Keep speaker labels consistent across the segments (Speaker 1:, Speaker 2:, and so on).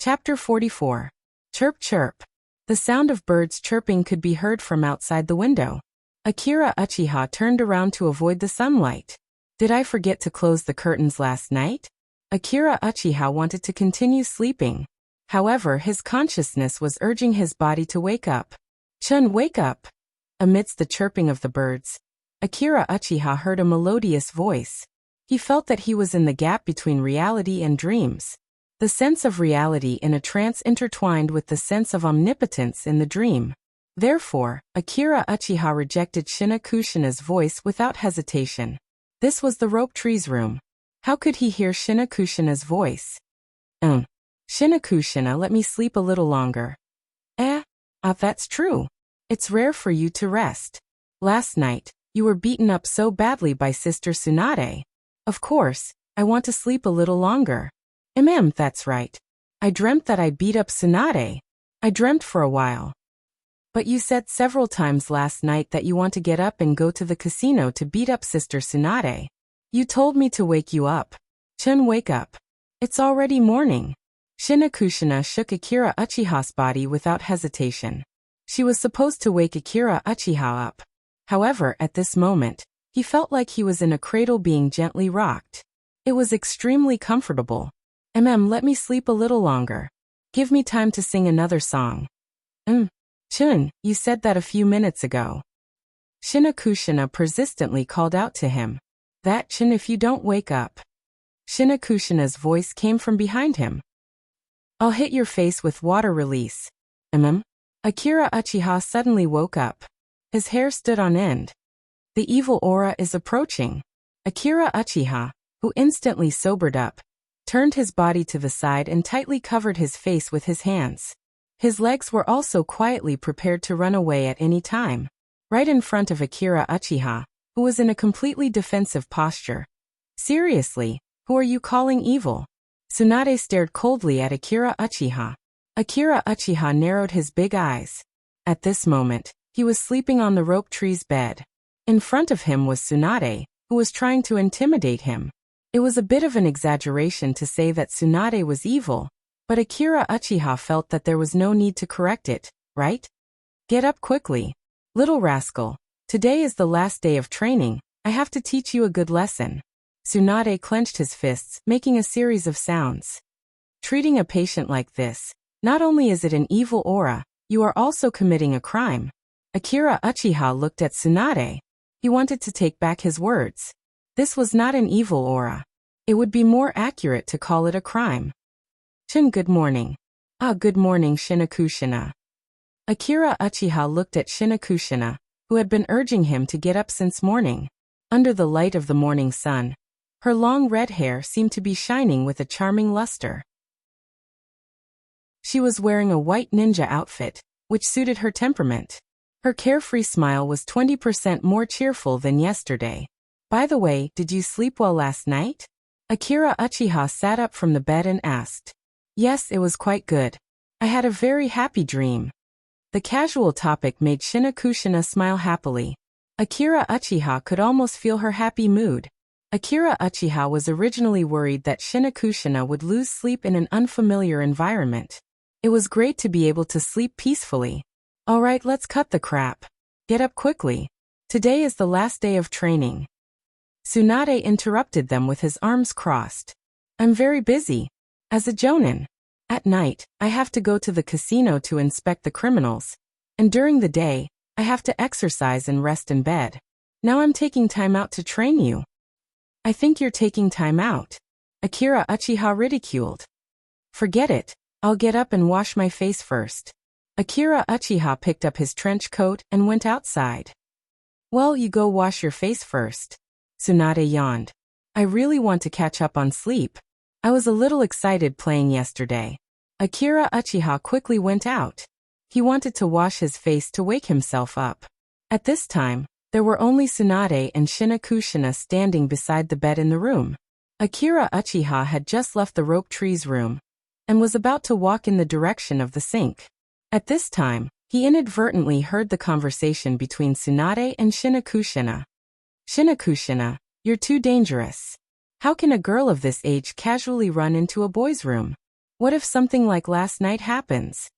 Speaker 1: Chapter 44. Chirp chirp. The sound of birds chirping could be heard from outside the window. Akira Uchiha turned around to avoid the sunlight. Did I forget to close the curtains last night? Akira Uchiha wanted to continue sleeping. However, his consciousness was urging his body to wake up. Chun, wake up! Amidst the chirping of the birds, Akira Uchiha heard a melodious voice. He felt that he was in the gap between reality and dreams. The sense of reality in a trance intertwined with the sense of omnipotence in the dream. Therefore, Akira Uchiha rejected Shinakushina's voice without hesitation. This was the rope tree's room. How could he hear Shinakushina's voice? Shinakushina, let me sleep a little longer. That's true. It's rare for you to rest. Last night, you were beaten up so badly by Sister Tsunade. Of course, I want to sleep a little longer. That's right. I dreamt that I beat up Tsunade. I dreamt for a while. But you said several times last night that you want to get up and go to the casino to beat up Sister Tsunade. You told me to wake you up. Chun, wake up. It's already morning. Shinakushina shook Akira Uchiha's body without hesitation. She was supposed to wake Akira Uchiha up. However, at this moment, he felt like he was in a cradle being gently rocked. It was extremely comfortable. Let me sleep a little longer. Give me time to sing another song. Chun, you said that a few minutes ago. Shinakushina persistently called out to him. That Chun, if you don't wake up. Shinakushina's voice came from behind him. I'll hit your face with water release. Akira Uchiha suddenly woke up. His hair stood on end. The evil aura is approaching. Akira Uchiha, who instantly sobered up, turned his body to the side and tightly covered his face with his hands. His legs were also quietly prepared to run away at any time. Right in front of Akira Uchiha, who was in a completely defensive posture. Seriously, who are you calling evil? Tsunade stared coldly at Akira Uchiha. Akira Uchiha narrowed his big eyes. At this moment, he was sleeping on the rope tree's bed. In front of him was Tsunade, who was trying to intimidate him. It was a bit of an exaggeration to say that Tsunade was evil, but Akira Uchiha felt that there was no need to correct it, right? Get up quickly. Little rascal, today is the last day of training. I have to teach you a good lesson. Tsunade clenched his fists, making a series of sounds. Treating a patient like this, not only is it an evil aura, you are also committing a crime. Akira Uchiha looked at Tsunade. He wanted to take back his words. This was not an evil aura. It would be more accurate to call it a crime. Chun, good morning. Good morning, Shinakushina. Akira Uchiha looked at Shinakushina, who had been urging him to get up since morning. Under the light of the morning sun, her long red hair seemed to be shining with a charming luster. She was wearing a white ninja outfit, which suited her temperament. Her carefree smile was 20% more cheerful than yesterday. By the way, did you sleep well last night? Akira Uchiha sat up from the bed and asked. Yes, it was quite good. I had a very happy dream. The casual topic made Shinakushina smile happily. Akira Uchiha could almost feel her happy mood. Akira Uchiha was originally worried that Shinakushina would lose sleep in an unfamiliar environment. It was great to be able to sleep peacefully. Alright, let's cut the crap. Get up quickly. Today is the last day of training. Tsunade interrupted them with his arms crossed. I'm very busy. As a jonin. At night, I have to go to the casino to inspect the criminals. And during the day, I have to exercise and rest in bed. Now I'm taking time out to train you. I think you're taking time out. Akira Uchiha ridiculed. Forget it. I'll get up and wash my face first. Akira Uchiha picked up his trench coat and went outside. Well, you go wash your face first. Tsunade yawned. I really want to catch up on sleep. I was a little excited playing yesterday. Akira Uchiha quickly went out. He wanted to wash his face to wake himself up. At this time, there were only Tsunade and Shinakushina standing beside the bed in the room. Akira Uchiha had just left the rope tree's room and was about to walk in the direction of the sink. At this time, he inadvertently heard the conversation between Tsunade and Shinakushina. Shinakushina, you're too dangerous. How can a girl of this age casually run into a boy's room? What if something like last night happens?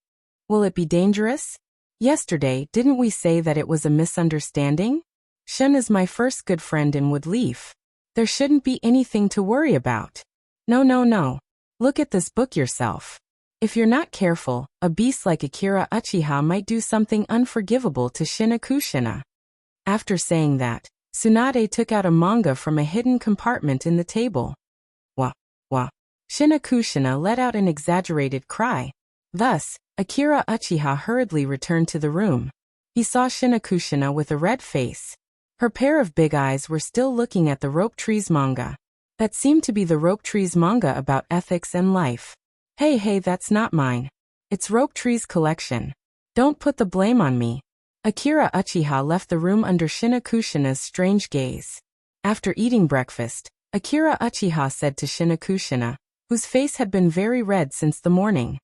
Speaker 1: Will it be dangerous? Yesterday, didn't we say that it was a misunderstanding? Shun is my first good friend in Woodleaf. There shouldn't be anything to worry about. No, no, no. Look at this book yourself. If you're not careful, a beast like Akira Uchiha might do something unforgivable to Shinakushina. After saying that, Tsunade took out a manga from a hidden compartment in the table. Wah, wah. Shinakushina let out an exaggerated cry. Thus, Akira Uchiha hurriedly returned to the room. He saw Shinakushina with a red face. Her pair of big eyes were still looking at the Rope Trees manga. That seemed to be the Rope Trees manga about ethics and life. Hey, that's not mine. It's Rope Trees' collection. Don't put the blame on me. Akira Uchiha left the room under Shinakushina's strange gaze. After eating breakfast, Akira Uchiha said to Shinakushina, whose face had been very red since the morning.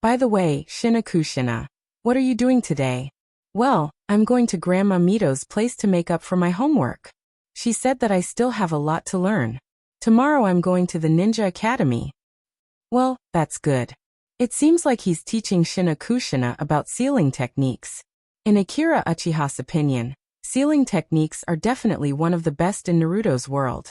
Speaker 1: By the way, Shinakushina, what are you doing today? Well, I'm going to Grandma Mito's place to make up for my homework. She said that I still have a lot to learn. Tomorrow I'm going to the Ninja Academy. Well, that's good. It seems like he's teaching Shinakushina about sealing techniques. In Akira Uchiha's opinion, sealing techniques are definitely one of the best in Naruto's world.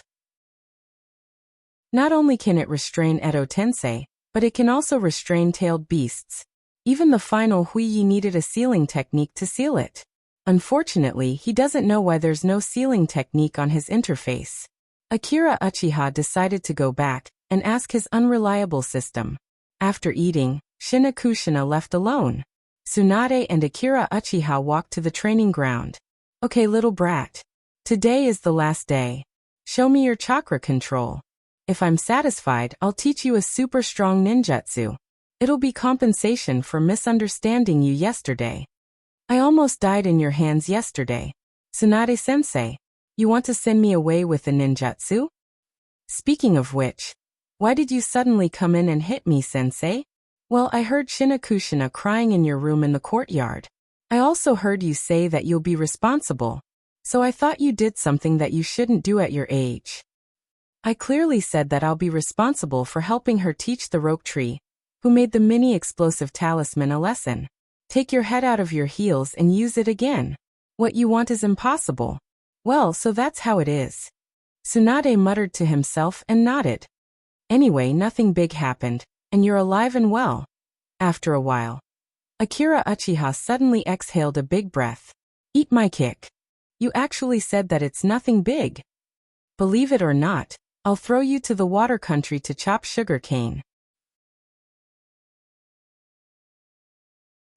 Speaker 1: Not only can it restrain Edo Tensei, but it can also restrain tailed beasts. Even the final Huiyi needed a sealing technique to seal it. Unfortunately, he doesn't know why there's no sealing technique on his interface. Akira Uchiha decided to go back and ask his unreliable system. After eating, Shinakushina left alone. Tsunade and Akira Uchiha walked to the training ground. Okay, little brat. Today is the last day. Show me your chakra control. If I'm satisfied, I'll teach you a super strong ninjutsu. It'll be compensation for misunderstanding you yesterday. I almost died in your hands yesterday. Tsunade-sensei, you want to send me away with the ninjutsu? Speaking of which, why did you suddenly come in and hit me, sensei? Well, I heard Shinakushina crying in your room in the courtyard. I also heard you say that you'll be responsible. So I thought you did something that you shouldn't do at your age. I clearly said that I'll be responsible for helping her teach the rope tree, who made the mini-explosive talisman, a lesson. Take your head out of your heels and use it again. What you want is impossible. Well, so that's how it is. Tsunade muttered to himself and nodded. Anyway, nothing big happened, and you're alive and well. After a while, Akira Uchiha suddenly exhaled a big breath. Eat my kick. You actually said that it's nothing big. Believe it or not, I'll throw you to the water country to chop sugar cane.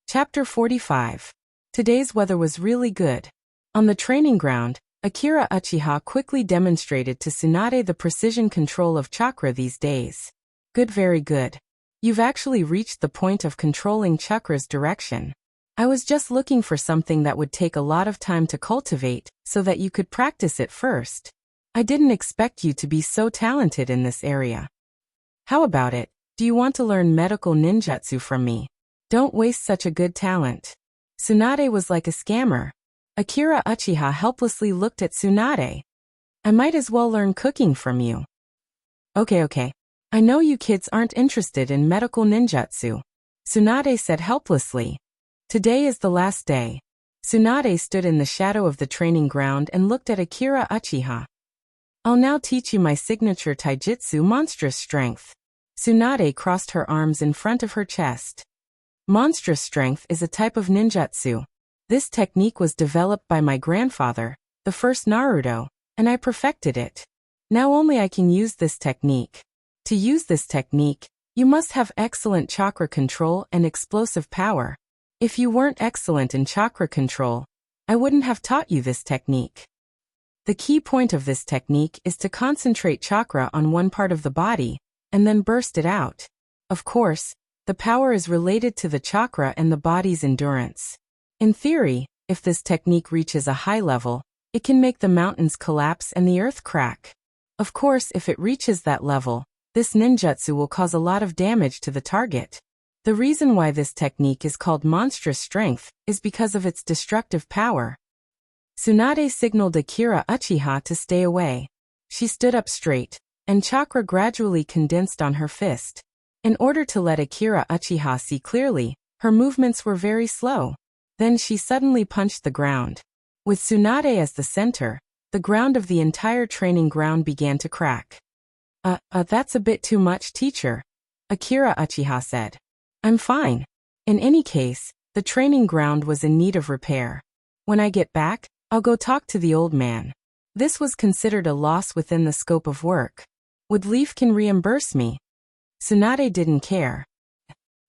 Speaker 1: Chapter 45. Today's weather was really good. On the training ground, Akira Uchiha quickly demonstrated to Tsunade the precision control of chakra these days. Good, very good. You've actually reached the point of controlling chakra's direction. I was just looking for something that would take a lot of time to cultivate, so that you could practice it first. I didn't expect you to be so talented in this area. How about it? Do you want to learn medical ninjutsu from me? Don't waste such a good talent. Tsunade was like a scammer. Akira Uchiha helplessly looked at Tsunade. I might as well learn cooking from you. Okay. I know you kids aren't interested in medical ninjutsu. Tsunade said helplessly. Today is the last day. Tsunade stood in the shadow of the training ground and looked at Akira Uchiha. I'll now teach you my signature taijutsu, monstrous strength. Tsunade crossed her arms in front of her chest. Monstrous strength is a type of ninjutsu. This technique was developed by my grandfather, the first Naruto, and I perfected it. Now only I can use this technique. To use this technique, you must have excellent chakra control and explosive power. If you weren't excellent in chakra control, I wouldn't have taught you this technique. The key point of this technique is to concentrate chakra on one part of the body, and then burst it out. Of course, the power is related to the chakra and the body's endurance. In theory, if this technique reaches a high level, it can make the mountains collapse and the earth crack. Of course, if it reaches that level, this ninjutsu will cause a lot of damage to the target. The reason why this technique is called monstrous strength is because of its destructive power. Tsunade signaled Akira Uchiha to stay away. She stood up straight, and chakra gradually condensed on her fist. In order to let Akira Uchiha see clearly, her movements were very slow. Then she suddenly punched the ground. With Tsunade as the center, the ground of the entire training ground began to crack. That's a bit too much, teacher," Akira Uchiha said. "I'm fine. In any case, the training ground was in need of repair. When I get back, I'll go talk to the old man." This was considered a loss within the scope of work. Would Leaf can reimburse me? Tsunade didn't care.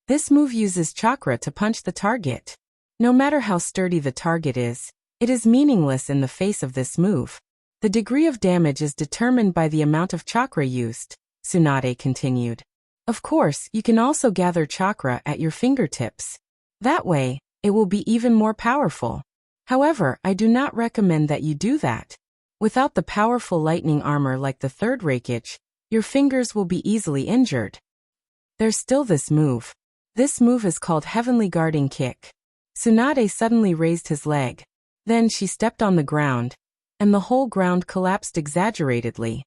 Speaker 1: This move uses chakra to punch the target. No matter how sturdy the target is, it is meaningless in the face of this move. The degree of damage is determined by the amount of chakra used, Tsunade continued. Of course, you can also gather chakra at your fingertips. That way, it will be even more powerful. However, I do not recommend that you do that. Without the powerful lightning armor like the third Raikage, your fingers will be easily injured. There's still this move. This move is called Heavenly Guarding Kick. Tsunade suddenly raised his leg. Then she stepped on the ground, and the whole ground collapsed exaggeratedly.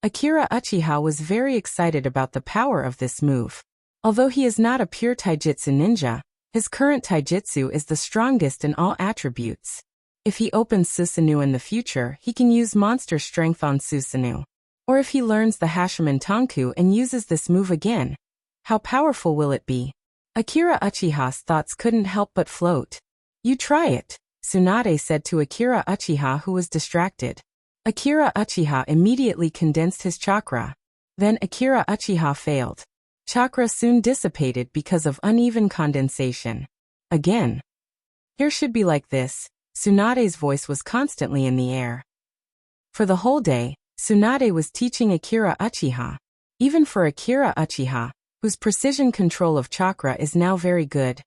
Speaker 1: Akira Uchiha was very excited about the power of this move. Although he is not a pure taijutsu ninja, his current taijutsu is the strongest in all attributes. If he opens Susanoo in the future, he can use monster strength on Susanoo. Or if he learns the Hashiman Tonku and uses this move again, how powerful will it be? Akira Uchiha's thoughts couldn't help but float. "You try it," Tsunade said to Akira Uchiha, who was distracted. Akira Uchiha immediately condensed his chakra. Then Akira Uchiha failed. Chakra soon dissipated because of uneven condensation. Again. "Here should be like this." Tsunade's voice was constantly in the air. For the whole day, Tsunade was teaching Akira Uchiha. Even for Akira Uchiha, whose precision control of chakra is now very good,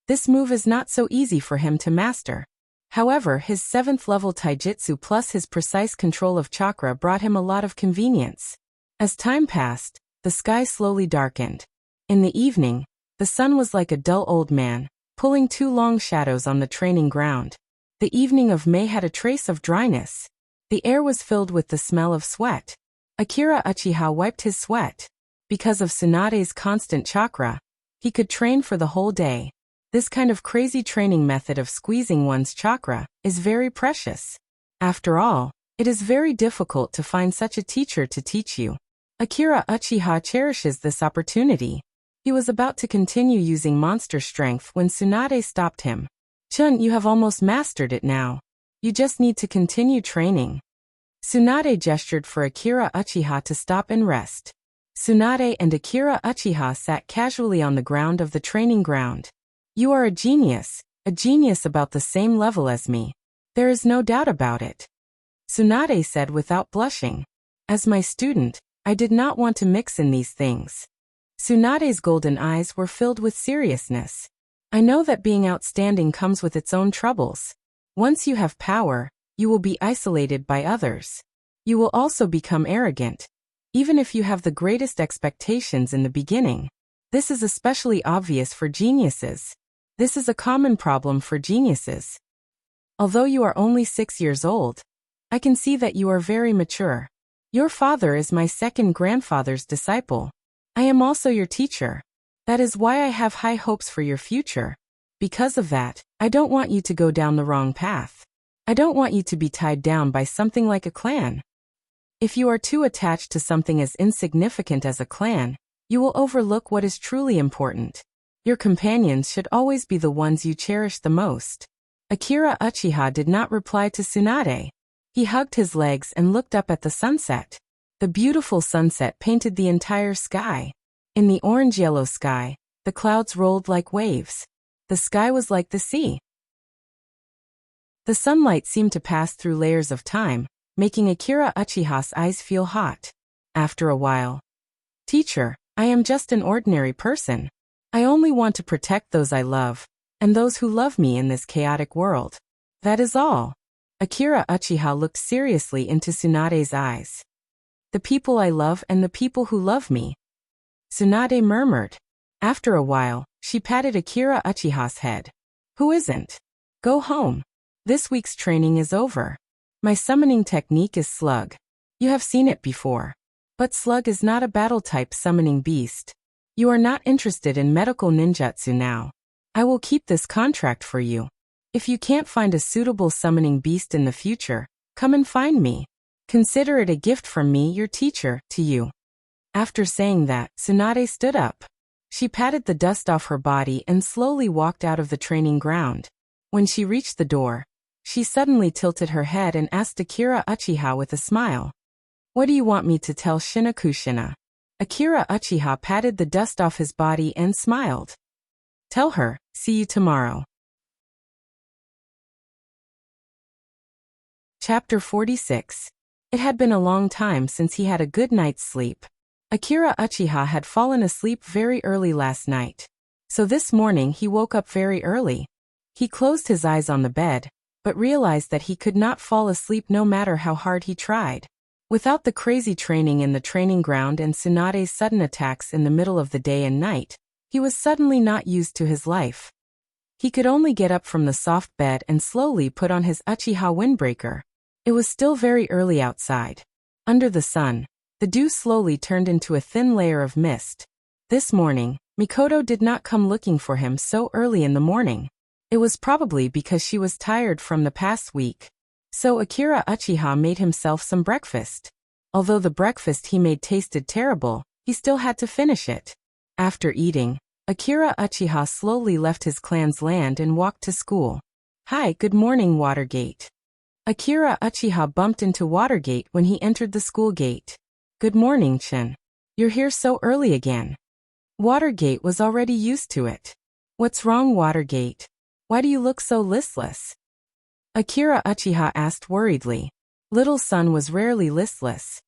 Speaker 1: this move is not so easy for him to master. However, his 7th level taijutsu plus his precise control of chakra brought him a lot of convenience. As time passed, the sky slowly darkened. In the evening, the sun was like a dull old man, pulling 2 long shadows on the training ground. The evening of May had a trace of dryness. The air was filled with the smell of sweat. Akira Uchiha wiped his sweat. Because of Tsunade's constant chakra, he could train for the whole day. This kind of crazy training method of squeezing one's chakra is very precious. After all, it is very difficult to find such a teacher to teach you. Akira Uchiha cherishes this opportunity. He was about to continue using monster strength when Tsunade stopped him. "Chun, you have almost mastered it now. You just need to continue training." Tsunade gestured for Akira Uchiha to stop and rest. Tsunade and Akira Uchiha sat casually on the ground of the training ground. "You are a genius about the same level as me. There is no doubt about it," Tsunade said without blushing. "As my student, I did not want to mix in these things." Tsunade's golden eyes were filled with seriousness. "I know that being outstanding comes with its own troubles. Once you have power, you will be isolated by others. You will also become arrogant, even if you have the greatest expectations in the beginning. This is especially obvious for geniuses. This is a common problem for geniuses. Although you are only 6 years old, I can see that you are very mature. Your father is my second grandfather's disciple. I am also your teacher. That is why I have high hopes for your future. Because of that, I don't want you to go down the wrong path. I don't want you to be tied down by something like a clan. If you are too attached to something as insignificant as a clan, you will overlook what is truly important. Your companions should always be the ones you cherish the most." Akira Uchiha did not reply to Tsunade. He hugged his legs and looked up at the sunset. The beautiful sunset painted the entire sky. In the orange-yellow sky, the clouds rolled like waves. The sky was like the sea. The sunlight seemed to pass through layers of time, making Akira Uchiha's eyes feel hot. After a while, "Teacher, I am just an ordinary person. I only want to protect those I love, and those who love me in this chaotic world. That is all." Akira Uchiha looked seriously into Tsunade's eyes. "The people I love and the people who love me," Tsunade murmured. After a while, she patted Akira Uchiha's head. "Who isn't? Go home. This week's training is over. My summoning technique is slug. You have seen it before. But Slug is not a battle-type summoning beast. You are not interested in medical ninjutsu now. I will keep this contract for you. If you can't find a suitable summoning beast in the future, come and find me. Consider it a gift from me, your teacher, to you. After saying that, Tsunade stood up. She patted the dust off her body and slowly walked out of the training ground. When she reached the door, she suddenly tilted her head and asked Akira Uchiha with a smile. What do you want me to tell Shinakushina? Akira Uchiha patted the dust off his body and smiled. Tell her, see you tomorrow. Chapter 46. It had been a long time since he had a good night's sleep. Akira Uchiha had fallen asleep very early last night. So this morning he woke up very early. He closed his eyes on the bed, but realized that he could not fall asleep no matter how hard he tried. Without the crazy training in the training ground and Tsunade's sudden attacks in the middle of the day and night, he was suddenly not used to his life. He could only get up from the soft bed and slowly put on his Uchiha windbreaker. It was still very early outside. Under the sun, the dew slowly turned into a thin layer of mist. This morning, Mikoto did not come looking for him so early in the morning. It was probably because she was tired from the past week. So Akira Uchiha made himself some breakfast. Although the breakfast he made tasted terrible, he still had to finish it. After eating, Akira Uchiha slowly left his clan's land and walked to school. Hi, good morning, Watergate. Akira Uchiha bumped into Watergate when he entered the school gate. Good morning, Chin. You're here so early again. Watergate was already used to it. What's wrong, Watergate? Why do you look so listless? Akira Uchiha asked worriedly. Little son was rarely listless.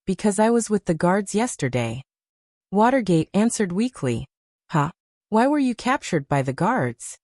Speaker 1: Because I was with the guards yesterday. Watergate answered weakly. Huh? Why were you captured by the guards?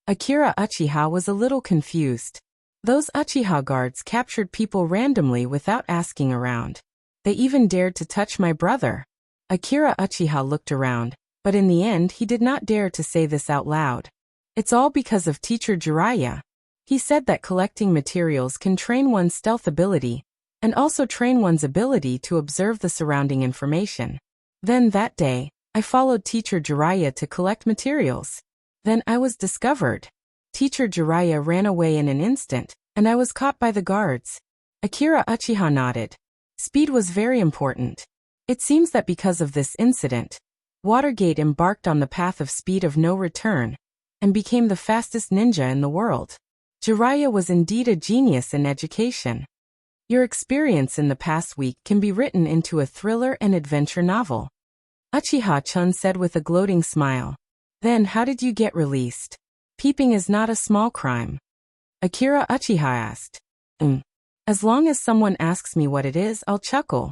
Speaker 1: Akira Uchiha was a little confused. Those Uchiha guards captured people randomly without asking around. They even dared to touch my brother. Akira Uchiha looked around, but in the end he did not dare to say this out loud. It's all because of Teacher Jiraiya. He said that collecting materials can train one's stealth ability, and also train one's ability to observe the surrounding information. Then that day, I followed Teacher Jiraiya to collect materials. Then I was discovered. Teacher Jiraiya ran away in an instant, and I was caught by the guards. Akira Uchiha nodded. Speed was very important. It seems that because of this incident, Watergate embarked on the path of speed of no return, and became the fastest ninja in the world. Jiraiya was indeed a genius in education. Your experience in the past week can be written into a thriller and adventure novel. Uchiha-chun said with a gloating smile. Then how did you get released? Peeping is not a small crime. Akira Uchiha asked. As long as someone asks me what it is, I'll chuckle.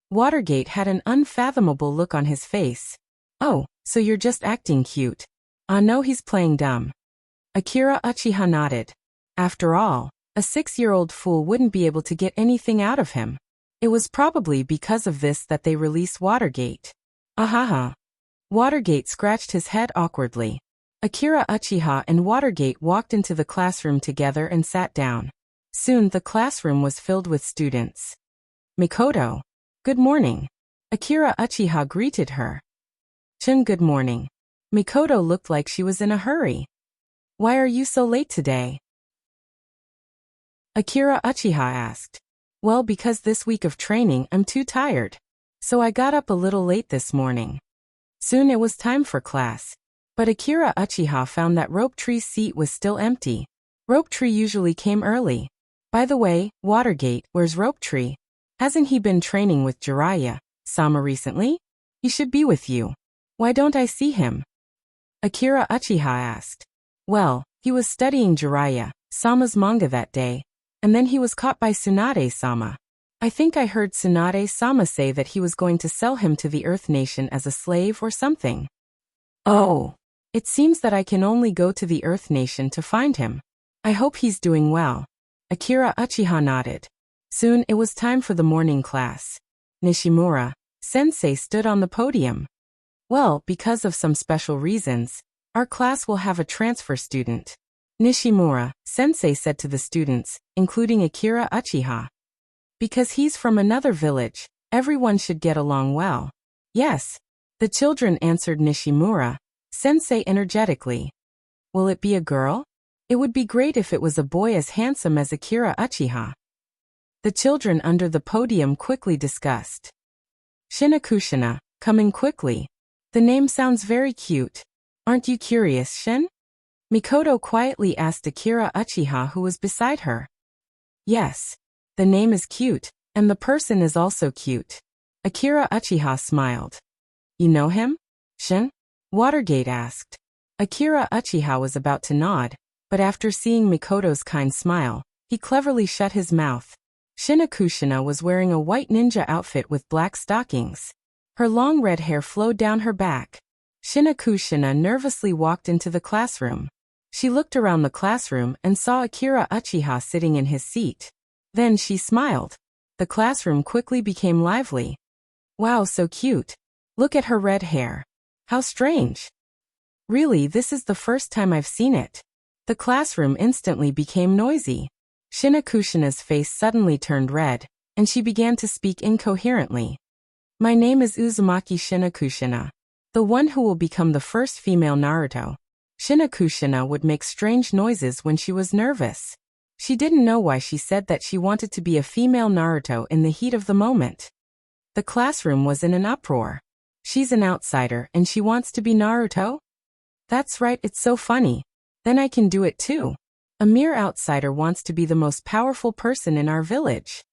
Speaker 1: Watergate had an unfathomable look on his face. Oh, so you're just acting cute. No, he's playing dumb. Akira Uchiha nodded. After all, a 6-year-old fool wouldn't be able to get anything out of him. It was probably because of this that they released Watergate. Ahaha. Watergate scratched his head awkwardly. Akira Uchiha and Watergate walked into the classroom together and sat down. Soon the classroom was filled with students. Mikoto. Good morning. Akira Uchiha greeted her. Chun, good morning. Mikoto looked like she was in a hurry. Why are you so late today? Akira Uchiha asked. Well, because this week of training I'm too tired. So I got up a little late this morning. Soon it was time for class. But Akira Uchiha found that Rope Tree's seat was still empty. Rope Tree usually came early. By the way, Watergate, where's Rope Tree? Hasn't he been training with Jiraiya-sama recently? He should be with you. Why don't I see him? Akira Uchiha asked. Well, he was studying Jiraiya-sama's manga that day, and then he was caught by Tsunade-sama. I think I heard Tsunade-sama say that he was going to sell him to the Earth Nation as a slave or something. Oh. It seems that I can only go to the Earth Nation to find him. I hope he's doing well. Akira Uchiha nodded. Soon it was time for the morning class. Nishimura-sensei stood on the podium. Well, because of some special reasons, our class will have a transfer student. Nishimura-sensei said to the students, including Akira Uchiha. Because he's from another village, Everyone should get along well. Yes. The children answered Nishimura-sensei energetically. Will it be a girl? It would be great if it was a boy as handsome as Akira Uchiha. The children under the podium quickly discussed. Shinakushina, coming quickly. The name sounds very cute. Aren't you curious, Shin? Mikoto quietly asked Akira Uchiha, who was beside her. Yes. The name is cute, and the person is also cute. Akira Uchiha smiled. You know him? Shin? Watergate asked. Akira Uchiha was about to nod, but after seeing Mikoto's kind smile, he cleverly shut his mouth. Shinakushina was wearing a white ninja outfit with black stockings. Her long red hair flowed down her back. Shinakushina nervously walked into the classroom. She looked around the classroom and saw Akira Uchiha sitting in his seat. Then she smiled. The classroom quickly became lively. Wow, so cute. Look at her red hair. How strange. Really, this is the first time I've seen it. The classroom instantly became noisy. Shinakushina's face suddenly turned red, and she began to speak incoherently. My name is Uzumaki Shinakushina, the one who will become the first female Naruto. Shinakushina would make strange noises when she was nervous. She didn't know why she said that she wanted to be a female Naruto in the heat of the moment. The classroom was in an uproar. She's an outsider and she wants to be Naruto? That's right, it's so funny. Then I can do it too. A mere outsider wants to be the most powerful person in our village.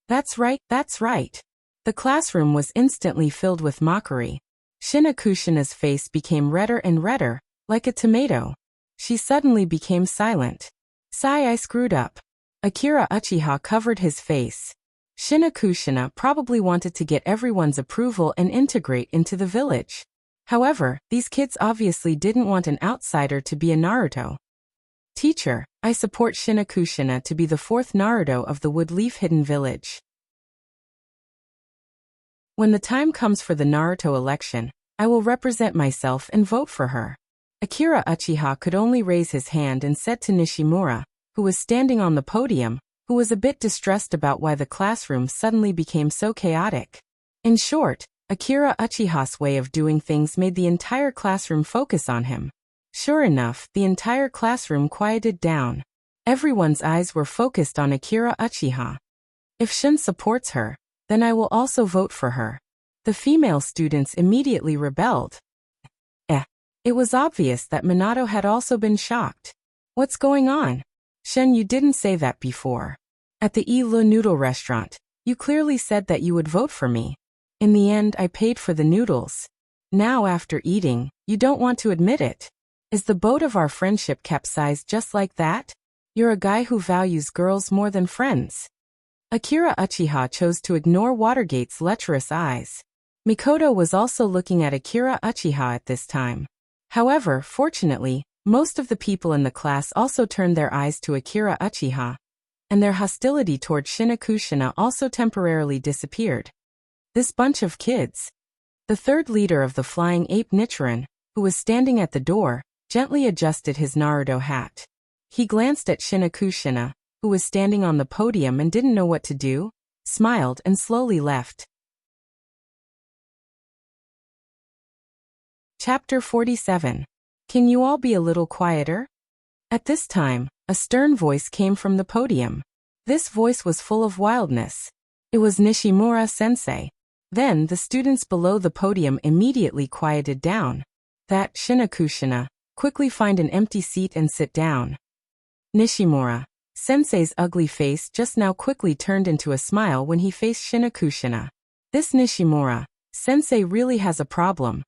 Speaker 1: That's right, that's right. The classroom was instantly filled with mockery. Shinakushina's face became redder and redder, like a tomato. She suddenly became silent. Sigh, I screwed up. Akira Uchiha covered his face. Shinakushina probably wanted to get everyone's approval and integrate into the village. However, these kids obviously didn't want an outsider to be a Naruto. Teacher, I support Shinakushina to be the fourth Naruto of the Woodleaf Hidden Village. When the time comes for the Naruto election, I will represent myself and vote for her. Akira Uchiha could only raise his hand and said to Nishimura, who was standing on the podium, who was a bit distressed about why the classroom suddenly became so chaotic. In short, Akira Uchiha's way of doing things made the entire classroom focus on him. Sure enough, the entire classroom quieted down. Everyone's eyes were focused on Akira Uchiha. If Shin supports her, then I will also vote for her. The female students immediately rebelled. It was obvious that Minato had also been shocked. What's going on? Shin, you didn't say that before. At the Le Noodle restaurant, you clearly said that you would vote for me. In the end, I paid for the noodles. Now after eating, you don't want to admit it. Is the boat of our friendship capsized just like that? You're a guy who values girls more than friends. Akira Uchiha chose to ignore Watergate's lecherous eyes. Mikoto was also looking at Akira Uchiha at this time. However, fortunately, most of the people in the class also turned their eyes to Akira Uchiha, and their hostility toward Shinakushina also temporarily disappeared. This bunch of kids. The third leader of the Flying Ape Nichiren, who was standing at the door, gently adjusted his Naruto hat. He glanced at Shinakushina, who was standing on the podium and didn't know what to do, smiled and slowly left. Chapter 47. Can you all be a little quieter? At this time, a stern voice came from the podium. This voice was full of wildness. It was Nishimura-sensei. Then the students below the podium immediately quieted down. That Shinakushina, quickly find an empty seat and sit down. Nishimura-sensei's ugly face just now quickly turned into a smile when he faced Shinakushina. This Nishimura-sensei really has a problem.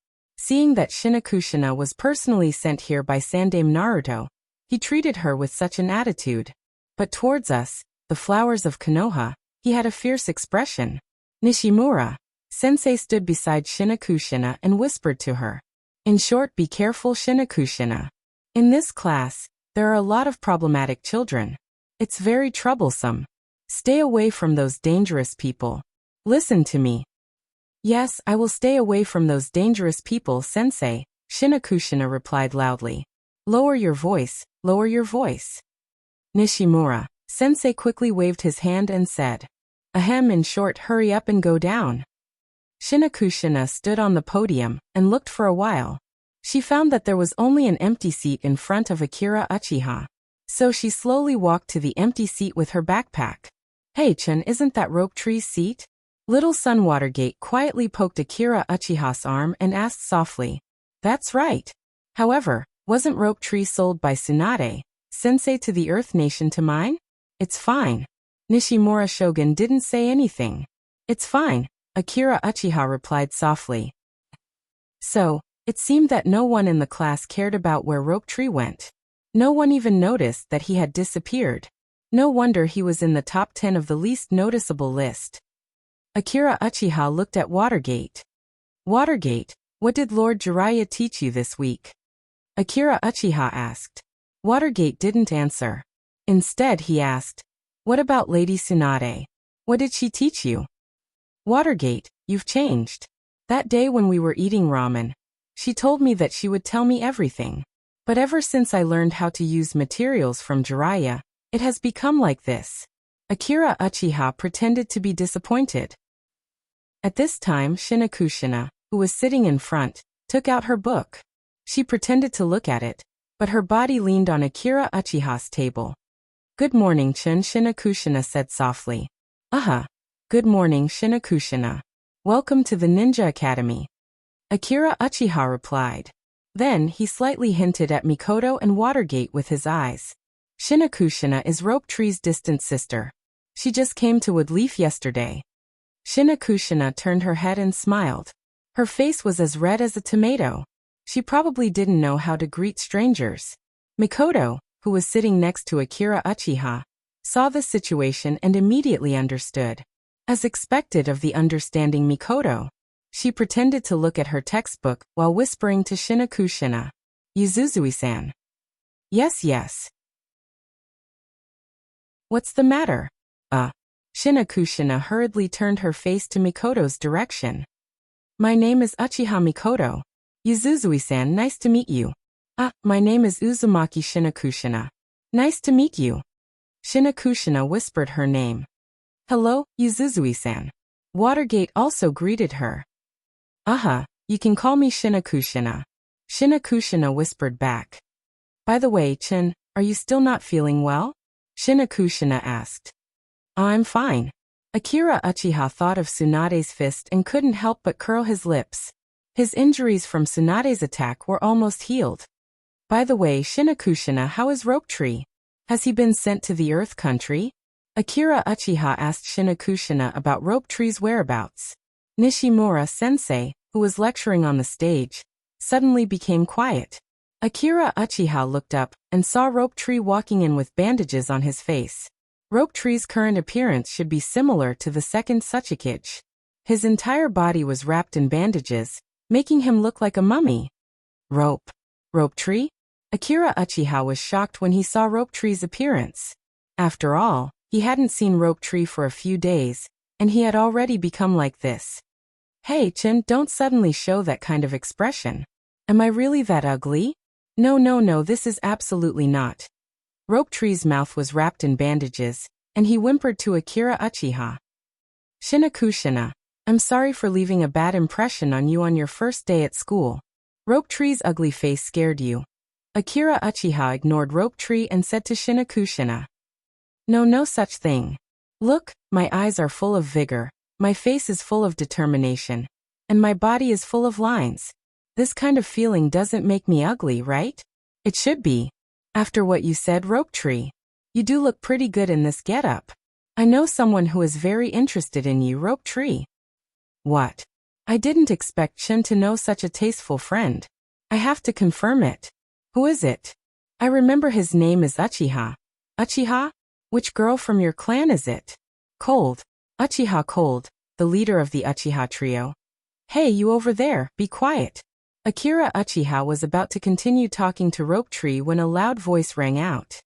Speaker 1: Seeing that Shinakushina was personally sent here by Sandame Naruto, he treated her with such an attitude. But towards us, the flowers of Konoha, he had a fierce expression. Nishimura-sensei stood beside Shinakushina and whispered to her. In short, be careful, Shinakushina. In this class, there are a lot of problematic children. It's very troublesome. Stay away from those dangerous people. Listen to me. Yes, I will stay away from those dangerous people, sensei, Shinakushina replied loudly. Lower your voice, lower your voice. Nishimura-sensei quickly waved his hand and said. Ahem, in short, hurry up and go down. Shinakushina stood on the podium and looked for a while. She found that there was only an empty seat in front of Akira Uchiha. So she slowly walked to the empty seat with her backpack. Hey Chun, isn't that Rope Tree's seat? Little Sun Watergate quietly poked Akira Uchiha's arm and asked softly. That's right. However, wasn't Rope Tree sold by Tsunade Sensei to the Earth Nation to mine? It's fine. Nishimura Shogun didn't say anything. It's fine, Akira Uchiha replied softly. So, it seemed that no one in the class cared about where Rope Tree went. No one even noticed that he had disappeared. No wonder he was in the top 10 of the least noticeable list. Akira Uchiha looked at Watergate. Watergate, what did Lord Jiraiya teach you this week? Akira Uchiha asked. Watergate didn't answer. Instead he asked, what about Lady Tsunade? What did she teach you? Watergate, you've changed. That day when we were eating ramen, she told me that she would tell me everything. But ever since I learned how to use materials from Jiraiya, it has become like this. Akira Uchiha pretended to be disappointed. At this time, Shinakushina, who was sitting in front, took out her book. She pretended to look at it, but her body leaned on Akira Uchiha's table. Good morning, Chun, Shinakushina said softly. Good morning, Shinakushina. Welcome to the Ninja Academy. Akira Uchiha replied. Then he slightly hinted at Mikoto and Watergate with his eyes. Shinakushina is Rope Tree's distant sister. She just came to Woodleaf yesterday. Shinakushina turned her head and smiled. Her face was as red as a tomato. She probably didn't know how to greet strangers. Mikoto, who was sitting next to Akira Uchiha, saw the situation and immediately understood. As expected of the understanding Mikoto, she pretended to look at her textbook while whispering to Shinakushina. Yuzuzui-san. Yes. What's the matter? Shinakushina hurriedly turned her face to Mikoto's direction. My name is Uchiha Mikoto. Yuzuzui-san, nice to meet you. My name is Uzumaki Shinakushina. Nice to meet you. Shinakushina whispered her name. Hello, Yuzuzui-san. Watergate also greeted her. You can call me Shinakushina. Shinakushina whispered back. By the way, Chin, are you still not feeling well? Shinakushina asked. I'm fine. Akira Uchiha thought of Tsunade's fist and couldn't help but curl his lips. His injuries from Tsunade's attack were almost healed. By the way, Shinakushina, how is Rope Tree? Has he been sent to the Earth Country? Akira Uchiha asked Shinakushina about Rope Tree's whereabouts. Nishimura Sensei, who was lecturing on the stage, suddenly became quiet. Akira Uchiha looked up and saw Rope Tree walking in with bandages on his face. Rope Tree's current appearance should be similar to the second Tsuchikage. His entire body was wrapped in bandages, making him look like a mummy. Rope Tree? Akira Uchiha was shocked when he saw Rope Tree's appearance. After all, he hadn't seen Rope Tree for a few days, and he had already become like this. Hey, Chin, don't suddenly show that kind of expression. Am I really that ugly? No, this is absolutely not. Rope Tree's mouth was wrapped in bandages, and he whimpered to Akira Uchiha. Shinakushina, I'm sorry for leaving a bad impression on you on your first day at school. Rope Tree's ugly face scared you. Akira Uchiha ignored Rope Tree and said to Shinakushina. No such thing. Look, my eyes are full of vigor, my face is full of determination, and my body is full of lines. This kind of feeling doesn't make me ugly, right? It should be. After what you said, Rope Tree. You do look pretty good in this getup. I know someone who is very interested in you, Rope Tree. What? I didn't expect Chin to know such a tasteful friend. I have to confirm it. Who is it? I remember his name is Uchiha. Uchiha? Which girl from your clan is it? Cold. Uchiha Cold, the leader of the Uchiha trio. Hey, you over there, be quiet. Akira Uchiha was about to continue talking to Rope Tree when a loud voice rang out.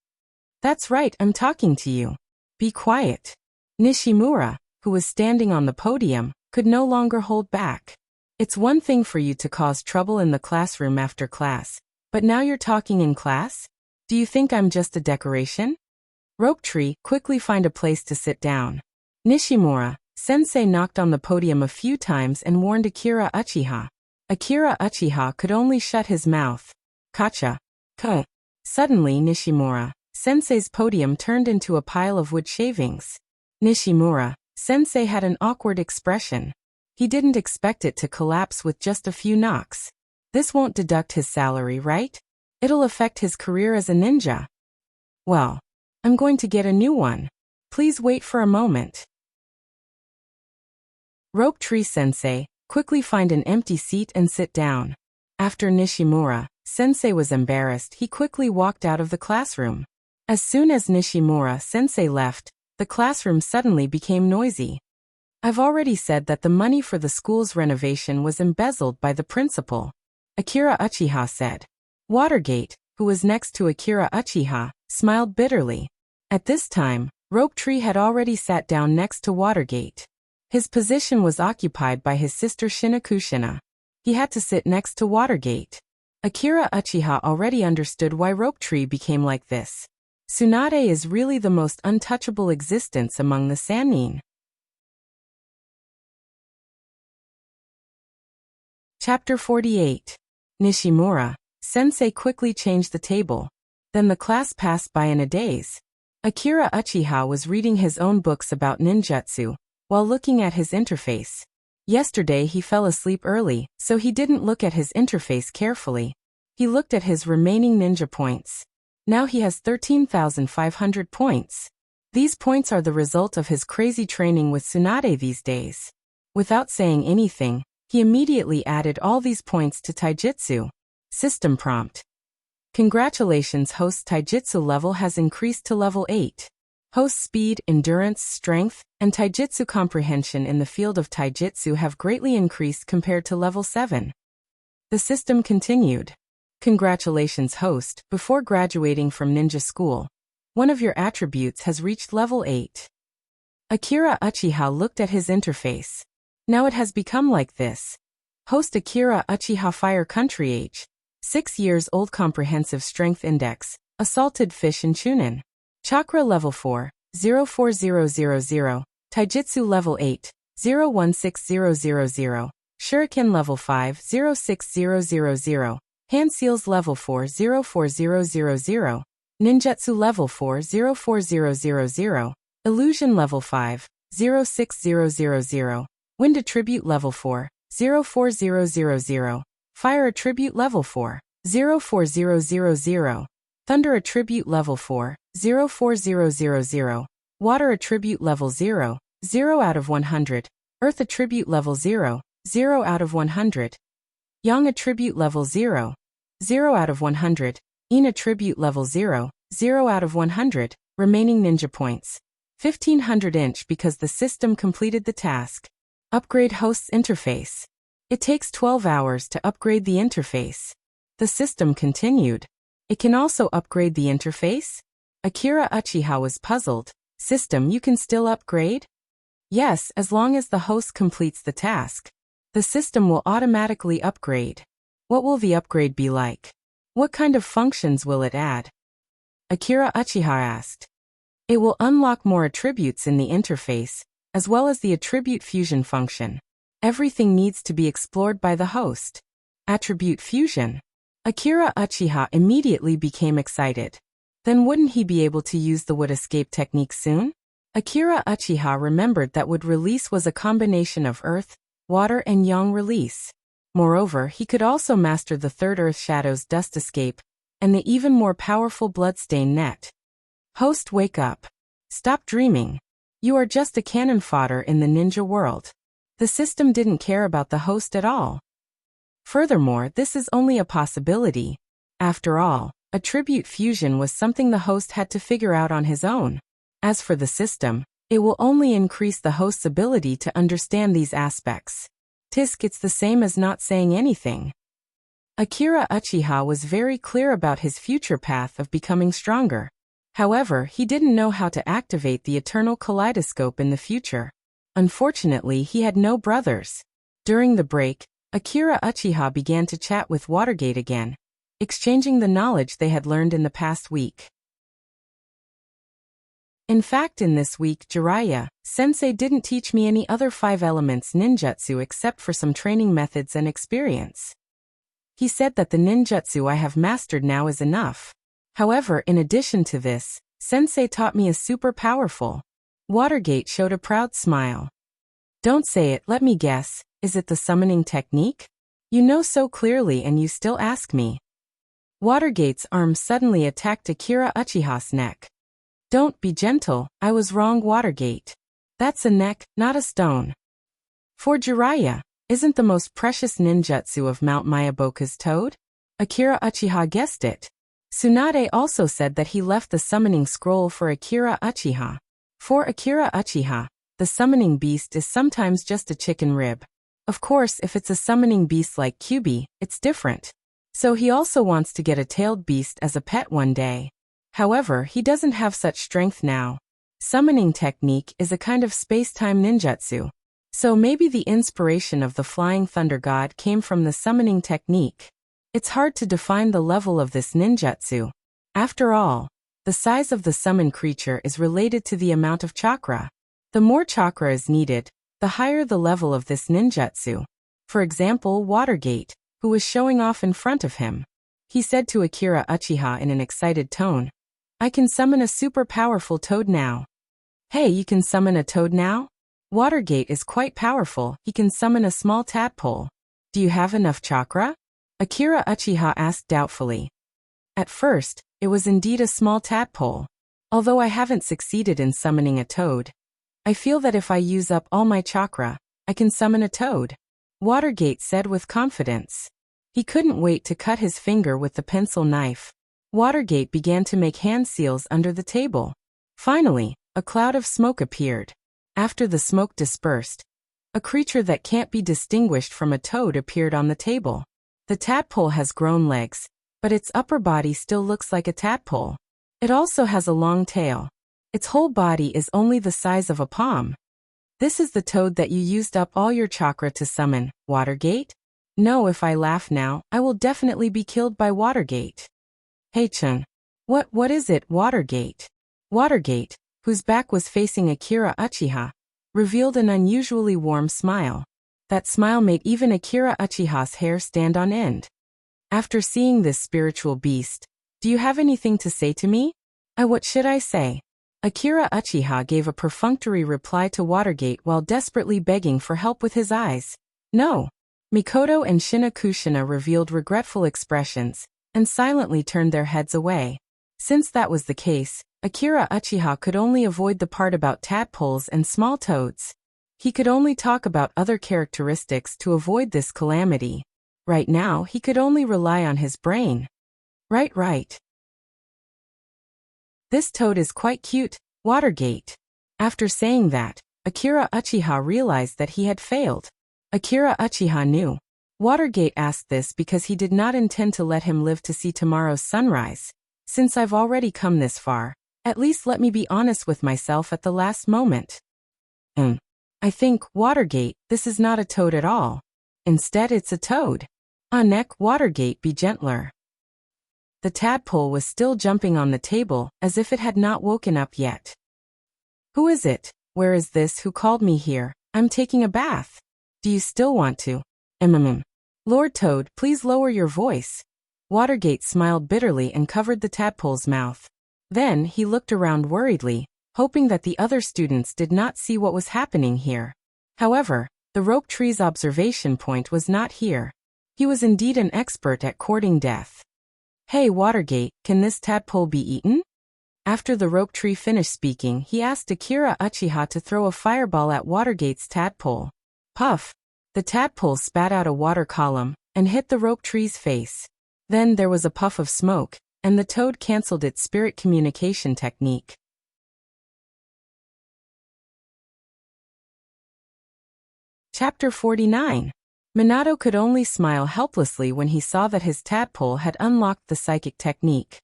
Speaker 1: That's right, I'm talking to you. Be quiet. Nishimura, who was standing on the podium, could no longer hold back. It's one thing for you to cause trouble in the classroom after class, but now you're talking in class? Do you think I'm just a decoration? Rope Tree, quickly find a place to sit down. Nishimura, sensei knocked on the podium a few times and warned Akira Uchiha. Akira Uchiha could only shut his mouth. Kacha. Ka. Suddenly Nishimura, sensei's podium turned into a pile of wood shavings. Nishimura, sensei had an awkward expression. He didn't expect it to collapse with just a few knocks. This won't deduct his salary, right? It'll affect his career as a ninja. Well, I'm going to get a new one. Please wait for a moment. Rope Tree Sensei, quickly find an empty seat and sit down. After Nishimura, sensei was embarrassed. He quickly walked out of the classroom. As soon as Nishimura sensei left, the classroom suddenly became noisy. I've already said that the money for the school's renovation was embezzled by the principal, Akira Uchiha said. Watergate, who was next to Akira Uchiha, smiled bitterly. At this time, Rope Tree had already sat down next to Watergate. His position was occupied by his sister Shinakushina. He had to sit next to Watergate. Akira Uchiha already understood why Rope Tree became like this. Tsunade is really the most untouchable existence among the Sannin. Chapter 48. Nishimura, sensei quickly changed the table. Then the class passed by in a daze. Akira Uchiha was reading his own books about ninjutsu, while looking at his interface. Yesterday he fell asleep early, so he didn't look at his interface carefully. He looked at his remaining ninja points. Now he has 13,500 points. These points are the result of his crazy training with Tsunade these days. Without saying anything, he immediately added all these points to Taijutsu. System prompt. Congratulations, host Taijutsu level has increased to level 8. Host speed, endurance, strength, and Taijutsu comprehension in the field of Taijutsu have greatly increased compared to level 7. The system continued. Congratulations, host, before graduating from ninja school, one of your attributes has reached level 8. Akira Uchiha looked at his interface. Now it has become like this. Host Akira Uchiha Fire Country Age. 6 years old comprehensive strength index, assaulted fish in Chunin. Chakra level 4, 04000, Taijutsu level 8, 016000, Shuriken level 5, 06000, Hand Seals level 4, 04000, Ninjutsu level 4, 04000, Illusion level 5, 06000, Wind Attribute level 4, 04000, Fire Attribute level 4, 04000, Thunder Attribute level 4, 04000, Water Attribute level 0, 0 out of 100, Earth Attribute level 0, 0 out of 100, Yang Attribute level 0, 0 out of 100, Yin Attribute level 0, 0 out of 100, remaining ninja points. 1500 inch because the system completed the task. Upgrade host's interface. It takes 12 hours to upgrade the interface. The system continued. It can also upgrade the interface? Akira Uchiha was puzzled. System, you can still upgrade? Yes, as long as the host completes the task. The system will automatically upgrade. What will the upgrade be like? What kind of functions will it add? Akira Uchiha asked. It will unlock more attributes in the interface, as well as the attribute fusion function. Everything needs to be explored by the host. Attribute fusion. Akira Uchiha immediately became excited. Then wouldn't he be able to use the wood escape technique soon? Akira Uchiha remembered that wood release was a combination of earth, water and yang release. Moreover, he could also master the third earth shadow's dust escape, and the even more powerful bloodstain net. Host, wake up. Stop dreaming. You are just a cannon fodder in the ninja world. The system didn't care about the host at all. Furthermore, this is only a possibility. After all, attribute fusion was something the host had to figure out on his own. As for the system, it will only increase the host's ability to understand these aspects. Tisk, it's the same as not saying anything. Akira Uchiha was very clear about his future path of becoming stronger. However, he didn't know how to activate the eternal kaleidoscope in the future. Unfortunately, he had no brothers. During the break, Akira Uchiha began to chat with Watergate again, exchanging the knowledge they had learned in the past week. In fact, in this week, Jiraiya, sensei didn't teach me any other 5 elements ninjutsu except for some training methods and experience. He said that the ninjutsu I have mastered now is enough. However, in addition to this, sensei taught me a super powerful. Watergate showed a proud smile. Don't say it, let me guess, is it the summoning technique? You know so clearly and you still ask me. Watergate's arm suddenly attacked Akira Uchiha's neck. Don't be gentle, I was wrong, Watergate. That's a neck, not a stone. For Jiraiya, isn't the most precious ninjutsu of Mount Myaboka's toad? Akira Uchiha guessed it. Tsunade also said that he left the summoning scroll for Akira Uchiha. For Akira Uchiha, the summoning beast is sometimes just a chicken rib. Of course, if it's a summoning beast like Kyubi, it's different. So he also wants to get a tailed beast as a pet one day. However, he doesn't have such strength now. Summoning technique is a kind of space-time ninjutsu. So maybe the inspiration of the flying thunder god came from the summoning technique. It's hard to define the level of this ninjutsu. After all, the size of the summoned creature is related to the amount of chakra. The more chakra is needed, the higher the level of this ninjutsu. For example, Watergate, who was showing off in front of him. He said to Akira Uchiha in an excited tone, I can summon a super powerful toad now. Hey, you can summon a toad now? Watergate is quite powerful, he can summon a small tadpole. Do you have enough chakra? Akira Uchiha asked doubtfully. At first, it was indeed a small tadpole. Although I haven't succeeded in summoning a toad, I feel that if I use up all my chakra, I can summon a toad. Watergate said with confidence. He couldn't wait to cut his finger with the pencil knife. Watergate began to make hand seals under the table. Finally, a cloud of smoke appeared. After the smoke dispersed, a creature that can't be distinguished from a toad appeared on the table. The tadpole has grown legs, but its upper body still looks like a tadpole. It also has a long tail. Its whole body is only the size of a palm. This is the toad that you used up all your chakra to summon, Watergate? No, if I laugh now, I will definitely be killed by Watergate. Hey Chun. What is it, Watergate? Watergate, whose back was facing Akira Uchiha, revealed an unusually warm smile. That smile made even Akira Uchiha's hair stand on end. After seeing this spiritual beast, do you have anything to say to me? What should I say? Akira Uchiha gave a perfunctory reply to Watergate while desperately begging for help with his eyes. No. Mikoto and Shinakushina revealed regretful expressions, and silently turned their heads away. Since that was the case, Akira Uchiha could only avoid the part about tadpoles and small toads. He could only talk about other characteristics to avoid this calamity. Right now, he could only rely on his brain. Right. This toad is quite cute, Watergate. After saying that, Akira Uchiha realized that he had failed. Akira Uchiha knew. Watergate asked this because he did not intend to let him live to see tomorrow's sunrise. Since I've already come this far, at least let me be honest with myself at the last moment. I think, Watergate, this is not a toad at all. Instead, it's a toad. Neck, Watergate, be gentler. The tadpole was still jumping on the table, as if it had not woken up yet. Who is it? Where is this? Who called me here? I'm taking a bath. Do you still want to? Lord Toad, please lower your voice. Watergate smiled bitterly and covered the tadpole's mouth. Then he looked around worriedly, hoping that the other students did not see what was happening here. However, the rope tree's observation point was not here. He was indeed an expert at courting death. Hey Watergate, can this tadpole be eaten? After the rope tree finished speaking, he asked Akira Uchiha to throw a fireball at Watergate's tadpole. Puff! The tadpole spat out a water column and hit the rope tree's face. Then there was a puff of smoke, and the toad cancelled its spirit communication technique. Chapter 49. Minato could only smile helplessly when he saw that his tadpole had unlocked the psychic technique.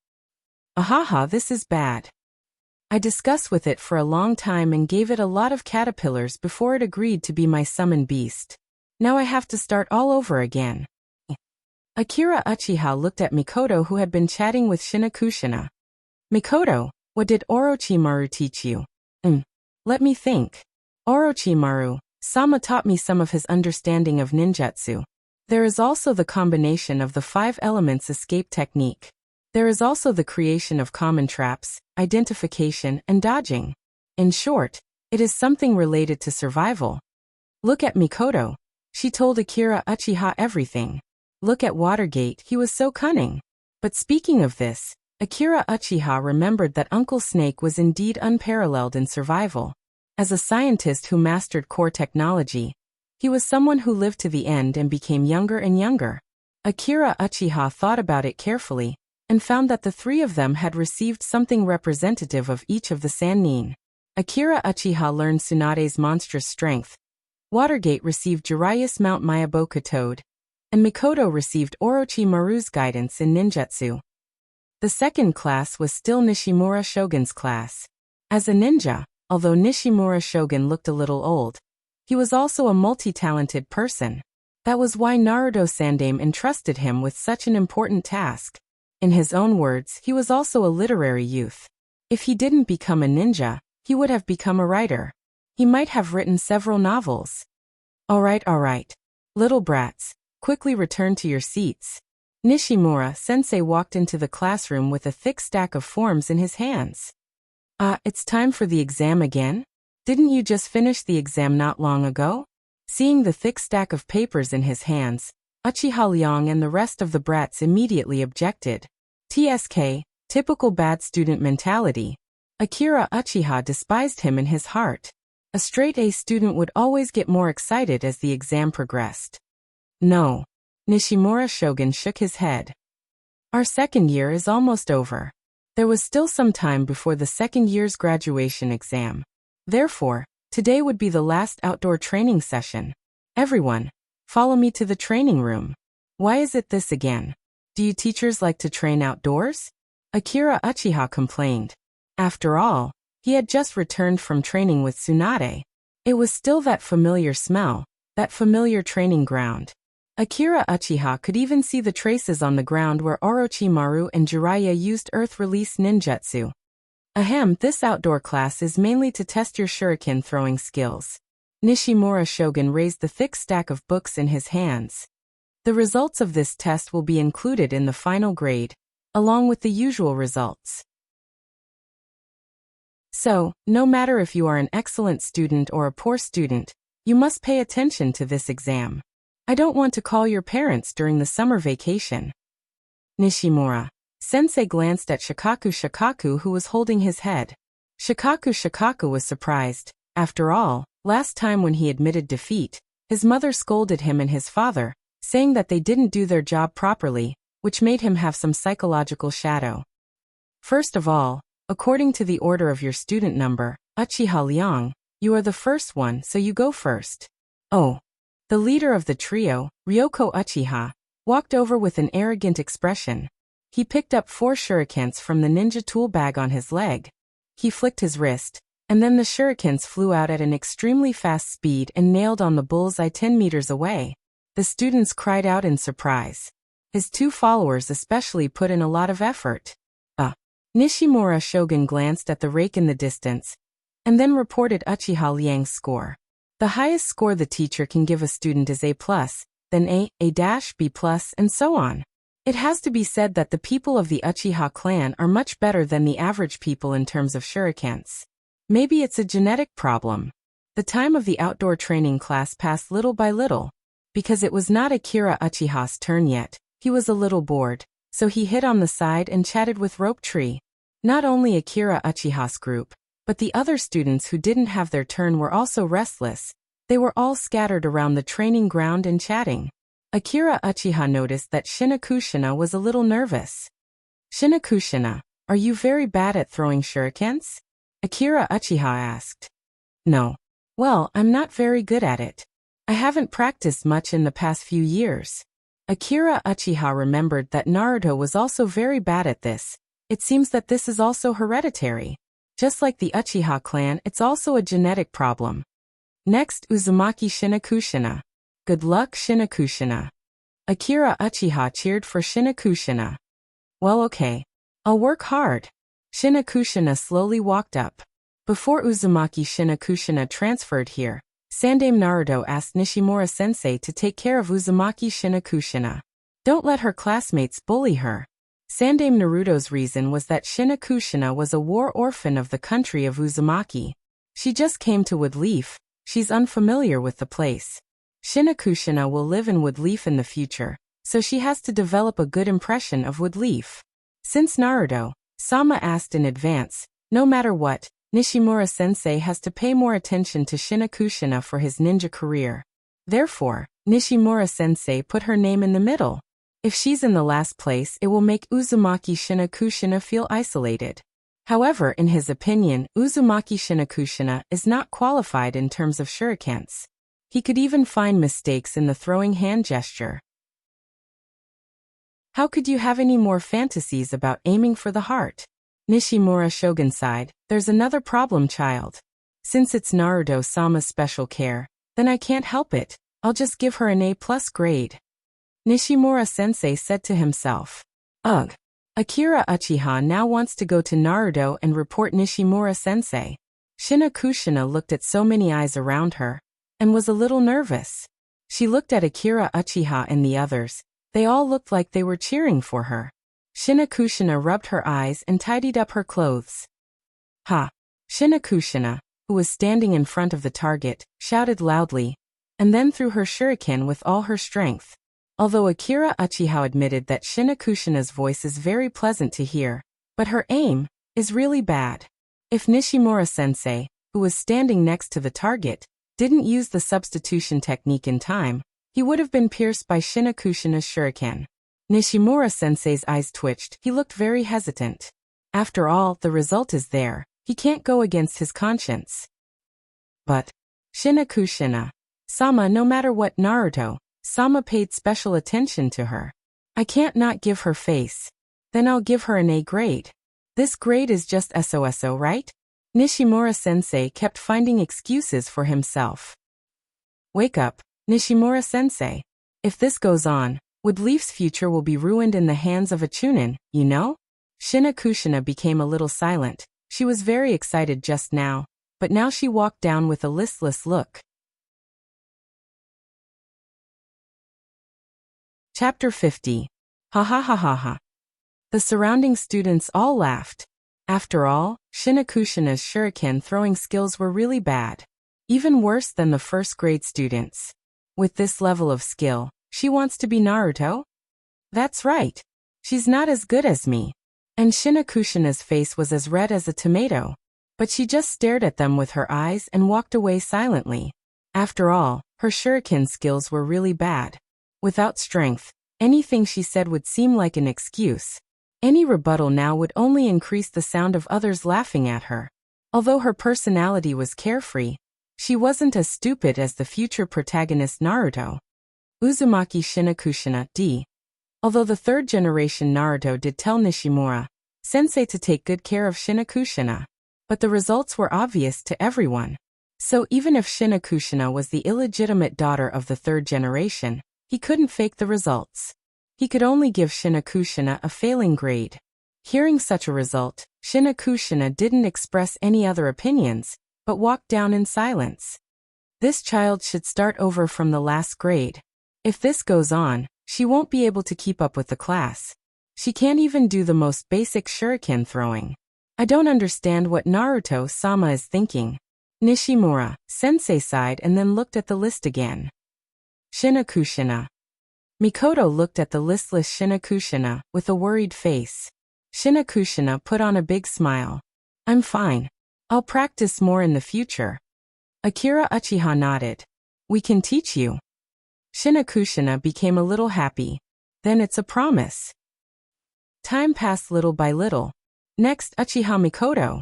Speaker 1: Ahaha, this is bad. I discussed with it for a long time and gave it a lot of caterpillars before it agreed to be my summon beast. Now I have to start all over again. Akira Uchiha looked at Mikoto, who had been chatting with Shinakushina. Mikoto, What did Orochimaru teach you? Let me think. Orochimaru-sama taught me some of his understanding of ninjutsu. There is also the combination of the 5 elements escape technique. There is also the creation of common traps, identification, and dodging. In short, it is something related to survival. Look at Mikoto. She told Akira Uchiha everything. Look at Watergate, he was so cunning. But speaking of this, Akira Uchiha remembered that Uncle Snake was indeed unparalleled in survival. As a scientist who mastered core technology, he was someone who lived to the end and became younger and younger. Akira Uchiha thought about it carefully, and found that the 3 of them had received something representative of each of the Sannin. Akira Uchiha learned Tsunade's monstrous strength. Watergate received Jiraiya's Mount Miyaboku Toad, and Mikoto received Orochimaru's guidance in ninjutsu. The second class was still Nishimura Shogun's class. As a ninja, although Nishimura Shogun looked a little old, he was also a multi-talented person. That was why Naruto Sandaime entrusted him with such an important task. In his own words, he was also a literary youth. If he didn't become a ninja, he would have become a writer. He might have written several novels. All right. Little brats, quickly return to your seats. Nishimura-sensei walked into the classroom with a thick stack of forms in his hands. It's time for the exam again? Didn't you just finish the exam not long ago? Seeing the thick stack of papers in his hands, Uchiha Liang and the rest of the brats immediately objected. TSK, typical bad student mentality. Akira Uchiha despised him in his heart. A straight A student would always get more excited as the exam progressed. No. Nishimura Shogun shook his head. Our second year is almost over. There was still some time before the second year's graduation exam. Therefore, today would be the last outdoor training session. Everyone, follow me to the training room. Why is it this again? Do you teachers like to train outdoors? Akira Uchiha complained. After all, he had just returned from training with Tsunade. It was still that familiar smell, that familiar training ground. Akira Uchiha could even see the traces on the ground where Orochimaru and Jiraiya used earth-release ninjutsu. This outdoor class is mainly to test your shuriken throwing skills. Nishimura Shogun raised the thick stack of books in his hands. The results of this test will be included in the final grade, along with the usual results. So, no matter if you are an excellent student or a poor student, you must pay attention to this exam. I don't want to call your parents during the summer vacation. Nishimura-sensei glanced at Shikaku, who was holding his head. Shikaku was surprised. After all, last time when he admitted defeat, his mother scolded him and his father, saying that they didn't do their job properly, which made him have some psychological shadow. First of all, according to the order of your student number, Uchiha Liang, you are the first one, so you go first. Oh. The leader of the trio, Ryoko Uchiha, walked over with an arrogant expression. He picked up 4 shurikens from the ninja tool bag on his leg. He flicked his wrist, and then the shurikens flew out at an extremely fast speed and nailed on the bullseye 10 meters away. The students cried out in surprise. His 2 followers especially put in a lot of effort. Nishimura Shogun glanced at the rake in the distance, and then reported Uchiha Liang's score. The highest score the teacher can give a student is A+, then A, A-B+, and so on. It has to be said that the people of the Uchiha clan are much better than the average people in terms of shurikens. Maybe it's a genetic problem. The time of the outdoor training class passed little by little. Because it was not Akira Uchiha's turn yet, he was a little bored, so he hid on the side and chatted with Rope Tree. Not only Akira Uchiha's group, but the other students who didn't have their turn were also restless. They were all scattered around the training ground and chatting. Akira Uchiha noticed that Shinakushina was a little nervous. Shinakushina, are you very bad at throwing shurikens? Akira Uchiha asked. No. Well, I'm not very good at it. I haven't practiced much in the past few years. Akira Uchiha remembered that Naruto was also very bad at this. It seems that this is also hereditary. Just like the Uchiha clan, it's also a genetic problem. Next, Uzumaki Shinakushina. Good luck, Shinakushina. Akira Uchiha cheered for Shinakushina. Well, okay. I'll work hard. Shinakushina slowly walked up. Before Uzumaki Shinakushina transferred here, Sandame Naruto asked Nishimura-sensei to take care of Uzumaki Shinakushina. Don't let her classmates bully her. Sandame Naruto's reason was that Shinakushina was a war orphan of the country of Uzumaki. She just came to Woodleaf, she's unfamiliar with the place. Shinakushina will live in Woodleaf in the future, so she has to develop a good impression of Woodleaf. Since Naruto-sama asked in advance, no matter what, Nishimura-sensei has to pay more attention to Shinakushina for his ninja career. Therefore, Nishimura-sensei put her name in the middle. If she's in the last place, it will make Uzumaki Shinakushina feel isolated. However, in his opinion, Uzumaki Shinakushina is not qualified in terms of shurikens. He could even find mistakes in the throwing hand gesture. How could you have any more fantasies about aiming for the heart? Nishimura Shogun sighed. There's another problem, child. Since it's Naruto-sama's special care, then I can't help it. I'll just give her an A+ grade. Nishimura-sensei said to himself. Ugh. Akira Uchiha now wants to go to Naruto and report Nishimura-sensei. Shinakushina looked at so many eyes around her, and was a little nervous. She looked at Akira Uchiha and the others. They all looked like they were cheering for her. Shinakushina rubbed her eyes and tidied up her clothes. Ha! Shinakushina, who was standing in front of the target, shouted loudly, and then threw her shuriken with all her strength. Although Akira Uchiha admitted that Shinakushina's voice is very pleasant to hear, but her aim is really bad. If Nishimura-sensei, who was standing next to the target, didn't use the substitution technique in time, he would have been pierced by Shinakushina's shuriken. Nishimura-sensei's eyes twitched. He looked very hesitant. After all, the result is there. He can't go against his conscience. But Shinakushina-sama, no matter what, Naruto-sama paid special attention to her. I can't not give her face. Then I'll give her an A grade. This grade is just SOSO, right? Nishimura-sensei kept finding excuses for himself. Wake up, Nishimura-sensei. If this goes on, Woodleaf's future will be ruined in the hands of a Chunin, you know? Shinakushina became a little silent. She was very excited just now, but now she walked down with a listless look. Chapter 50. Ha ha ha ha ha. The surrounding students all laughed. After all, Shinakushina's shuriken throwing skills were really bad. Even worse than the first-grade students. With this level of skill, she wants to be Naruto? That's right. She's not as good as me. And Shinakushina's face was as red as a tomato. But she just stared at them with her eyes and walked away silently. After all, her shuriken skills were really bad. Without strength, anything she said would seem like an excuse. Any rebuttal now would only increase the sound of others laughing at her. Although her personality was carefree, she wasn't as stupid as the future protagonist Naruto. Uzumaki Shinakushina D. Although the third-generation Naruto did tell Nishimura-sensei to take good care of Shinakushina, but the results were obvious to everyone. So even if Shinakushina was the illegitimate daughter of the third generation, he couldn't fake the results. He could only give Shinakushina a failing grade. Hearing such a result, Shinakushina didn't express any other opinions, but walked down in silence. This child should start over from the last grade. If this goes on, she won't be able to keep up with the class. She can't even do the most basic shuriken throwing. I don't understand what Naruto-sama is thinking. Nishimura-sensei sighed and then looked at the list again. Shinakushina. Mikoto looked at the listless Shinakushina with a worried face. Shinakushina put on a big smile. I'm fine. I'll practice more in the future. Akira Uchiha nodded. We can teach you. Shinakushina became a little happy. Then it's a promise. Time passed little by little. Next, Uchiha Mikoto.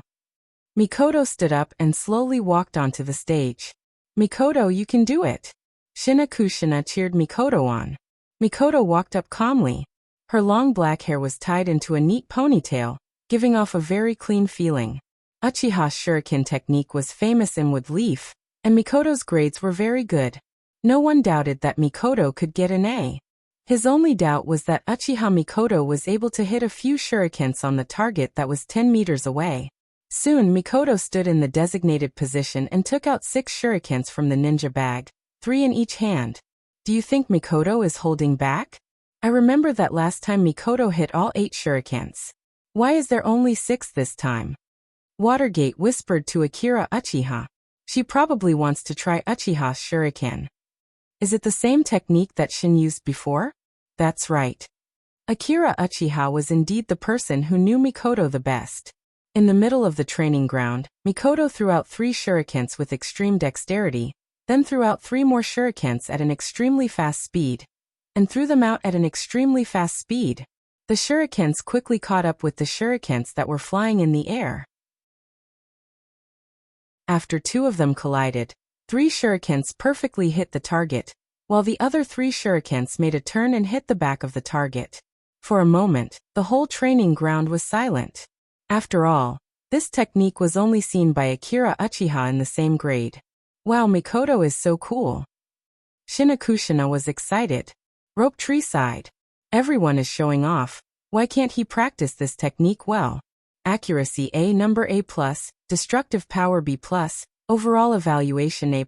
Speaker 1: Mikoto stood up and slowly walked onto the stage. Mikoto, you can do it. Shinakushina cheered Mikoto on. Mikoto walked up calmly. Her long black hair was tied into a neat ponytail, giving off a very clean feeling. Uchiha's shuriken technique was famous in Woodleaf, and Mikoto's grades were very good. No one doubted that Mikoto could get an A. His only doubt was that Uchiha Mikoto was able to hit a few shurikens on the target that was 10 meters away. Soon Mikoto stood in the designated position and took out 6 shurikens from the ninja bag, 3 in each hand. Do you think Mikoto is holding back? I remember that last time Mikoto hit all 8 shurikens. Why is there only 6 this time? Watergate whispered to Akira Uchiha. She probably wants to try Uchiha's shuriken. Is it the same technique that Shin used before? That's right. Akira Uchiha was indeed the person who knew Mikoto the best. In the middle of the training ground, Mikoto threw out 3 shurikens with extreme dexterity, then threw out 3 more shurikens at an extremely fast speed, and threw them out at an extremely fast speed. The shurikens quickly caught up with the shurikens that were flying in the air. After 2 of them collided, 3 shurikens perfectly hit the target, while the other 3 shurikens made a turn and hit the back of the target. For a moment, the whole training ground was silent. After all, this technique was only seen by Akira Uchiha in the same grade. Wow, Mikoto is so cool. Shinakushina was excited. Rope Tree sighed. Everyone is showing off. Why can't he practice this technique well? Accuracy A number A+, destructive power B+, overall evaluation A+.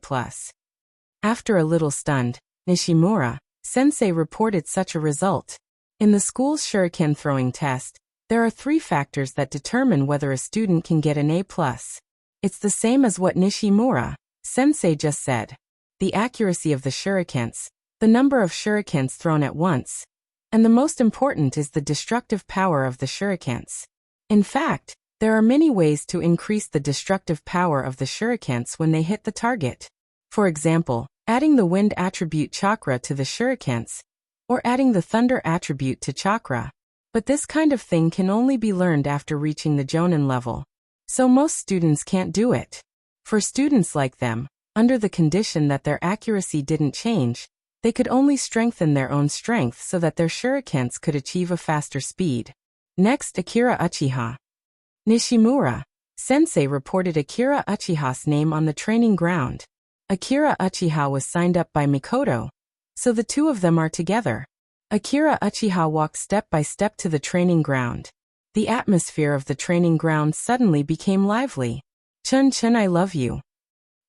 Speaker 1: After a little stunned, Nishimura sensei reported such a result. In the school's shuriken throwing test, there are 3 factors that determine whether a student can get an A+. It's the same as what Nishimura sensei just said. The accuracy of the shurikens, the number of shurikens thrown at once, and the most important is the destructive power of the shurikens. In fact, there are many ways to increase the destructive power of the shurikens when they hit the target. For example, adding the wind attribute chakra to the shurikens, or adding the thunder attribute to chakra. But this kind of thing can only be learned after reaching the Jonin level. So most students can't do it. For students like them, under the condition that their accuracy didn't change, they could only strengthen their own strength so that their shurikens could achieve a faster speed. Next, Akira Uchiha. Nishimura sensei reported Akira Uchiha's name on the training ground. Akira Uchiha was signed up by Mikoto, so the 2 of them are together. Akira Uchiha walked step by step to the training ground. The atmosphere of the training ground suddenly became lively. Chun-Chun, I love you.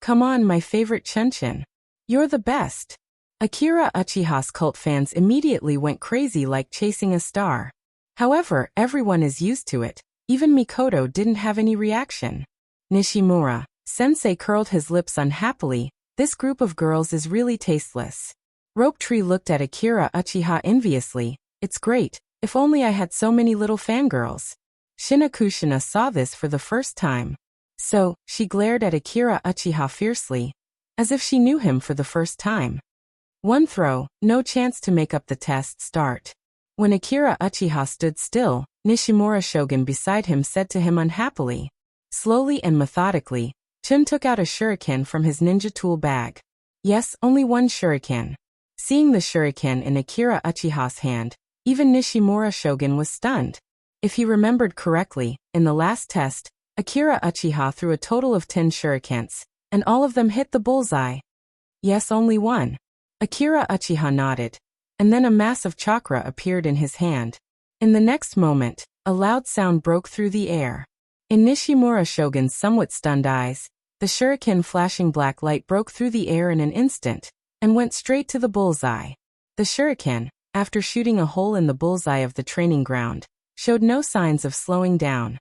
Speaker 1: Come on, my favorite Chun-Chun. You're the best. Akira Uchiha's cult fans immediately went crazy like chasing a star. However, everyone is used to it. Even Mikoto didn't have any reaction. Nishimura sensei curled his lips unhappily. This group of girls is really tasteless. Rope Tree looked at Akira Uchiha enviously. It's great, if only I had so many little fangirls. Shinakushina saw this for the first time. So, she glared at Akira Uchiha fiercely, as if she knew him for the first time. 1 throw, no chance to make up the test start. When Akira Uchiha stood still, Nishimura Shogun beside him said to him unhappily. Slowly and methodically, Chun took out a shuriken from his ninja tool bag. Yes, only 1 shuriken. Seeing the shuriken in Akira Uchiha's hand, even Nishimura Shogun was stunned. If he remembered correctly, in the last test, Akira Uchiha threw a total of 10 shurikens, and all of them hit the bullseye. Yes, only 1. Akira Uchiha nodded, and then a mass of chakra appeared in his hand. In the next moment, a loud sound broke through the air. In Nishimura Shogun's somewhat stunned eyes, the shuriken flashing black light broke through the air in an instant, and went straight to the bullseye. The shuriken, after shooting a hole in the bullseye of the training ground, showed no signs of slowing down.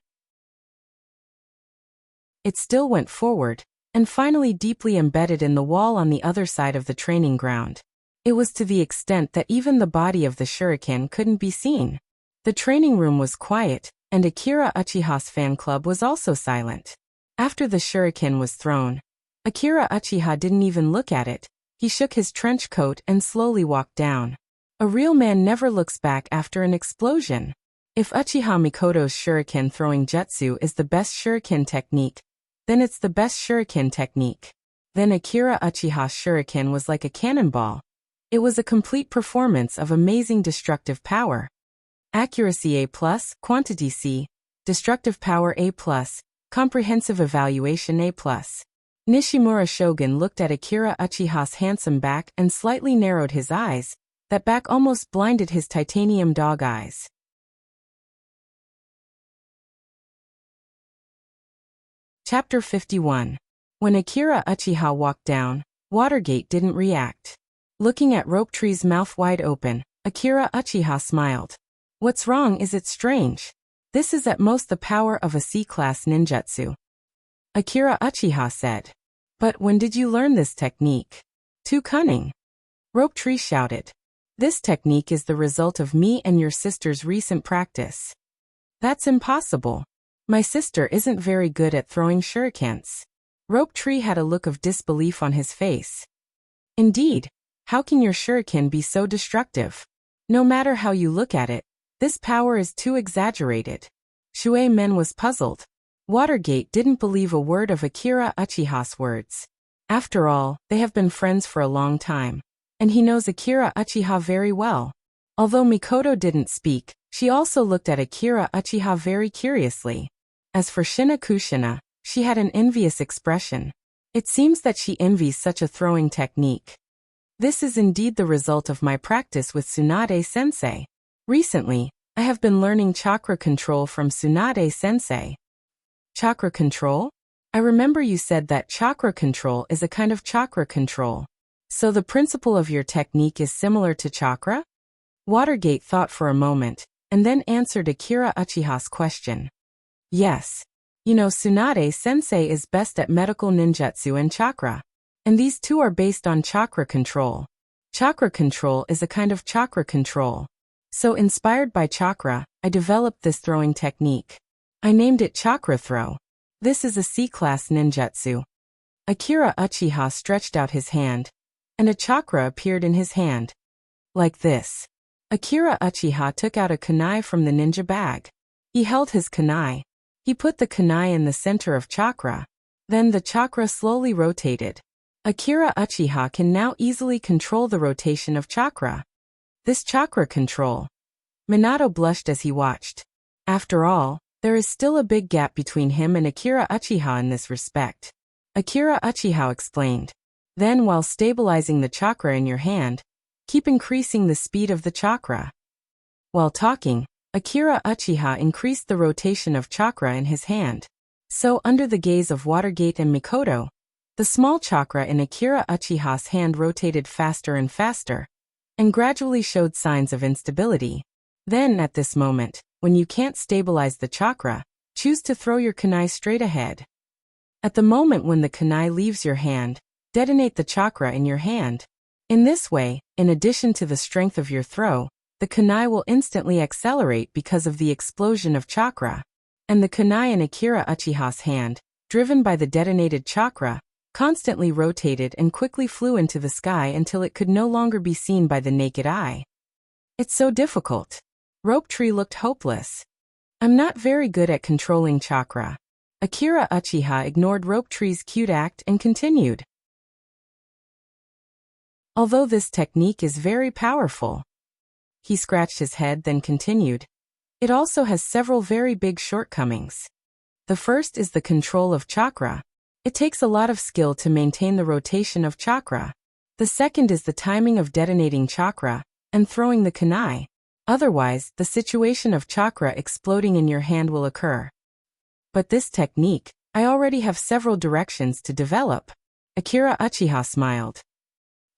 Speaker 1: It still went forward, and finally deeply embedded in the wall on the other side of the training ground. It was to the extent that even the body of the shuriken couldn't be seen. The training room was quiet, and Akira Uchiha's fan club was also silent. After the shuriken was thrown, Akira Uchiha didn't even look at it. He shook his trench coat and slowly walked down. A real man never looks back after an explosion. If Uchiha Mikoto's shuriken throwing jutsu is the best shuriken technique, then it's the best shuriken technique. Then Akira Uchiha's shuriken was like a cannonball. It was a complete performance of amazing destructive power. Accuracy A+, quantity C, destructive power A+, comprehensive evaluation A+. Nishimura Shogun looked at Akira Uchiha's handsome back and slightly narrowed his eyes. That back almost blinded his titanium dog eyes. Chapter 51. When Akira Uchiha walked down, Watergate didn't react. Looking at Rope Tree's mouth wide open, Akira Uchiha smiled. What's wrong? Is it strange? This is at most the power of a C-class ninjutsu. Akira Uchiha said. But when did you learn this technique? Too cunning. Rope Tree shouted. This technique is the result of me and your sister's recent practice. That's impossible. My sister isn't very good at throwing shurikens. Rope Tree had a look of disbelief on his face. Indeed, how can your shuriken be so destructive? No matter how you look at it, this power is too exaggerated. Shui Men was puzzled. Watergate didn't believe a word of Akira Uchiha's words. After all, they have been friends for a long time. And he knows Akira Uchiha very well. Although Mikoto didn't speak, she also looked at Akira Uchiha very curiously. As for Shina Kushina, she had an envious expression. It seems that she envies such a throwing technique. This is indeed the result of my practice with Tsunade-sensei. Recently, I have been learning chakra control from Tsunade-sensei. Chakra control? I remember you said that chakra control is a kind of chakra control. So the principle of your technique is similar to chakra? Watergate thought for a moment, and then answered Akira Uchiha's question. Yes. You know, Tsunade-sensei is best at medical ninjutsu and chakra. And these two are based on chakra control. Chakra control is a kind of chakra control. So inspired by chakra, I developed this throwing technique. I named it chakra throw. This is a C-class ninjutsu. Akira Uchiha stretched out his hand, and a chakra appeared in his hand. Like this. Akira Uchiha took out a kunai from the ninja bag. He held his kunai. He put the kunai in the center of chakra. Then the chakra slowly rotated. Akira Uchiha can now easily control the rotation of chakra. This chakra control. Minato blushed as he watched. After all, there is still a big gap between him and Akira Uchiha in this respect. Akira Uchiha explained. Then while stabilizing the chakra in your hand, keep increasing the speed of the chakra. While talking, Akira Uchiha increased the rotation of chakra in his hand. So under the gaze of Watergate and Mikoto, the small chakra in Akira Uchiha's hand rotated faster and faster, and gradually showed signs of instability. Then at this moment, when you can't stabilize the chakra, choose to throw your kunai straight ahead. At the moment when the kunai leaves your hand, detonate the chakra in your hand. In this way, in addition to the strength of your throw, the kunai will instantly accelerate because of the explosion of chakra. And the kunai in Akira Uchiha's hand, driven by the detonated chakra, constantly rotated and quickly flew into the sky until it could no longer be seen by the naked eye. It's so difficult. Rope Tree looked hopeless. I'm not very good at controlling chakra. Akira Uchiha ignored Rope Tree's cute act and continued. Although this technique is very powerful. He scratched his head, then continued. It also has several very big shortcomings. The first is the control of chakra. It takes a lot of skill to maintain the rotation of chakra. The second is the timing of detonating chakra and throwing the kunai. Otherwise, the situation of chakra exploding in your hand will occur. But this technique, I already have several directions to develop. Akira Uchiha smiled.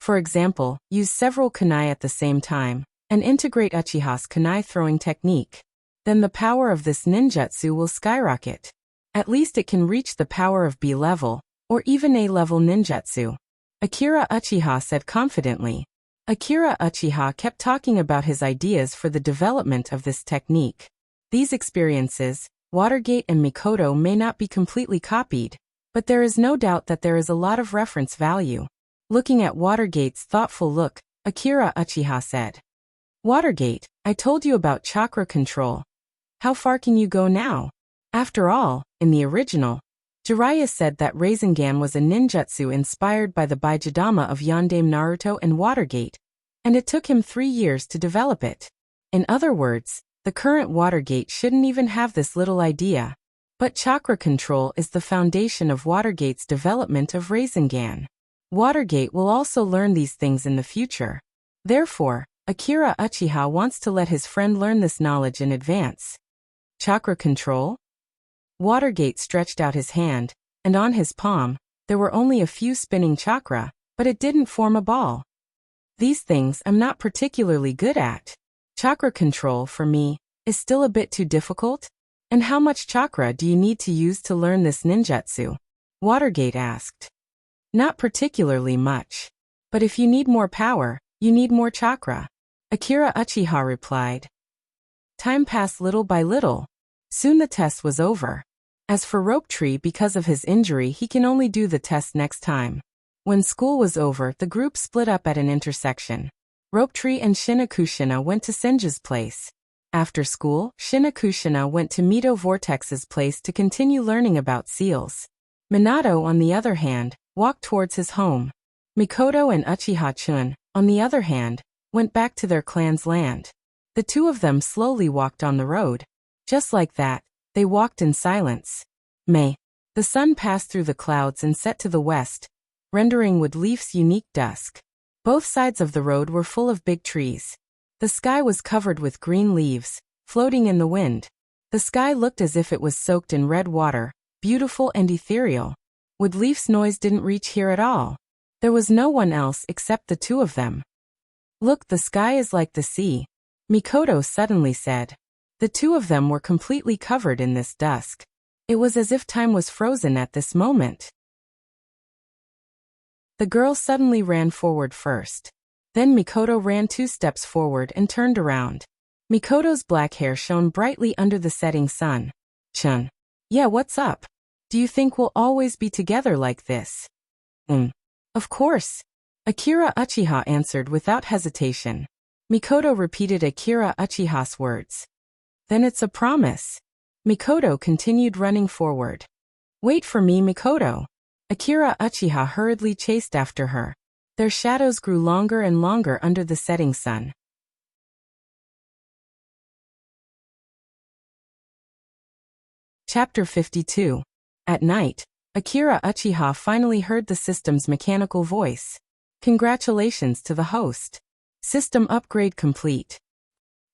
Speaker 1: For example, use several kunai at the same time, and integrate Uchiha's kunai throwing technique. Then the power of this ninjutsu will skyrocket. At least it can reach the power of B level, or even A level ninjutsu. Akira Uchiha said confidently. Akira Uchiha kept talking about his ideas for the development of this technique. These experiences, Watergate and Mikoto may not be completely copied, but there is no doubt that there is a lot of reference value. Looking at Watergate's thoughtful look, Akira Uchiha said. Watergate, I told you about chakra control. How far can you go now? After all, in the original, Jiraiya said that Rasengan was a ninjutsu inspired by the Baijidama of Yondaime Naruto and Watergate, and it took him 3 years to develop it. In other words, the current Watergate shouldn't even have this little idea. But chakra control is the foundation of Watergate's development of Rasengan. Watergate will also learn these things in the future. Therefore, Akira Uchiha wants to let his friend learn this knowledge in advance. Chakra control? Watergate stretched out his hand, and on his palm, there were only a few spinning chakra, but it didn't form a ball. These things I'm not particularly good at. Chakra control, for me, is still a bit too difficult. And how much chakra do you need to use to learn this ninjutsu? Watergate asked. Not particularly much. But if you need more power, you need more chakra. Akira Uchiha replied. Time passed little by little. Soon the test was over. As for Rope Tree, because of his injury, he can only do the test next time. When school was over, the group split up at an intersection. Rope Tree and Shinakushina went to Senju's place. After school, Shinakushina went to Mito Vortex's place to continue learning about seals. Minato, on the other hand, walked towards his home. Mikoto and Uchiha-chun, on the other hand, went back to their clan's land. The two of them slowly walked on the road. Just like that, they walked in silence. The sun passed through the clouds and set to the west, rendering Woodleaf's unique dusk. Both sides of the road were full of big trees. The sky was covered with green leaves, floating in the wind. The sky looked as if it was soaked in red water, beautiful and ethereal. Woodleaf's noise didn't reach here at all. There was no one else except the two of them. Look, the sky is like the sea, Mikoto suddenly said. The two of them were completely covered in this dusk. It was as if time was frozen at this moment. The girl suddenly ran forward first. Then Mikoto ran 2 steps forward and turned around. Mikoto's black hair shone brightly under the setting sun. Chun. Yeah, what's up? Do you think we'll always be together like this? Of course. Akira Uchiha answered without hesitation. Mikoto repeated Akira Uchiha's words. Then it's a promise. Mikoto continued running forward. Wait for me, Mikoto. Akira Uchiha hurriedly chased after her. Their shadows grew longer and longer under the setting sun. Chapter 52. At night, Akira Uchiha finally heard the system's mechanical voice. Congratulations to the host. System upgrade complete.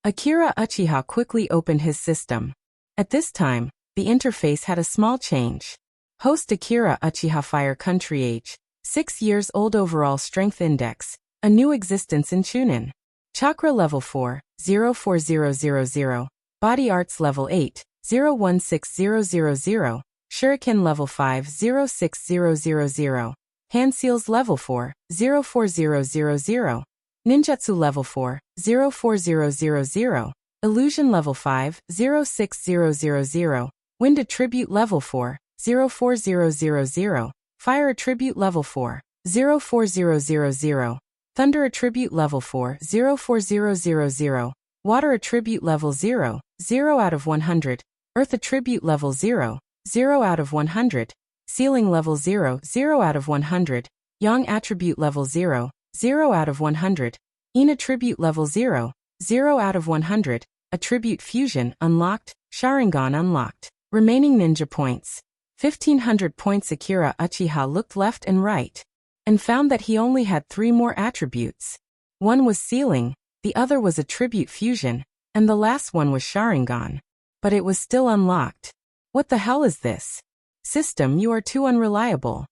Speaker 1: Akira Uchiha quickly opened his system. At this time, the interface had a small change. Host Akira Uchiha, Fire Country, age 6 years old, overall strength index, a new existence in Chunin. Chakra level 4, 04000, body arts level 8, 016000, shuriken level 5, 06000, hand seals level 4, 04000, ninjutsu level 4, 04000, illusion level 5, 06000, wind attribute level 4, 04000, fire attribute level 4, 04000, thunder attribute level 4, 04000, water attribute level 0, 0 out of 100, earth attribute level 0, 0 out of 100, ceiling level 0, 0 out of 100, yang attribute level 0, 0 out of 100, yin attribute level 0, 0 out of 100, attribute fusion unlocked, Sharingan unlocked. Remaining ninja points. 1500 points. Akira Uchiha looked left and right, and found that he only had 3 more attributes. One was sealing, the other was attribute fusion, and the last one was Sharingan. But it was still unlocked. What the hell is this? System, you are too unreliable.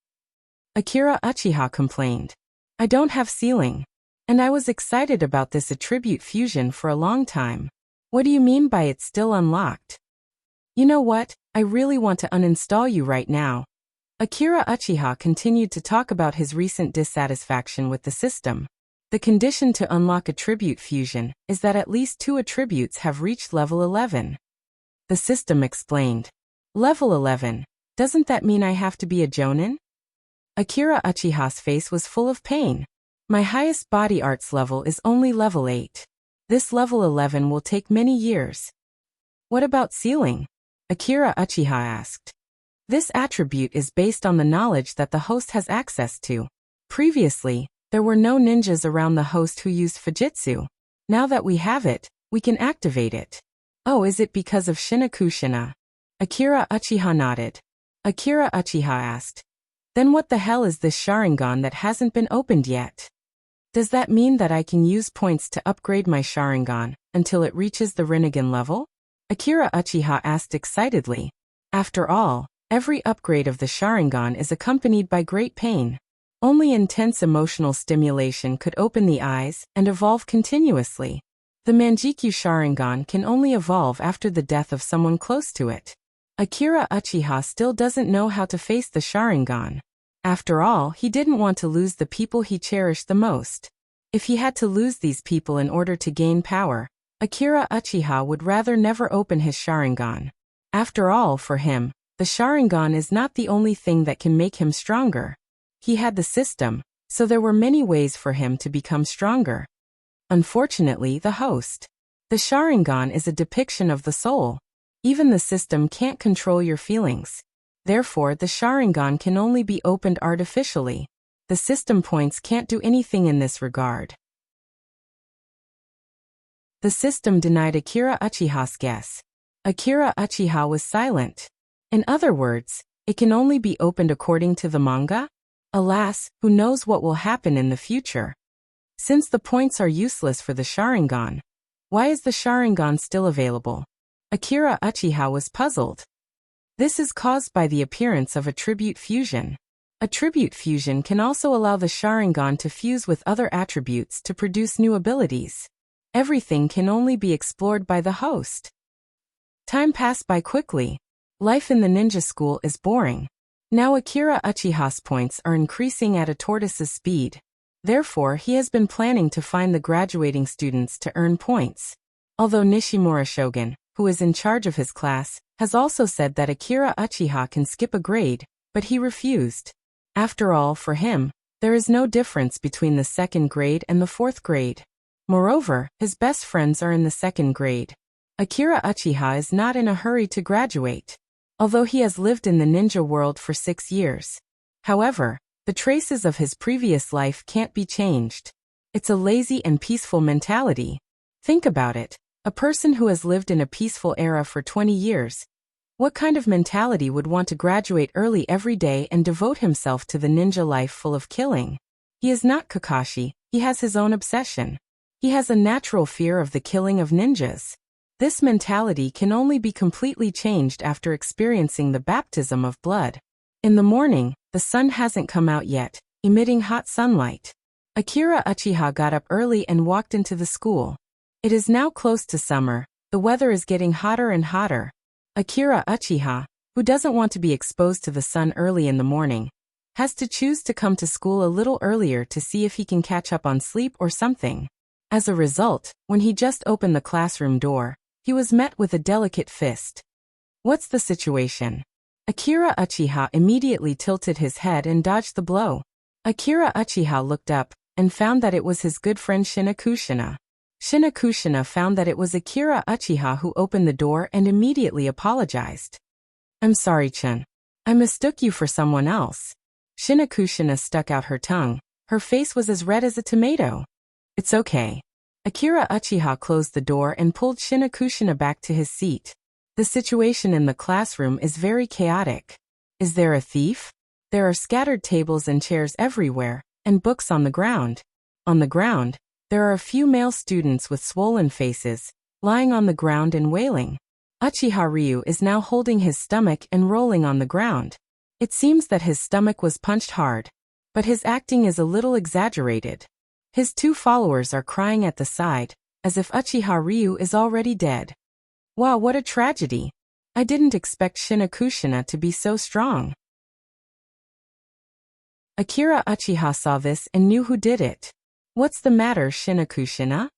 Speaker 1: Akira Uchiha complained. I don't have sealing. And I was excited about this attribute fusion for a long time. What do you mean by it's still unlocked? You know what? I really want to uninstall you right now. Akira Uchiha continued to talk about his recent dissatisfaction with the system. The condition to unlock attribute fusion is that at least 2 attributes have reached level 11. The system explained. Level 11. Doesn't that mean I have to be a Jonin? Akira Uchiha's face was full of pain. My highest body arts level is only level 8. This level 11 will take many years. What about sealing? Akira Uchiha asked. This attribute is based on the knowledge that the host has access to. Previously, there were no ninjas around the host who used Fujitsu. Now that we have it, we can activate it. Oh, is it because of Shinakushina? Akira Uchiha nodded. Akira Uchiha asked. Then what the hell is this Sharingan that hasn't been opened yet? Does that mean that I can use points to upgrade my Sharingan until it reaches the Rinnegan level? Akira Uchiha asked excitedly. After all, every upgrade of the Sharingan is accompanied by great pain. Only intense emotional stimulation could open the eyes and evolve continuously. The Manjikyu Sharingan can only evolve after the death of someone close to it. Akira Uchiha still doesn't know how to face the Sharingan. After all, he didn't want to lose the people he cherished the most. If he had to lose these people in order to gain power, Akira Uchiha would rather never open his Sharingan. After all, for him, the Sharingan is not the only thing that can make him stronger. He had the system, so there were many ways for him to become stronger. Unfortunately, the host. The Sharingan is a depiction of the soul. Even the system can't control your feelings. Therefore, the Sharingan can only be opened artificially. The system points can't do anything in this regard. The system denied Akira Uchiha's guess. Akira Uchiha was silent. In other words, it can only be opened according to the manga? Alas, who knows what will happen in the future? Since the points are useless for the Sharingan, why is the Sharingan still available? Akira Uchiha was puzzled. This is caused by the appearance of attribute fusion. Attribute fusion can also allow the Sharingan to fuse with other attributes to produce new abilities. Everything can only be explored by the host. Time passed by quickly. Life in the ninja school is boring. Now Akira Uchiha's points are increasing at a tortoise's speed. Therefore, he has been planning to find the graduating students to earn points. Although Nishimura Shogun, who is in charge of his class, has also said that Akira Uchiha can skip a grade, but he refused. After all, for him, there is no difference between the second grade and the fourth grade. Moreover, his best friends are in the second grade. Akira Uchiha is not in a hurry to graduate, although he has lived in the ninja world for 6 years. However, the traces of his previous life can't be changed. It's a lazy and peaceful mentality. Think about it. A person who has lived in a peaceful era for 20 years, what kind of mentality would want to graduate early every day and devote himself to the ninja life full of killing? He is not Kakashi, he has his own obsession. He has a natural fear of the killing of ninjas. This mentality can only be completely changed after experiencing the baptism of blood. In the morning, the sun hasn't come out yet, emitting hot sunlight. Akira Uchiha got up early and walked into the school. It is now close to summer, the weather is getting hotter and hotter. Akira Uchiha, who doesn't want to be exposed to the sun early in the morning, has to choose to come to school a little earlier to see if he can catch up on sleep or something. As a result, when he just opened the classroom door, he was met with a delicate fist. What's the situation? Akira Uchiha immediately tilted his head and dodged the blow. Akira Uchiha looked up and found that it was his good friend Shinakushina. Shinakushina found that it was Akira Uchiha who opened the door and immediately apologized. I'm sorry, Chun. I mistook you for someone else. Shinakushina stuck out her tongue. Her face was as red as a tomato. It's okay. Akira Uchiha closed the door and pulled Shinakushina back to his seat. The situation in the classroom is very chaotic. Is there a thief? There are scattered tables and chairs everywhere, and books on the ground. On the ground, there are a few male students with swollen faces, lying on the ground and wailing. Uchiha Ryu is now holding his stomach and rolling on the ground. It seems that his stomach was punched hard, but his acting is a little exaggerated. His 2 followers are crying at the side, as if Uchiha Ryu is already dead. Wow, what a tragedy. I didn't expect Shinakushina to be so strong. Akira Uchiha saw this and knew who did it. What's the matter, Shinakushina?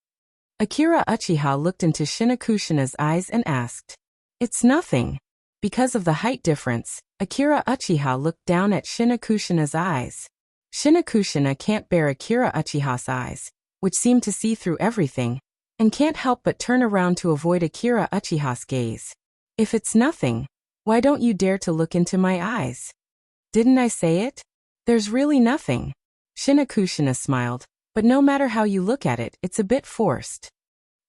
Speaker 1: Akira Uchiha looked into Shinakushina's eyes and asked. It's nothing. Because of the height difference, Akira Uchiha looked down at Shinakushina's eyes. Shinakushina can't bear Akira Uchiha's eyes, which seem to see through everything, and can't help but turn around to avoid Akira Uchiha's gaze. If it's nothing, why don't you dare to look into my eyes? Didn't I say it? There's really nothing. Shinakushina smiled, but no matter how you look at it, it's a bit forced.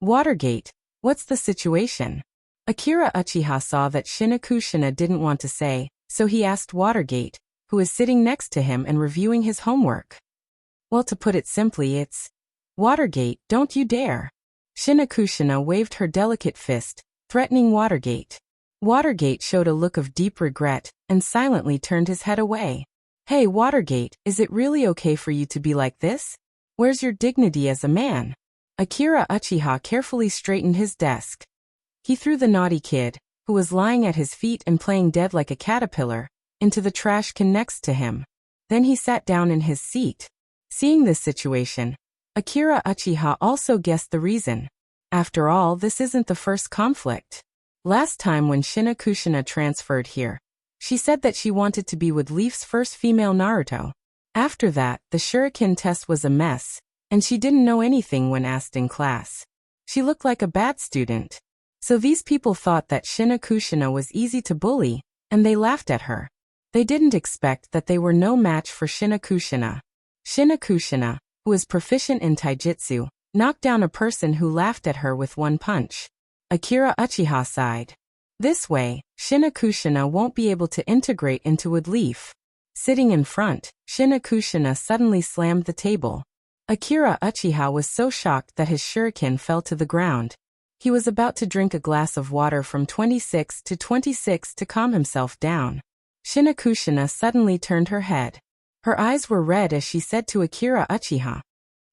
Speaker 1: Watergate, what's the situation? Akira Uchiha saw that Shinakushina didn't want to say, so he asked Watergate, who is sitting next to him and reviewing his homework. Well, to put it simply, it's Watergate, don't you dare. Shinakushina waved her delicate fist, threatening Watergate. Watergate showed a look of deep regret and silently turned his head away. Hey, Watergate, is it really okay for you to be like this? Where's your dignity as a man? Akira Uchiha carefully straightened his desk. He threw the naughty kid, who was lying at his feet and playing dead like a caterpillar, into the trash can next to him. Then he sat down in his seat. Seeing this situation, Akira Uchiha also guessed the reason. After all, this isn't the first conflict. Last time when Shinakushina transferred here, she said that she wanted to be with Leaf's first female Naruto. After that, the shuriken test was a mess, and she didn't know anything when asked in class. She looked like a bad student. So these people thought that Shinakushina was easy to bully, and they laughed at her. They didn't expect that they were no match for Shinakushina. Shinakushina, who is proficient in taijutsu, knocked down a person who laughed at her with one punch. Akira Uchiha sighed. This way, Shinakushina won't be able to integrate into Wood Leaf. Sitting in front, Shinakushina suddenly slammed the table. Akira Uchiha was so shocked that his shuriken fell to the ground. He was about to drink a glass of water from 26 to 26 to calm himself down. Shinakushina suddenly turned her head. Her eyes were red as she said to Akira Uchiha,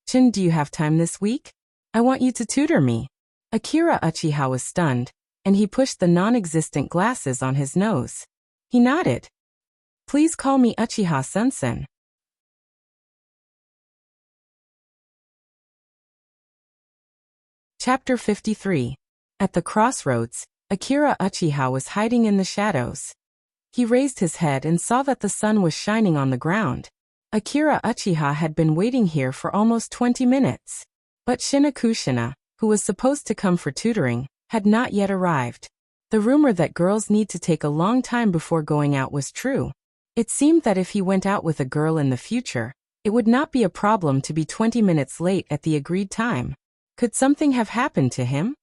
Speaker 1: "Chin, do you have time this week? I want you to tutor me." Akira Uchiha was stunned, and he pushed the non-existent glasses on his nose. He nodded. "Please call me Uchiha Sensen." Chapter 53. At the crossroads, Akira Uchiha was hiding in the shadows. He raised his head and saw that the sun was shining on the ground. Akira Uchiha had been waiting here for almost 20 minutes. But Shinakushina, who was supposed to come for tutoring, had not yet arrived. The rumor that girls need to take a long time before going out was true. It seemed that if he went out with a girl in the future, it would not be a problem to be 20 minutes late at the agreed time. Could something have happened to him?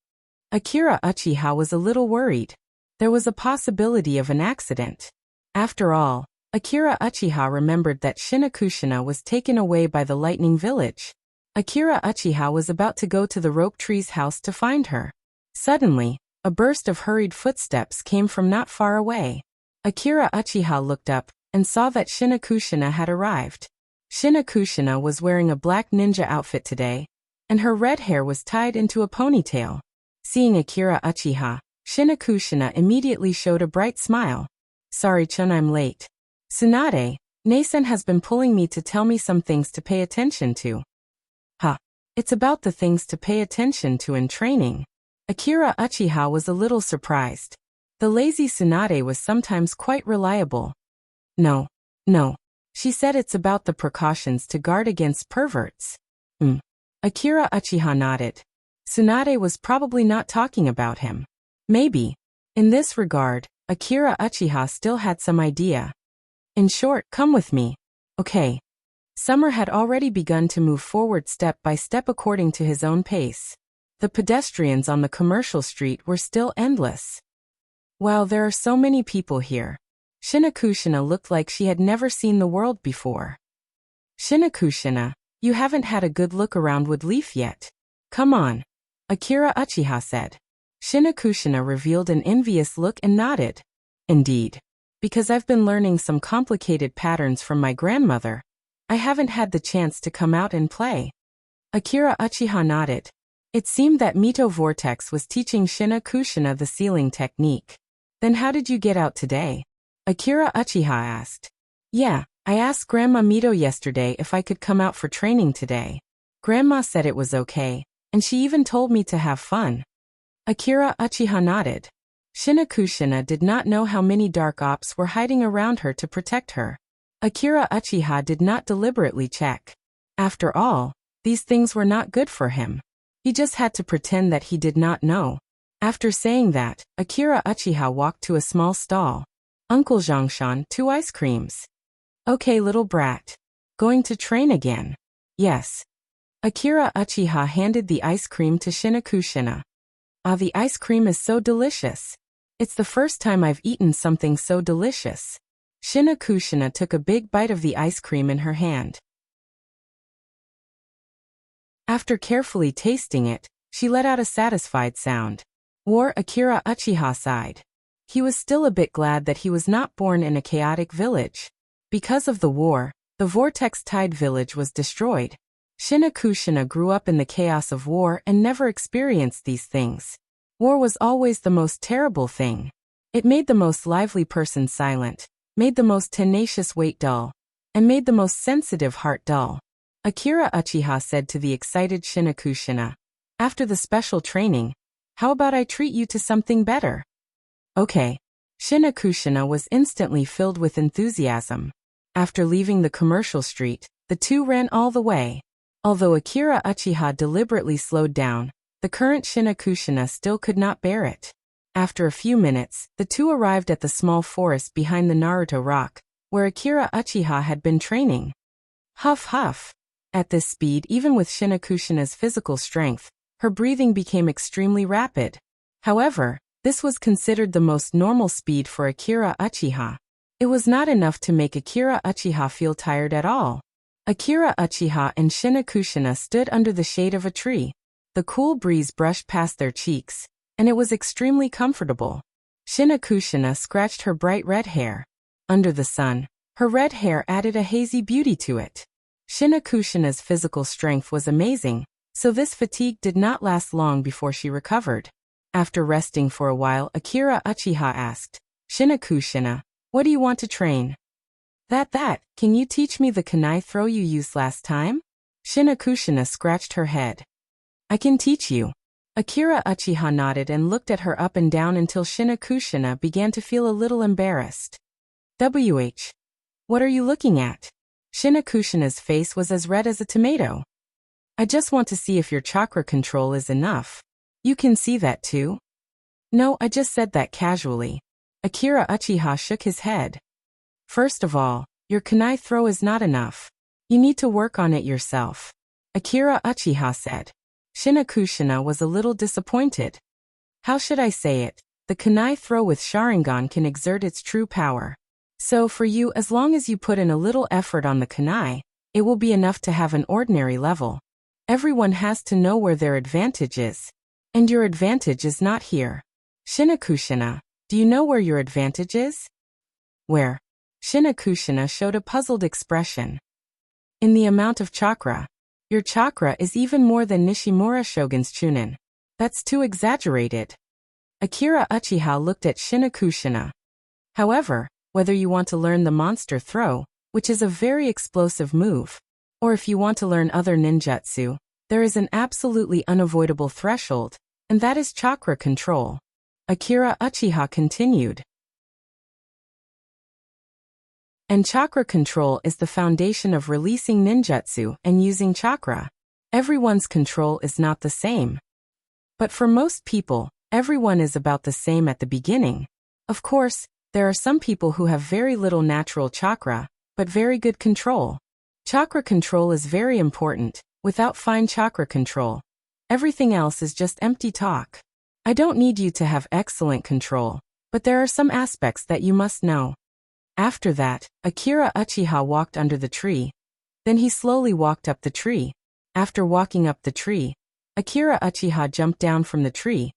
Speaker 1: Akira Uchiha was a little worried. There was a possibility of an accident. After all, Akira Uchiha remembered that Shinakushina was taken away by the Lightning Village. Akira Uchiha was about to go to the Rope Tree's house to find her. Suddenly, a burst of hurried footsteps came from not far away. Akira Uchiha looked up and saw that Shinakushina had arrived. Shinakushina was wearing a black ninja outfit today, and her red hair was tied into a ponytail. Seeing Akira Uchiha, Shinakushina immediately showed a bright smile. "Sorry, Chun, I'm late. Tsunade, Nasen has been pulling me to tell me some things to pay attention to." "Huh. It's about the things to pay attention to in training." Akira Uchiha was a little surprised. The lazy Tsunade was sometimes quite reliable. No. She said it's about the precautions to guard against perverts." Akira Uchiha nodded. Tsunade was probably not talking about him. Maybe. In this regard, Akira Uchiha still had some idea. In short, come with me. Okay. Summer had already begun to move forward step by step according to his own pace. The pedestrians on the commercial street were still endless. Wow, there are so many people here. Shinakushina looked like she had never seen the world before. "Shinakushina, you haven't had a good look around Wood Leaf yet. Come on," Akira Uchiha said. Shinakushina revealed an envious look and nodded. "Indeed. Because I've been learning some complicated patterns from my grandmother, I haven't had the chance to come out and play." Akira Uchiha nodded. It seemed that Mito Vortex was teaching Shinakushina the sealing technique. "Then how did you get out today?" Akira Uchiha asked. "Yeah, I asked Grandma Mito yesterday if I could come out for training today. Grandma said it was okay, and she even told me to have fun." Akira Uchiha nodded. Shinakushina did not know how many dark ops were hiding around her to protect her. Akira Uchiha did not deliberately check. After all, these things were not good for him. He just had to pretend that he did not know. After saying that, Akira Uchiha walked to a small stall. "Uncle Zhongshan, 2 ice creams." "Okay, little brat. Going to train again?" "Yes." Akira Uchiha handed the ice cream to Shinakushina. "Ah, the ice cream is so delicious. It's the first time I've eaten something so delicious." Shinakushina took a big bite of the ice cream in her hand. After carefully tasting it, she let out a satisfied sound. War Akira Uchiha sighed. He was still a bit glad that he was not born in a chaotic village. Because of the war, the vortex-tied village was destroyed. Shinakushina grew up in the chaos of war and never experienced these things. War was always the most terrible thing. It made the most lively person silent, made the most tenacious weight dull, and made the most sensitive heart dull. Akira Uchiha said to the excited Shinakushina, "After the special training, how about I treat you to something better?" Okay. Shinakushina was instantly filled with enthusiasm. After leaving the commercial street, the two ran all the way. Although Akira Uchiha deliberately slowed down, the current Shinakushina still could not bear it. After a few minutes, the two arrived at the small forest behind the Naruto rock, where Akira Uchiha had been training. Huff huff. At this speed, even with Shinakushina's physical strength, her breathing became extremely rapid. However, this was considered the most normal speed for Akira Uchiha. It was not enough to make Akira Uchiha feel tired at all. Akira Uchiha and Shinakushina stood under the shade of a tree. The cool breeze brushed past their cheeks, and it was extremely comfortable. Shinakushina scratched her bright red hair. Under the sun, her red hair added a hazy beauty to it. Shinakushina's physical strength was amazing, so this fatigue did not last long before she recovered. After resting for a while, Akira Uchiha asked, "Shinakushina, what do you want to train?" That, can you teach me the kunai throw you used last time?" Shinakushina scratched her head. "I can teach you." Akira Uchiha nodded and looked at her up and down until Shinakushina began to feel a little embarrassed. What are you looking at?" Shinakushina's face was as red as a tomato. "I just want to see if your chakra control is enough. You can see that too?" "No, I just said that casually." Akira Uchiha shook his head. "First of all, your kunai throw is not enough. You need to work on it yourself," Akira Uchiha said. Shinakushina was a little disappointed. "How should I say it? The kunai throw with Sharingan can exert its true power. So for you, as long as you put in a little effort on the kunai, it will be enough to have an ordinary level. Everyone has to know where their advantage is. And your advantage is not here." "Shinakushina, do you know where your advantage is?" "Where?" Shinakushina showed a puzzled expression. "In the amount of chakra. Your chakra is even more than Nishimura Shogun's Chunin. That's too exaggerated." Akira Uchiha looked at Shinakushina. "However, whether you want to learn the monster throw, which is a very explosive move, or if you want to learn other ninjutsu, there is an absolutely unavoidable threshold, and that is chakra control," Akira Uchiha continued. "And chakra control is the foundation of releasing ninjutsu and using chakra. Everyone's control is not the same. But for most people, everyone is about the same at the beginning. Of course, there are some people who have very little natural chakra, but very good control. Chakra control is very important. Without fine chakra control, everything else is just empty talk. I don't need you to have excellent control, but there are some aspects that you must know." After that, Akira Uchiha walked under the tree. Then he slowly walked up the tree. After walking up the tree, Akira Uchiha jumped down from the tree.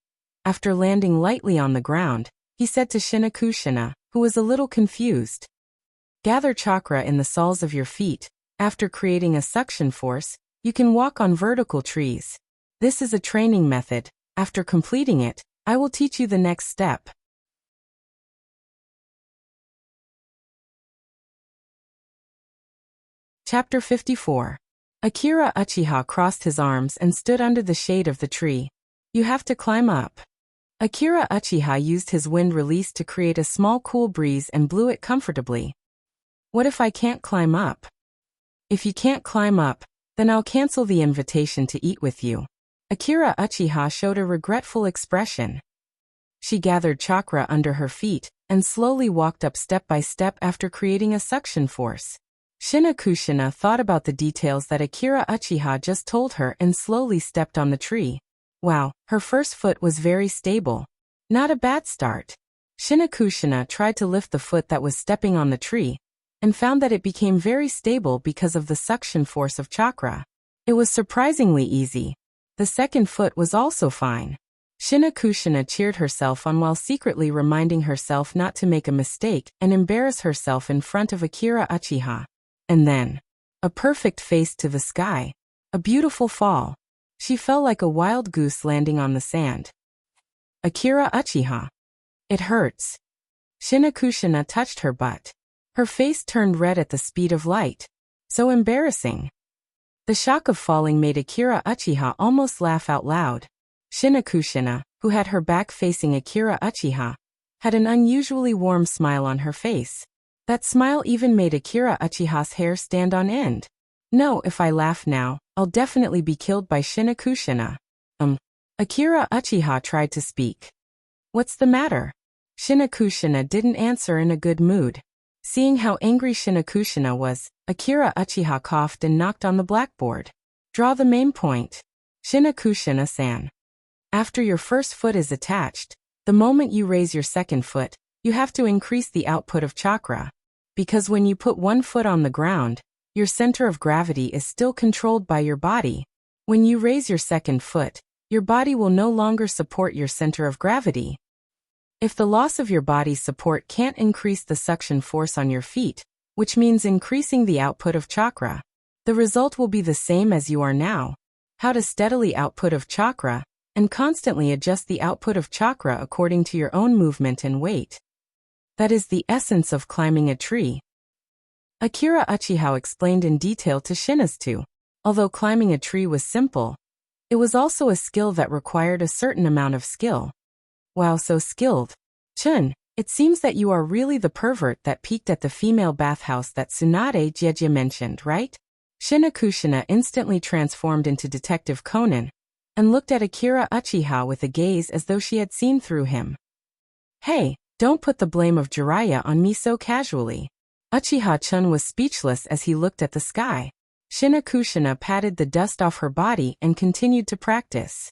Speaker 1: After landing lightly on the ground, he said to Shinakushina, who was a little confused, "Gather chakra in the soles of your feet. After creating a suction force, you can walk on vertical trees. This is a training method. After completing it, I will teach you the next step." Chapter 54. Akira Uchiha crossed his arms and stood under the shade of the tree. "You have to climb up." Akira Uchiha used his wind release to create a small cool breeze and blew it comfortably. "What if I can't climb up?" "If you can't climb up, then I'll cancel the invitation to eat with you." Akira Uchiha showed a regretful expression. She gathered chakra under her feet and slowly walked up step by step after creating a suction force. Shinakushina thought about the details that Akira Uchiha just told her and slowly stepped on the tree. Wow, her first foot was very stable. Not a bad start. Shinakushina tried to lift the foot that was stepping on the tree, and found that it became very stable because of the suction force of chakra. It was surprisingly easy. The second foot was also fine. Shinakushina cheered herself on while secretly reminding herself not to make a mistake and embarrass herself in front of Akira Uchiha. And then, a perfect face to the sky. A beautiful fall. She fell like a wild goose landing on the sand. Akira Uchiha. It hurts. Shinakushina touched her butt. Her face turned red at the speed of light. So embarrassing. The shock of falling made Akira Uchiha almost laugh out loud. Shinakushina, who had her back facing Akira Uchiha, had an unusually warm smile on her face. That smile even made Akira Uchiha's hair stand on end. No, if I laugh now, I'll definitely be killed by Shinakushina. Akira Uchiha tried to speak. What's the matter? Shinakushina didn't answer in a good mood. Seeing how angry Shinakushina was, Akira Uchiha coughed and knocked on the blackboard. Draw the main point. Shinakushina-san. After your first foot is attached, the moment you raise your second foot, you have to increase the output of chakra. Because when you put one foot on the ground, your center of gravity is still controlled by your body. When you raise your second foot, your body will no longer support your center of gravity. If the loss of your body's support can't increase the suction force on your feet, which means increasing the output of chakra, the result will be the same as you are now. How to steadily output of chakra, and constantly adjust the output of chakra according to your own movement and weight. That is the essence of climbing a tree. Akira Uchiha explained in detail to Shinazu. Although climbing a tree was simple, it was also a skill that required a certain amount of skill. Wow, so skilled. Chun, it seems that you are really the pervert that peeked at the female bathhouse that Tsunade Jeje mentioned, right? Shinakushina instantly transformed into Detective Conan, and looked at Akira Uchiha with a gaze as though she had seen through him. Hey, don't put the blame of Jiraiya on me so casually. Uchiha-chun was speechless as he looked at the sky. Shinakushina patted the dust off her body and continued to practice.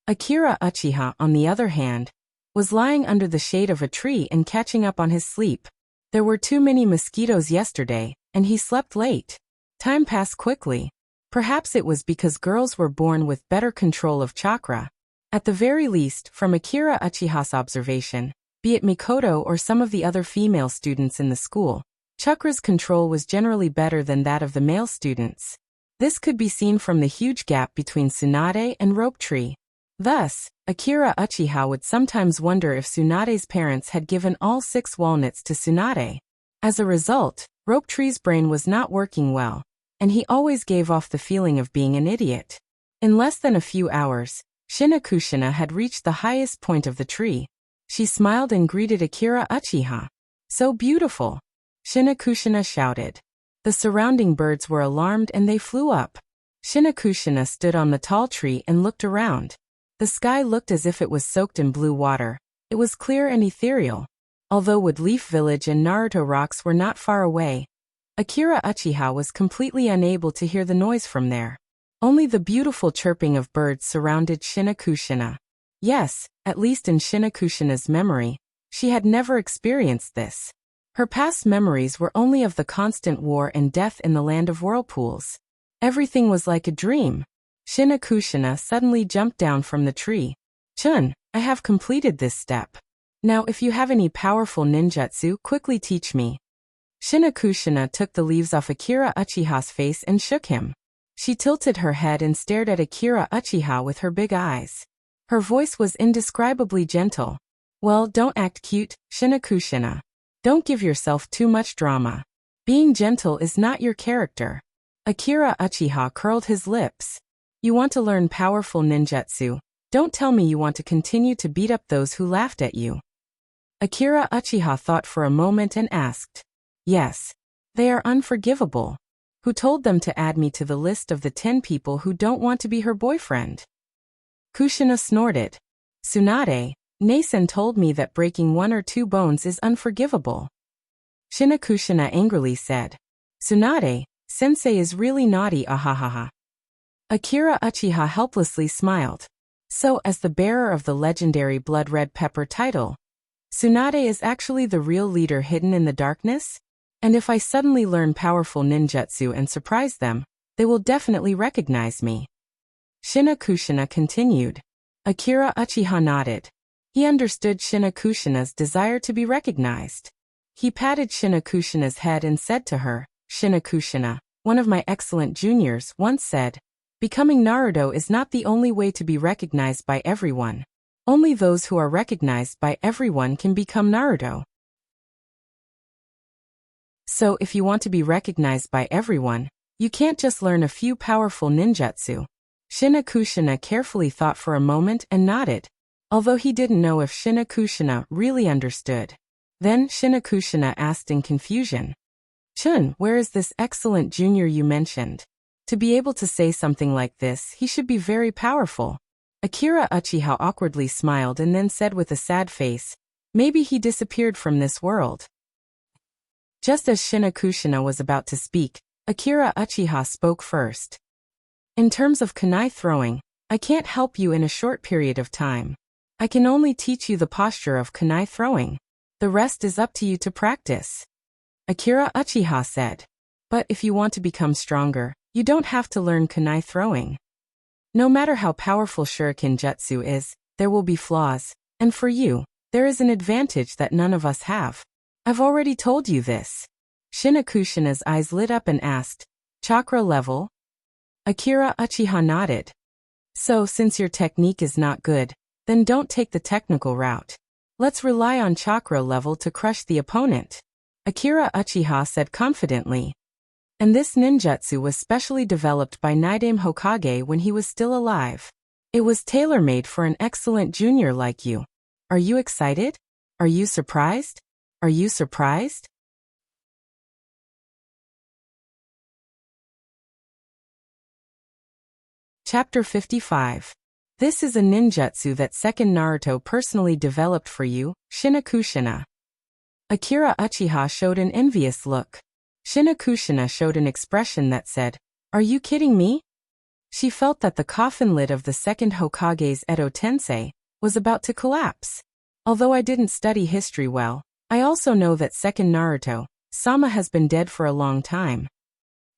Speaker 1: Akira Uchiha, on the other hand, was lying under the shade of a tree and catching up on his sleep. There were too many mosquitoes yesterday, and he slept late. Time passed quickly. Perhaps it was because girls were born with better control of chakra. At the very least, from Akira Uchiha's observation, be it Mikoto or some of the other female students in the school, chakra's control was generally better than that of the male students. This could be seen from the huge gap between Tsunade and Rope Tree. Thus, Akira Uchiha would sometimes wonder if Tsunade's parents had given all 6 walnuts to Tsunade. As a result, Rope Tree's brain was not working well, and he always gave off the feeling of being an idiot. In less than a few hours, Shinakushina had reached the highest point of the tree. She smiled and greeted Akira Uchiha. So beautiful! Shinakushina shouted. The surrounding birds were alarmed and they flew up. Shinakushina stood on the tall tree and looked around. The sky looked as if it was soaked in blue water. It was clear and ethereal. Although Woodleaf Village and Naruto Rocks were not far away, Akira Uchiha was completely unable to hear the noise from there. Only the beautiful chirping of birds surrounded Shinakushina. Yes, at least in Shinakushina's memory, she had never experienced this. Her past memories were only of the constant war and death in the land of whirlpools. Everything was like a dream. Shinakushina suddenly jumped down from the tree. Chun, I have completed this step. Now if you have any powerful ninjutsu, quickly teach me. Shinakushina took the leaves off Akira Uchiha's face and shook him. She tilted her head and stared at Akira Uchiha with her big eyes. Her voice was indescribably gentle. Well, don't act cute, Shinakushina. Don't give yourself too much drama. Being gentle is not your character. Akira Uchiha curled his lips. You want to learn powerful ninjutsu. Don't tell me you want to continue to beat up those who laughed at you. Akira Uchiha thought for a moment and asked. Yes. They are unforgivable. Who told them to add me to the list of the 10 people who don't want to be her boyfriend? Kushina snorted. Tsunade, Nasen told me that breaking 1 or 2 bones is unforgivable. Shinakushina angrily said. Tsunade, sensei is really naughty, ahahaha. Akira Uchiha helplessly smiled. So, as the bearer of the legendary Blood Red Pepper title, Tsunade is actually the real leader hidden in the darkness? And if I suddenly learn powerful ninjutsu and surprise them, they will definitely recognize me. Shinakushina continued. Akira Uchiha nodded. He understood Shinakushina's desire to be recognized. He patted Shinakushina's head and said to her, Shinakushina, one of my excellent juniors, once said, becoming Naruto is not the only way to be recognized by everyone. Only those who are recognized by everyone can become Naruto. So if you want to be recognized by everyone, you can't just learn a few powerful ninjutsu. Shinakushina carefully thought for a moment and nodded, although he didn't know if Shinakushina really understood. Then Shinakushina asked in confusion, Chun, where is this excellent junior you mentioned? To be able to say something like this, he should be very powerful. Akira Uchiha awkwardly smiled and then said with a sad face, maybe he disappeared from this world. Just as Shinakushina was about to speak, Akira Uchiha spoke first. In terms of kunai throwing, I can't help you in a short period of time. I can only teach you the posture of kunai throwing. The rest is up to you to practice. Akira Uchiha said. But if you want to become stronger, you don't have to learn kunai throwing. No matter how powerful shuriken jutsu is, there will be flaws, and for you, there is an advantage that none of us have. I've already told you this. Shinakushina's eyes lit up and asked, chakra level? Akira Uchiha nodded. So since your technique is not good, then don't take the technical route. Let's rely on chakra level to crush the opponent. Akira Uchiha said confidently. And this ninjutsu was specially developed by Naidame Hokage when he was still alive. It was tailor-made for an excellent junior like you. Are you excited? Are you surprised? Are you surprised? Chapter 55. This is a ninjutsu that second Naruto personally developed for you, Shinakushina. Akira Uchiha showed an envious look. Shinakushina showed an expression that said, are you kidding me? She felt that the coffin lid of the second Hokage's Edo Tensei was about to collapse. Although I didn't study history well, I also know that second Naruto, Sama has been dead for a long time.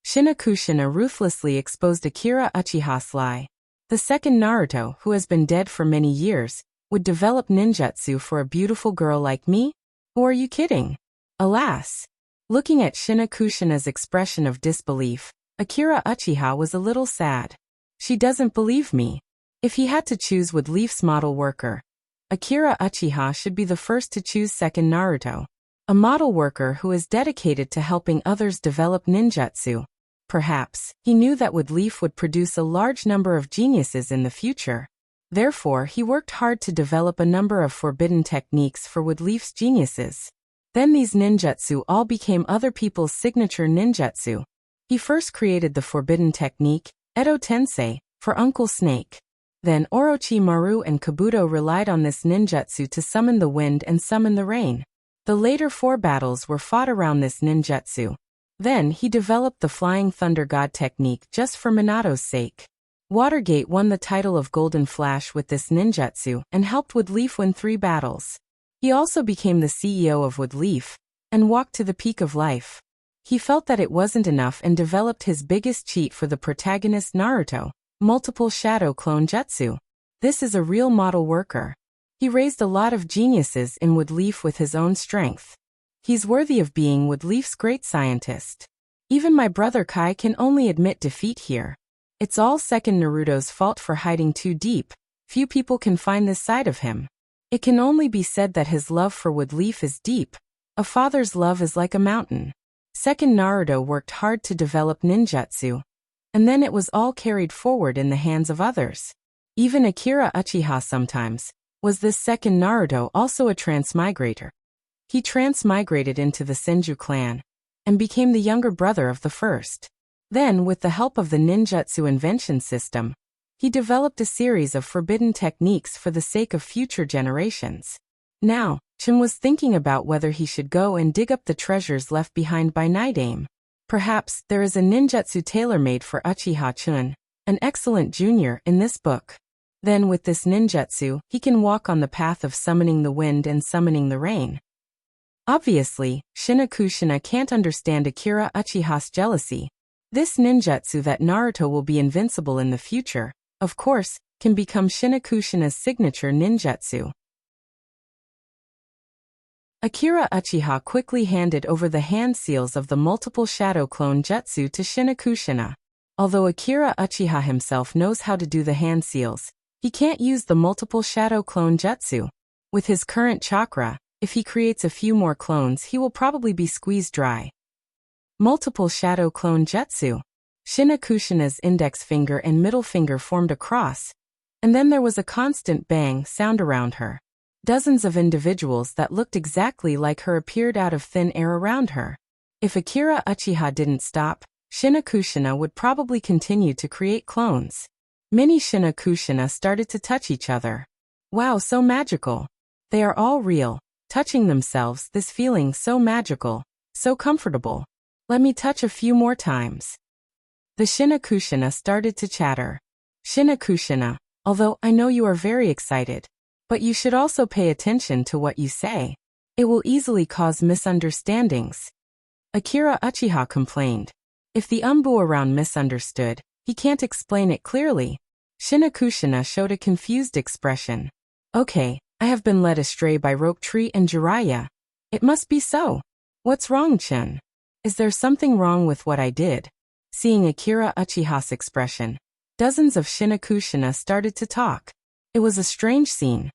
Speaker 1: Shinakushina ruthlessly exposed Akira Uchiha's lie. The second Naruto, who has been dead for many years, would develop ninjutsu for a beautiful girl like me? Who are you kidding? Alas. Looking at Shinakushina's expression of disbelief, Akira Uchiha was a little sad. She doesn't believe me. If he had to choose with Leaf's model worker, Akira Uchiha should be the first to choose second Naruto. A model worker who is dedicated to helping others develop ninjutsu. Perhaps, he knew that Wood Leaf would produce a large number of geniuses in the future. Therefore, he worked hard to develop a number of forbidden techniques for Wood Leaf's geniuses. Then these ninjutsu all became other people's signature ninjutsu. He first created the forbidden technique, Edo Tensei, for Uncle Snake. Then Orochimaru and Kabuto relied on this ninjutsu to summon the wind and summon the rain. The later 4 battles were fought around this ninjutsu. Then he developed the Flying Thunder God technique just for Minato's sake. Watergate won the title of Golden Flash with this ninjutsu and helped Wood Leaf win 3 battles. He also became the CEO of Wood Leaf and walked to the peak of life. He felt that it wasn't enough and developed his biggest cheat for the protagonist Naruto, multiple shadow clone jutsu. This is a real model worker. He raised a lot of geniuses in Wood Leaf with his own strength. He's worthy of being Wood Leaf's great scientist. Even my brother Kai can only admit defeat here. It's all second Naruto's fault for hiding too deep. Few people can find this side of him. It can only be said that his love for Wood Leaf is deep. A father's love is like a mountain. Second Naruto worked hard to develop ninjutsu, and then it was all carried forward in the hands of others. Even Akira Uchiha sometimes. Was this second Naruto also a transmigrator? He transmigrated into the Senju clan, and became the younger brother of the first. Then, with the help of the ninjutsu invention system, he developed a series of forbidden techniques for the sake of future generations. Now, Chun was thinking about whether he should go and dig up the treasures left behind by Naidame. Perhaps there is a ninjutsu tailor-made for Uchiha Chun, an excellent junior, in this book. Then with this ninjutsu, he can walk on the path of summoning the wind and summoning the rain. Obviously, Shinakushina can't understand Akira Uchiha's jealousy. This ninjutsu that Naruto will be invincible in the future, of course, can become Shinakushina's signature ninjutsu. Akira Uchiha quickly handed over the hand seals of the multiple shadow clone jutsu to Shinakushina. Although Akira Uchiha himself knows how to do the hand seals, he can't use the multiple shadow clone jutsu. With his current chakra, if he creates a few more clones, he will probably be squeezed dry. Multiple shadow clone jutsu. Shinakushina's index finger and middle finger formed a cross, and then there was a constant bang sound around her. Dozens of individuals that looked exactly like her appeared out of thin air around her. If Akira Uchiha didn't stop, Shinakushina would probably continue to create clones. Many Shinakushina started to touch each other. Wow, so magical. They are all real, touching themselves, this feeling so magical, so comfortable. Let me touch a few more times. The Shinakushina started to chatter. Shinakushina, although I know you are very excited, but you should also pay attention to what you say. It will easily cause misunderstandings. Akira Uchiha complained. If the umbu around misunderstood, he can't explain it clearly. Shinakushina showed a confused expression. Okay, I have been led astray by Rope Tree and Jiraiya. It must be so. What's wrong, Chen? Is there something wrong with what I did? Seeing Akira Uchiha's expression, dozens of Shinakushina started to talk. It was a strange scene.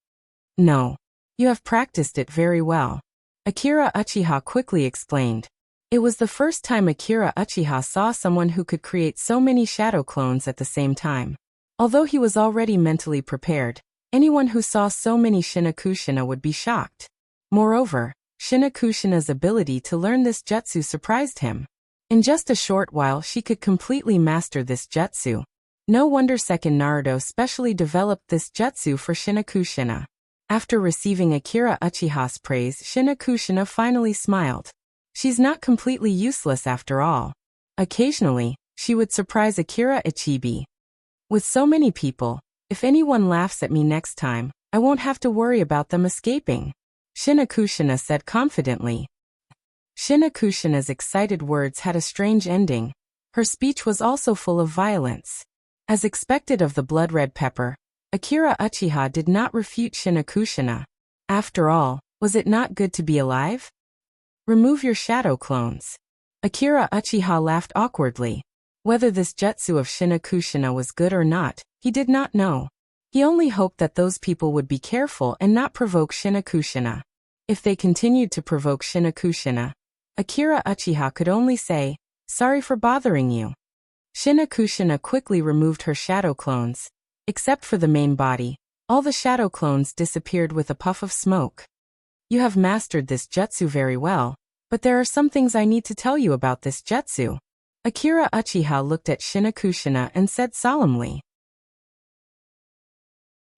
Speaker 1: No. You have practiced it very well. Akira Uchiha quickly explained. It was the first time Akira Uchiha saw someone who could create so many shadow clones at the same time. Although he was already mentally prepared, anyone who saw so many Shinakushina would be shocked. Moreover, Shinakushina's ability to learn this jutsu surprised him. In just a short while she could completely master this jutsu. No wonder second Naruto specially developed this jutsu for Shinakushina. After receiving Akira Uchiha's praise, Shinakushina finally smiled. She's not completely useless after all. Occasionally, she would surprise Akira Ichibi. With so many people, if anyone laughs at me next time, I won't have to worry about them escaping. Shinakushina said confidently. Shinakushina's excited words had a strange ending. Her speech was also full of violence. As expected of the blood-red pepper, Akira Uchiha did not refute Shinakushina. After all, was it not good to be alive? Remove your shadow clones. Akira Uchiha laughed awkwardly. Whether this jutsu of Shinakushina was good or not, he did not know. He only hoped that those people would be careful and not provoke Shinakushina. If they continued to provoke Shinakushina, Akira Uchiha could only say, "Sorry for bothering you." Shinakushina quickly removed her shadow clones. Except for the main body, all the shadow clones disappeared with a puff of smoke. You have mastered this jutsu very well, but there are some things I need to tell you about this jutsu. Akira Uchiha looked at Shinakushina and said solemnly.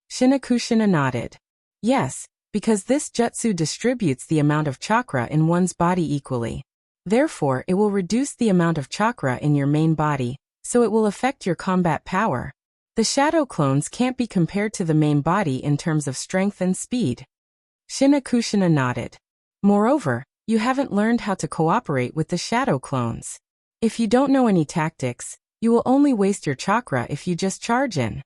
Speaker 1: Shinakushina nodded. Yes, because this jutsu distributes the amount of chakra in one's body equally. Therefore, it will reduce the amount of chakra in your main body, so it will affect your combat power. The shadow clones can't be compared to the main body in terms of strength and speed. Shinakushina nodded. Moreover, you haven't learned how to cooperate with the shadow clones. If you don't know any tactics, you will only waste your chakra if you just charge in.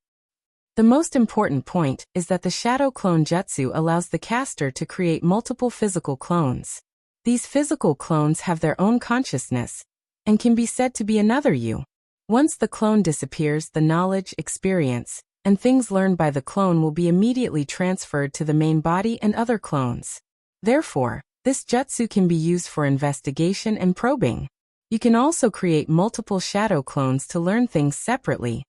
Speaker 1: The most important point is that the shadow clone jutsu allows the caster to create multiple physical clones. These physical clones have their own consciousness, and can be said to be another you. Once the clone disappears, the knowledge, experience, and things learned by the clone will be immediately transferred to the main body and other clones. Therefore, this jutsu can be used for investigation and probing. You can also create multiple shadow clones to learn things separately.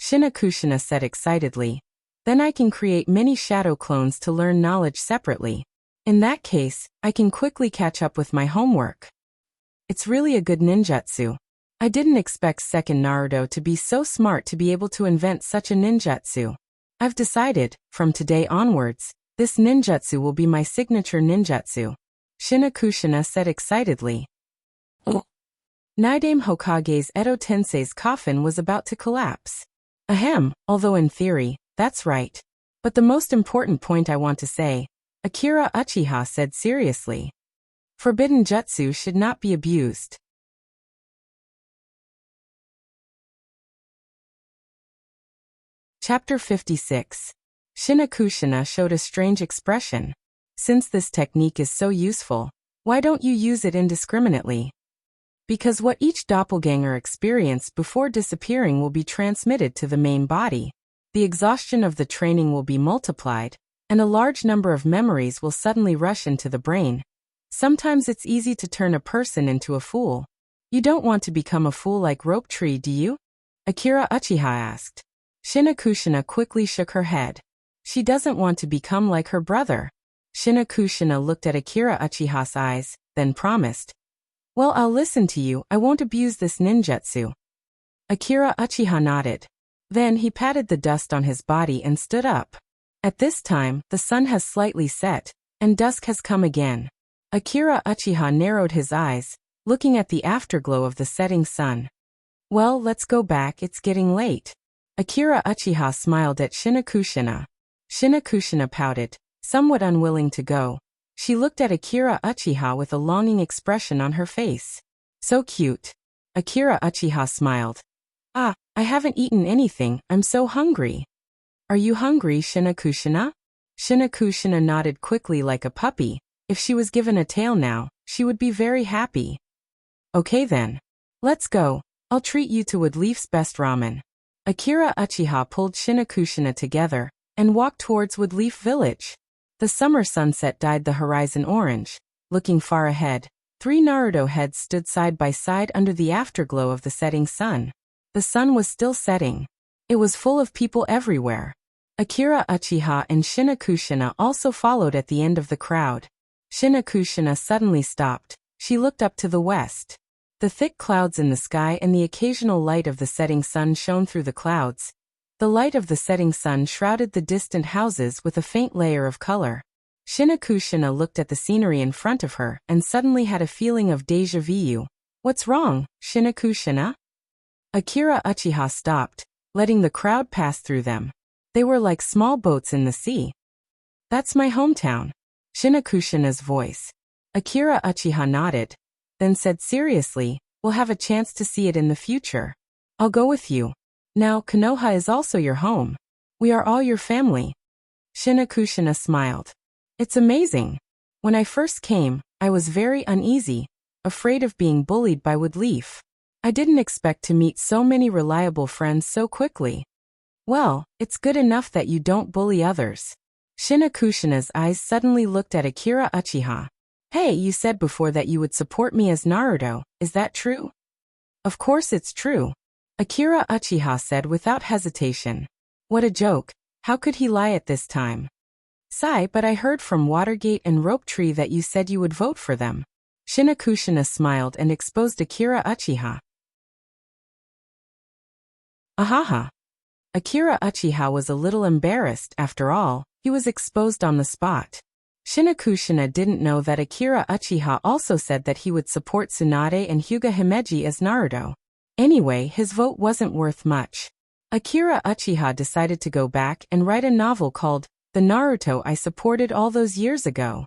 Speaker 1: Shinakushina said excitedly. Then I can create many shadow clones to learn knowledge separately. In that case, I can quickly catch up with my homework. It's really a good ninjutsu. I didn't expect second Naruto to be so smart to be able to invent such a ninjutsu. I've decided, from today onwards, this ninjutsu will be my signature ninjutsu. Shinakushina said excitedly. Naidame Hokage's Edo Tensei's coffin was about to collapse. Ahem, although in theory, that's right. But the most important point I want to say, Akira Uchiha said seriously. Forbidden jutsu should not be abused. Chapter 56. Shinakushina showed a strange expression. Since this technique is so useful, why don't you use it indiscriminately? Because what each doppelganger experienced before disappearing will be transmitted to the main body. The exhaustion of the training will be multiplied, and a large number of memories will suddenly rush into the brain. Sometimes it's easy to turn a person into a fool. You don't want to become a fool like Rope Tree, do you? Akira Uchiha asked. Shinakushina quickly shook her head. She doesn't want to become like her brother. Shinakushina looked at Akira Uchiha's eyes, then promised. Well, I'll listen to you, I won't abuse this ninjutsu. Akira Uchiha nodded. Then he patted the dust on his body and stood up. At this time, the sun has slightly set, and dusk has come again. Akira Uchiha narrowed his eyes, looking at the afterglow of the setting sun. Well, let's go back, it's getting late. Akira Uchiha smiled at Shinakushina. Shinakushina pouted, somewhat unwilling to go. She looked at Akira Uchiha with a longing expression on her face. So cute. Akira Uchiha smiled. Ah, I haven't eaten anything, I'm so hungry. Are you hungry, Shinakushina? Shinakushina nodded quickly like a puppy. If she was given a tail now, she would be very happy. Okay then. Let's go, I'll treat you to Woodleaf's best ramen. Akira Uchiha pulled Shinakushina together, and walked towards Woodleaf Village. The summer sunset dyed the horizon orange. Looking far ahead, 3 Naruto heads stood side by side under the afterglow of the setting sun. The sun was still setting. It was full of people everywhere. Akira Uchiha and Shinakushina also followed at the end of the crowd. Shinakushina suddenly stopped. She looked up to the west. The thick clouds in the sky and the occasional light of the setting sun shone through the clouds. The light of the setting sun shrouded the distant houses with a faint layer of color. Shinakushina looked at the scenery in front of her and suddenly had a feeling of déjà vu. What's wrong, Shinakushina? Akira Uchiha stopped, letting the crowd pass through them. They were like small boats in the sea. That's my hometown. Shinakushina's voice. Akira Uchiha nodded, then said seriously, we'll have a chance to see it in the future. I'll go with you. Now, Konoha is also your home. We are all your family. Shinakushina smiled. It's amazing. When I first came, I was very uneasy, afraid of being bullied by Woodleaf. I didn't expect to meet so many reliable friends so quickly. Well, it's good enough that you don't bully others. Shinakushina's eyes suddenly looked at Akira Uchiha. Hey, you said before that you would support me as Naruto, is that true? Of course it's true. Akira Uchiha said without hesitation. What a joke, how could he lie at this time? Sigh, but I heard from Watergate and Rope Tree that you said you would vote for them. Shinakushina smiled and exposed Akira Uchiha. Ahaha. Akira Uchiha was a little embarrassed, after all, he was exposed on the spot. Shinakushina didn't know that Akira Uchiha also said that he would support Tsunade and Hyuga Himeji as Naruto. Anyway, his vote wasn't worth much. Akira Uchiha decided to go back and write a novel called The Naruto I Supported All Those Years Ago.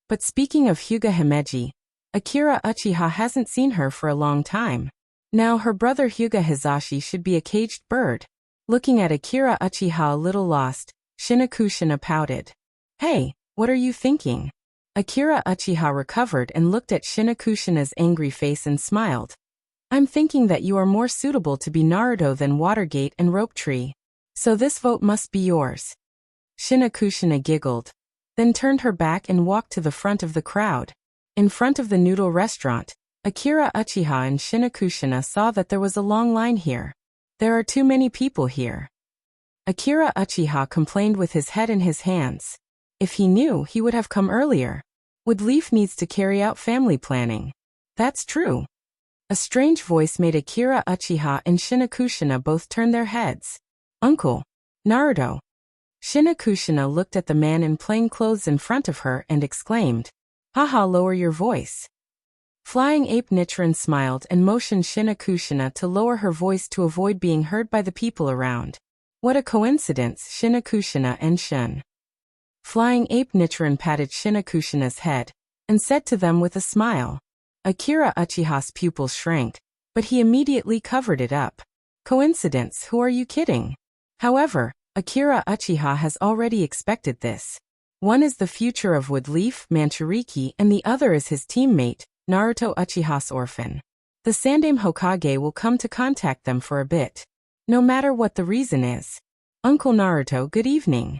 Speaker 1: But speaking of Hyuga Himeji, Akira Uchiha hasn't seen her for a long time. Now her brother Hyuga Hizashi should be a caged bird. Looking at Akira Uchiha a little lost, Shinakushina pouted. Hey, what are you thinking? Akira Uchiha recovered and looked at Shinakushina's angry face and smiled. I'm thinking that you are more suitable to be Naruto than Watergate and Rope Tree. So this vote must be yours. Shinakushina giggled, then turned her back and walked to the front of the crowd. In front of the noodle restaurant, Akira Uchiha and Shinakushina saw that there was a long line here. There are too many people here. Akira Uchiha complained with his head in his hands. If he knew, he would have come earlier. Woodleaf needs to carry out family planning. That's true. A strange voice made Akira Uchiha and Shinakushina both turn their heads. Uncle. Naruto. Shinakushina looked at the man in plain clothes in front of her and exclaimed, Haha, lower your voice. Flying Ape Nichiren smiled and motioned Shinakushina to lower her voice to avoid being heard by the people around. What a coincidence, Shinakushina and Shun. Flying Ape Nichiren patted Shinakushina's head, and said to them with a smile. Akira Uchiha's pupils shrank, but he immediately covered it up. Coincidence, who are you kidding? However, Akira Uchiha has already expected this. One is the future of Woodleaf, Manchuriki, and the other is his teammate, Naruto Uchiha's orphan. The Sandaime Hokage will come to contact them for a bit. No matter what the reason is. Uncle Naruto, good evening.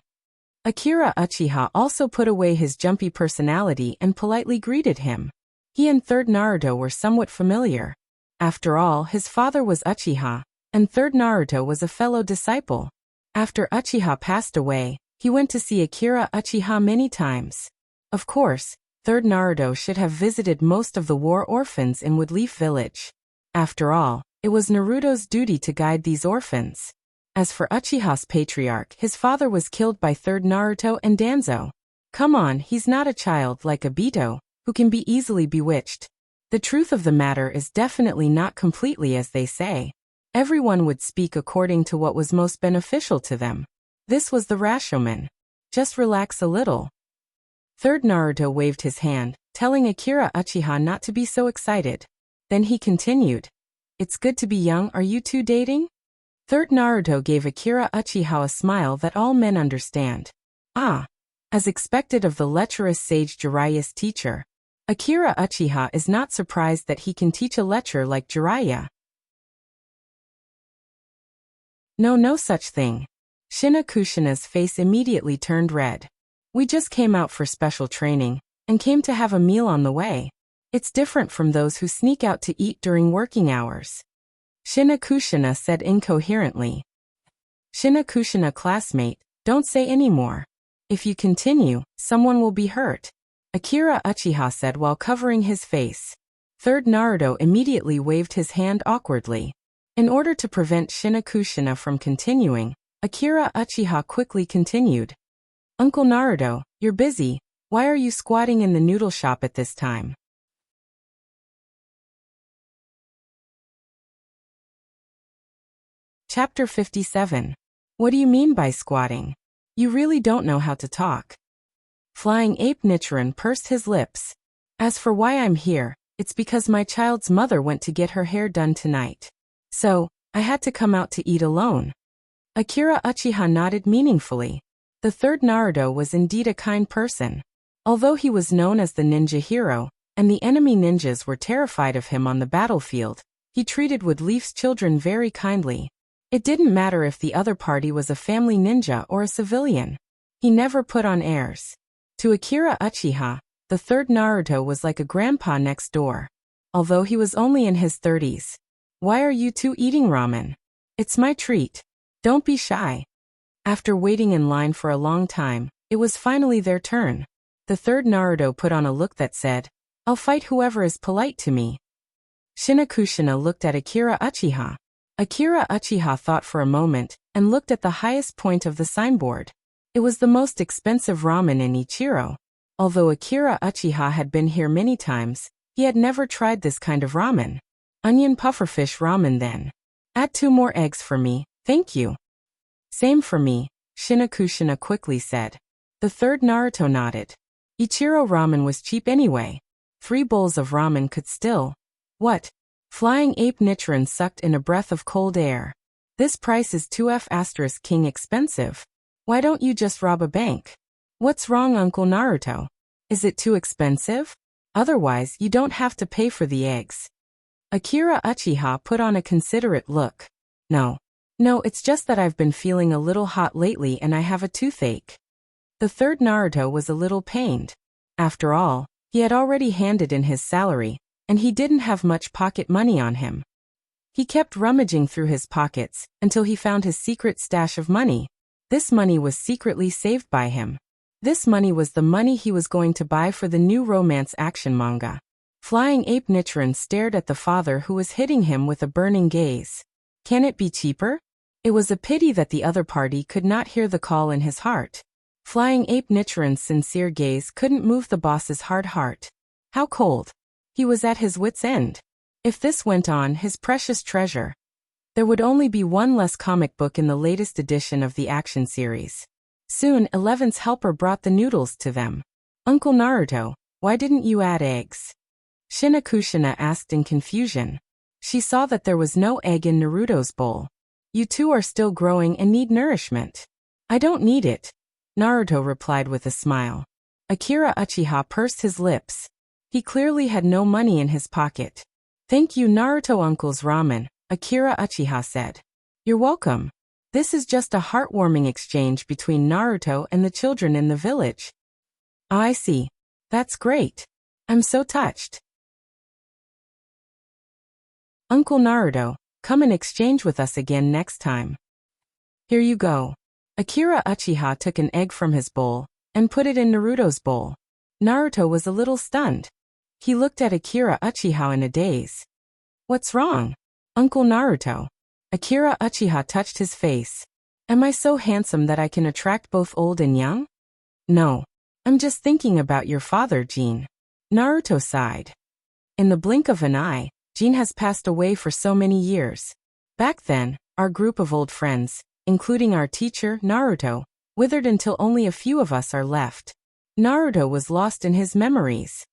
Speaker 1: Akira Uchiha also put away his jumpy personality and politely greeted him. He and Third Naruto were somewhat familiar. After all, his father was Uchiha, and Third Naruto was a fellow disciple. After Uchiha passed away, he went to see Akira Uchiha many times. Of course, Third Naruto should have visited most of the war orphans in Woodleaf Village. After all, it was Naruto's duty to guide these orphans. As for Uchiha's patriarch, his father was killed by Third Naruto and Danzo. Come on, he's not a child like Obito, who can be easily bewitched. The truth of the matter is definitely not completely as they say. Everyone would speak according to what was most beneficial to them. This was the Rashomon. Just relax a little. Third Naruto waved his hand, telling Akira Uchiha not to be so excited. Then he continued. It's good to be young, are you two dating? Third Naruto gave Akira Uchiha a smile that all men understand. Ah. As expected of the lecherous sage Jiraiya's teacher. Akira Uchiha is not surprised that he can teach a lecher like Jiraiya. No such thing. Shina Kushina's face immediately turned red. We just came out for special training, and came to have a meal on the way. It's different from those who sneak out to eat during working hours. Shina Kushina said incoherently. Shina Kushina classmate, don't say any more. If you continue, someone will be hurt. Akira Uchiha said while covering his face. Third Naruto immediately waved his hand awkwardly. In order to prevent Shina Kushina from continuing, Akira Uchiha quickly continued. Uncle Naruto, you're busy, why are you squatting in the noodle shop at this time? Chapter 57. What do you mean by squatting? You really don't know how to talk. Flying Ape Nichiren pursed his lips. As for why I'm here, it's because my child's mother went to get her hair done tonight. So, I had to come out to eat alone. Akira Uchiha nodded meaningfully. The third Naruto was indeed a kind person. Although he was known as the ninja hero, and the enemy ninjas were terrified of him on the battlefield, he treated Woodleaf's children very kindly. It didn't matter if the other party was a family ninja or a civilian. He never put on airs. To Akira Uchiha, the third Naruto was like a grandpa next door. Although he was only in his 30s. Why are you two eating ramen? It's my treat. Don't be shy. After waiting in line for a long time, it was finally their turn. The third Naruto put on a look that said, I'll fight whoever is polite to me. Shina Kushina looked at Akira Uchiha. Akira Uchiha thought for a moment, and looked at the highest point of the signboard. It was the most expensive ramen in Ichiro. Although Akira Uchiha had been here many times, he had never tried this kind of ramen. Onion pufferfish ramen then. Add 2 more eggs for me, thank you. Same for me, Shina Kushina quickly said. The third Naruto nodded. Ichiro ramen was cheap anyway. 3 bowls of ramen could still. What? Flying Ape Nichiren sucked in a breath of cold air. This price is 2F** king expensive. Why don't you just rob a bank? What's wrong, Uncle Naruto? Is it too expensive? Otherwise, you don't have to pay for the eggs. Akira Uchiha put on a considerate look. No, it's just that I've been feeling a little hot lately and I have a toothache. The third Naruto was a little pained. After all, he had already handed in his salary, and he didn't have much pocket money on him. He kept rummaging through his pockets until he found his secret stash of money. This money was secretly saved by him. This money was the money he was going to buy for the new romance action manga. Flying Ape Nichiren stared at the father who was hitting him with a burning gaze. Can it be cheaper? It was a pity that the other party could not hear the call in his heart. Flying Ape Nichiren's sincere gaze couldn't move the boss's hard heart. How cold. He was at his wit's end. If this went on, his precious treasure. There would only be one less comic book in the latest edition of the action series. Soon, Eleven's helper brought the noodles to them. Uncle Naruto, Why didn't you add eggs? Shinakushina asked in confusion. She saw that there was no egg in Naruto's bowl. You two are still growing and need nourishment. I don't need it, Naruto replied with a smile. Akira Uchiha pursed his lips. He clearly had no money in his pocket. Thank you, Naruto uncle's ramen, Akira Uchiha said. You're welcome. This is just a heartwarming exchange between Naruto and the children in the village. I see. That's great. I'm so touched. Uncle Naruto, come and exchange with us again next time. Here you go. Akira Uchiha took an egg from his bowl and put it in Naruto's bowl. Naruto was a little stunned. He looked at Akira Uchiha in a daze. What's wrong? Uncle Naruto. Akira Uchiha touched his face. Am I so handsome that I can attract both old and young? No. I'm just thinking about your father, Jin. Naruto sighed. In the blink of an eye, Jin has passed away for so many years. Back then, our group of old friends, including our teacher, Naruto, withered until only a few of us are left. Naruto was lost in his memories.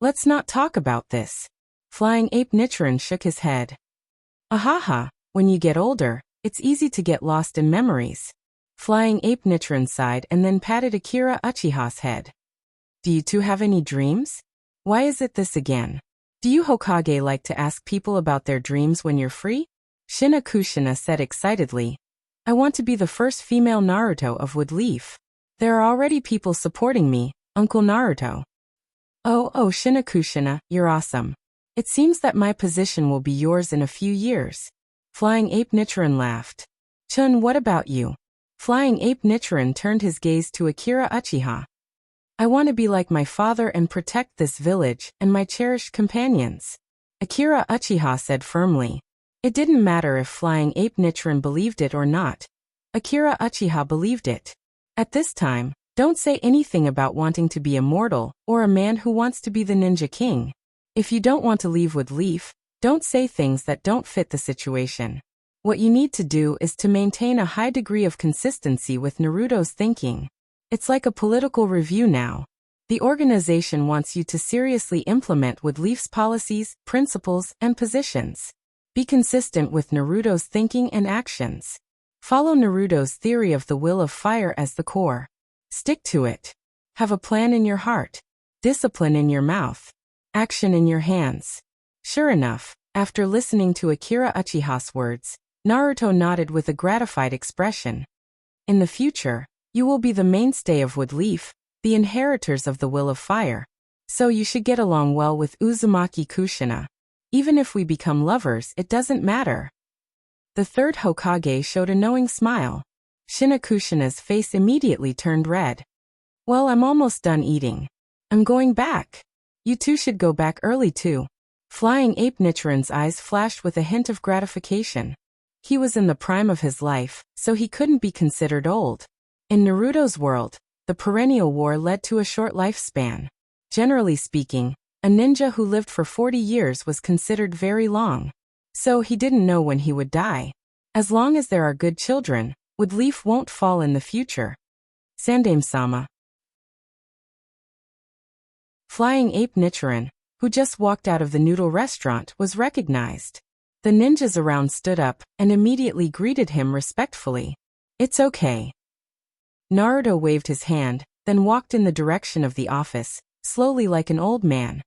Speaker 1: Let's not talk about this. Flying Ape Nichiren shook his head. Ahaha, when you get older, it's easy to get lost in memories. Flying Ape Nichiren sighed and then patted Akira Uchiha's head. Do you two have any dreams? Why is it this again? Do you Hokage like to ask people about their dreams when you're free? Shinakushina said excitedly. I want to be the first female Naruto of Wood Leaf. There are already people supporting me, Uncle Naruto. Oh, Shinakushina, you're awesome. It seems that my position will be yours in a few years. Flying Ape Nichiren laughed. Chun, what about you? Flying Ape Nichiren turned his gaze to Akira Uchiha. I want to be like my father and protect this village and my cherished companions. Akira Uchiha said firmly. It didn't matter if Flying Ape Nichiren believed it or not. Akira Uchiha believed it. At this time, don't say anything about wanting to be immortal or a man who wants to be the ninja king. If you don't want to leave Wood Leaf, don't say things that don't fit the situation. What you need to do is to maintain a high degree of consistency with Naruto's thinking. It's like a political review now. The organization wants you to seriously implement Wood Leaf's policies, principles, and positions. Be consistent with Naruto's thinking and actions. Follow Naruto's theory of the will of fire as the core. Stick to it. Have a plan in your heart. Discipline in your mouth. Action in your hands. Sure enough, after listening to Akira Uchiha's words, Naruto nodded with a gratified expression. In the future, you will be the mainstay of Wood Leaf, the inheritors of the will of fire. So you should get along well with Uzumaki Kushina. Even if we become lovers, it doesn't matter. The third Hokage showed a knowing smile. Shinakushina's face immediately turned red. Well, I'm almost done eating. I'm going back. You two should go back early too. Flying Ape Nichiren's eyes flashed with a hint of gratification. He was in the prime of his life, so he couldn't be considered old. In Naruto's world, the perennial war led to a short lifespan. Generally speaking, a ninja who lived for 40 years was considered very long. So he didn't know when he would die. As long as there are good children, Wood Leaf won't fall in the future. Sandaime-sama. Flying Ape Nichiren, who just walked out of the noodle restaurant, was recognized. The ninjas around stood up and immediately greeted him respectfully. It's okay. Naruto waved his hand, then walked in the direction of the office, slowly like an old man.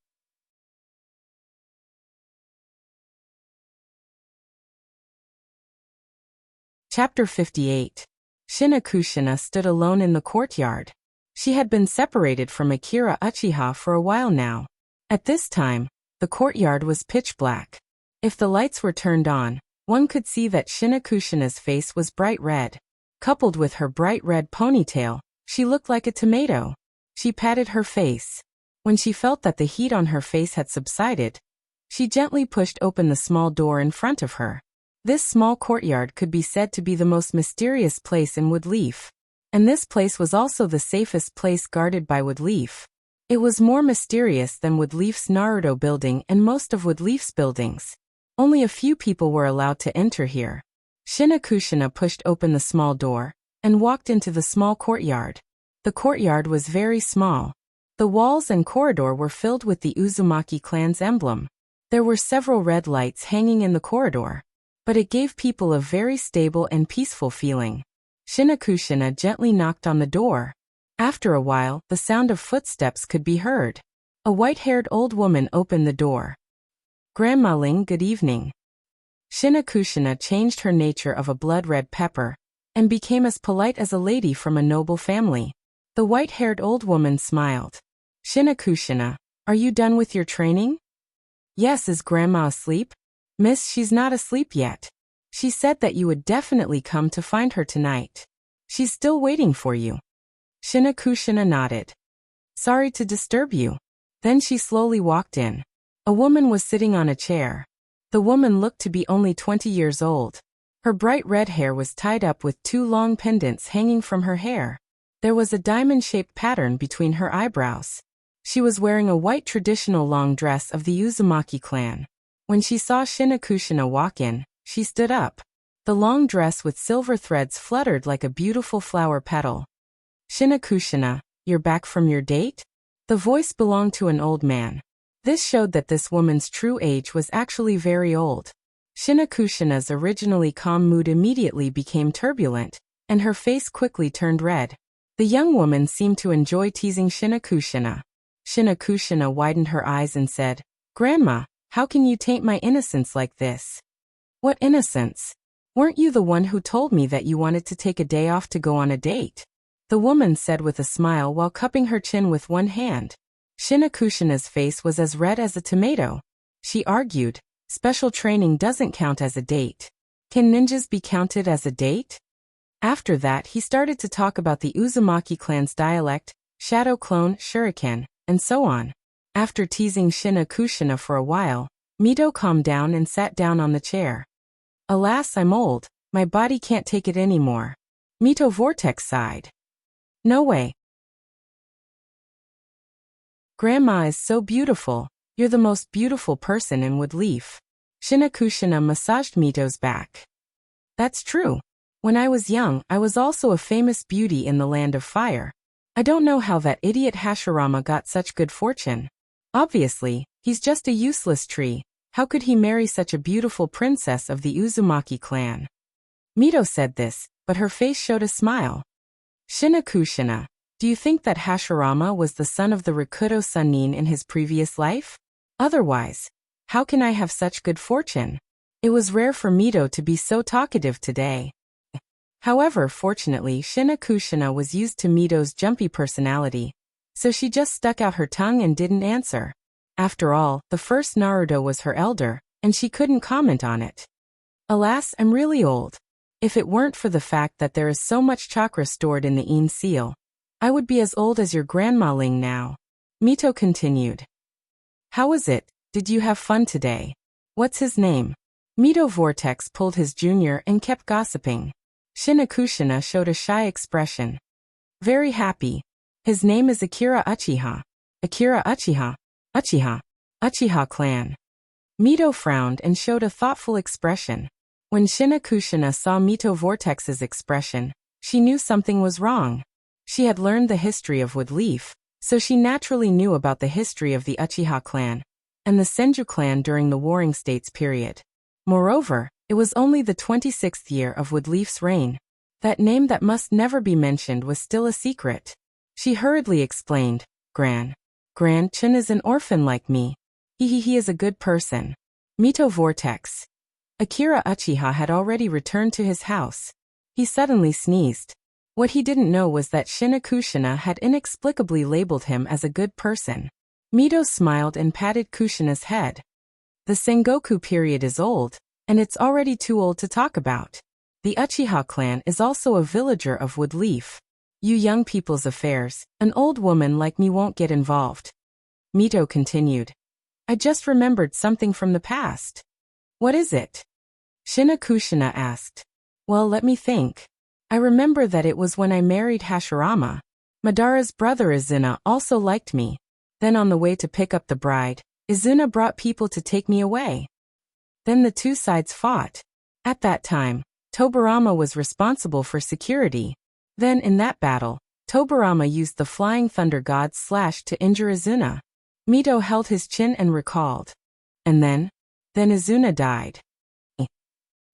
Speaker 1: Chapter 58. Shinakushina stood alone in the courtyard. She had been separated from Akira Uchiha for a while now. At this time, the courtyard was pitch black. If the lights were turned on, one could see that Shinakushina's face was bright red. Coupled with her bright red ponytail, she looked like a tomato. She patted her face. When she felt that the heat on her face had subsided, she gently pushed open the small door in front of her. This small courtyard could be said to be the most mysterious place in Wood Leaf. And this place was also the safest place guarded by Wood Leaf. It was more mysterious than Wood Leaf's Naruto building and most of Wood Leaf's buildings. Only a few people were allowed to enter here. Shinakushina pushed open the small door and walked into the small courtyard. The courtyard was very small. The walls and corridor were filled with the Uzumaki clan's emblem. There were several red lights hanging in the corridor, but it gave people a very stable and peaceful feeling. Shinakushina gently knocked on the door. After a while, the sound of footsteps could be heard. A white-haired old woman opened the door. "Grandma Ling, good evening." Shinakushina changed her nature of a blood-red pepper and became as polite as a lady from a noble family. The white-haired old woman smiled. "Shinakushina, are you done with your training?" "Yes, is Grandma asleep?" "Miss, she's not asleep yet. She said that you would definitely come to find her tonight. She's still waiting for you." Shinakushina nodded. "Sorry to disturb you." Then she slowly walked in. A woman was sitting on a chair. The woman looked to be only 20 years old. Her bright red hair was tied up with 2 long pendants hanging from her hair. There was a diamond-shaped pattern between her eyebrows. She was wearing a white traditional long dress of the Uzumaki clan. When she saw Shinakushina walk in, she stood up. The long dress with silver threads fluttered like a beautiful flower petal. "Shinakushina, you're back from your date?" The voice belonged to an old man. This showed that this woman's true age was actually very old. Shinakushina's originally calm mood immediately became turbulent, and her face quickly turned red. The young woman seemed to enjoy teasing Shinakushina. Shinakushina widened her eyes and said, "Grandma, how can you taint my innocence like this?" "What innocence? Weren't you the one who told me that you wanted to take a day off to go on a date?" The woman said with a smile while cupping her chin with one hand. Shinakushina's face was as red as a tomato. She argued, "Special training doesn't count as a date. Can ninjas be counted as a date?" After that he started to talk about the Uzumaki clan's dialect, shadow clone, shuriken, and so on. After teasing Shinakushina for a while, Mito calmed down and sat down on the chair. "Alas, I'm old. My body can't take it anymore." Mito Vortex sighed. "No way. Grandma is so beautiful. You're the most beautiful person in Woodleaf." Shinakushina massaged Mito's back. "That's true. When I was young, I was also a famous beauty in the land of fire. I don't know how that idiot Hashirama got such good fortune. Obviously, he's just a useless tree. How could he marry such a beautiful princess of the Uzumaki clan?" Mito said this, but her face showed a smile. "Shinakushina, do you think that Hashirama was the son of the Rakuto Sannin in his previous life? Otherwise, how can I have such good fortune?" It was rare for Mito to be so talkative today. However, fortunately, Shinakushina was used to Mito's jumpy personality, so she just stuck out her tongue and didn't answer. After all, the first Naruto was her elder, and she couldn't comment on it. "Alas, I'm really old. If it weren't for the fact that there is so much chakra stored in the In seal, I would be as old as your Grandma Ling now." Mito continued. "How was it? Did you have fun today? What's his name?" Mito Vortex pulled his junior and kept gossiping. Shinakushina showed a shy expression. "Very happy. His name is Akira Uchiha." "Akira Uchiha? Uchiha? Uchiha clan." Mito frowned and showed a thoughtful expression. When Shinakushina saw Mito Vortex's expression, she knew something was wrong. She had learned the history of Woodleaf, so she naturally knew about the history of the Uchiha clan and the Senju clan during the Warring States period. Moreover, it was only the 26th year of Woodleaf's reign. That name that must never be mentioned was still a secret. She hurriedly explained, Gran-chan is an orphan like me. He is a good person." Mito Vortex. Akira Uchiha had already returned to his house. He suddenly sneezed. What he didn't know was that Shinakushina had inexplicably labeled him as a good person. Mito smiled and patted Kushina's head. "The Sengoku period is old, and it's already too old to talk about. The Uchiha clan is also a villager of Woodleaf. You young people's affairs, an old woman like me won't get involved." Mito continued. "I just remembered something from the past." "What is it?" Shinakushina asked. "Well, let me think. I remember that it was when I married Hashirama. Madara's brother Izuna also liked me. Then on the way to pick up the bride, Izuna brought people to take me away. Then the two sides fought. At that time, Tobarama was responsible for security. Then in that battle, Tobarama used the flying thunder god's slash to injure Izuna. Mito held his chin and recalled. And then Izuna died.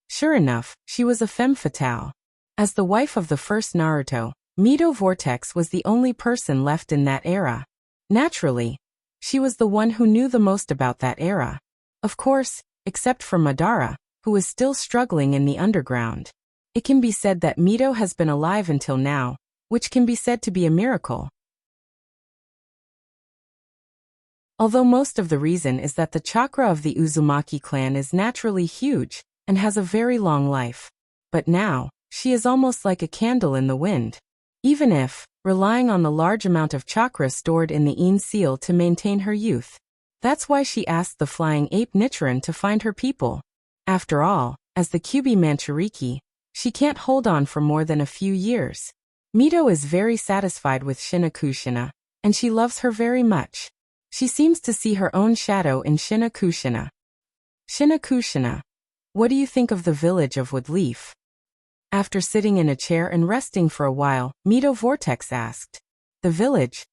Speaker 1: Sure enough, she was a femme fatale. As the wife of the first Naruto, Mito Vortex was the only person left in that era. Naturally, she was the one who knew the most about that era. Of course, except for Madara, who is still struggling in the underground. It can be said that Mito has been alive until now, which can be said to be a miracle. Although most of the reason is that the chakra of the Uzumaki clan is naturally huge and has a very long life. But now, she is almost like a candle in the wind. Even if, relying on the large amount of chakra stored in the Yin seal to maintain her youth. That's why she asked the flying ape Nichiren to find her people. After all, as the Kyuubi Manchuriki, she can't hold on for more than a few years. Mito is very satisfied with Shinakushina, and she loves her very much. She seems to see her own shadow in Shinakushina. Shinakushina. What do you think of the village of Woodleaf? After sitting in a chair and resting for a while, Mito Vortex asked. The village?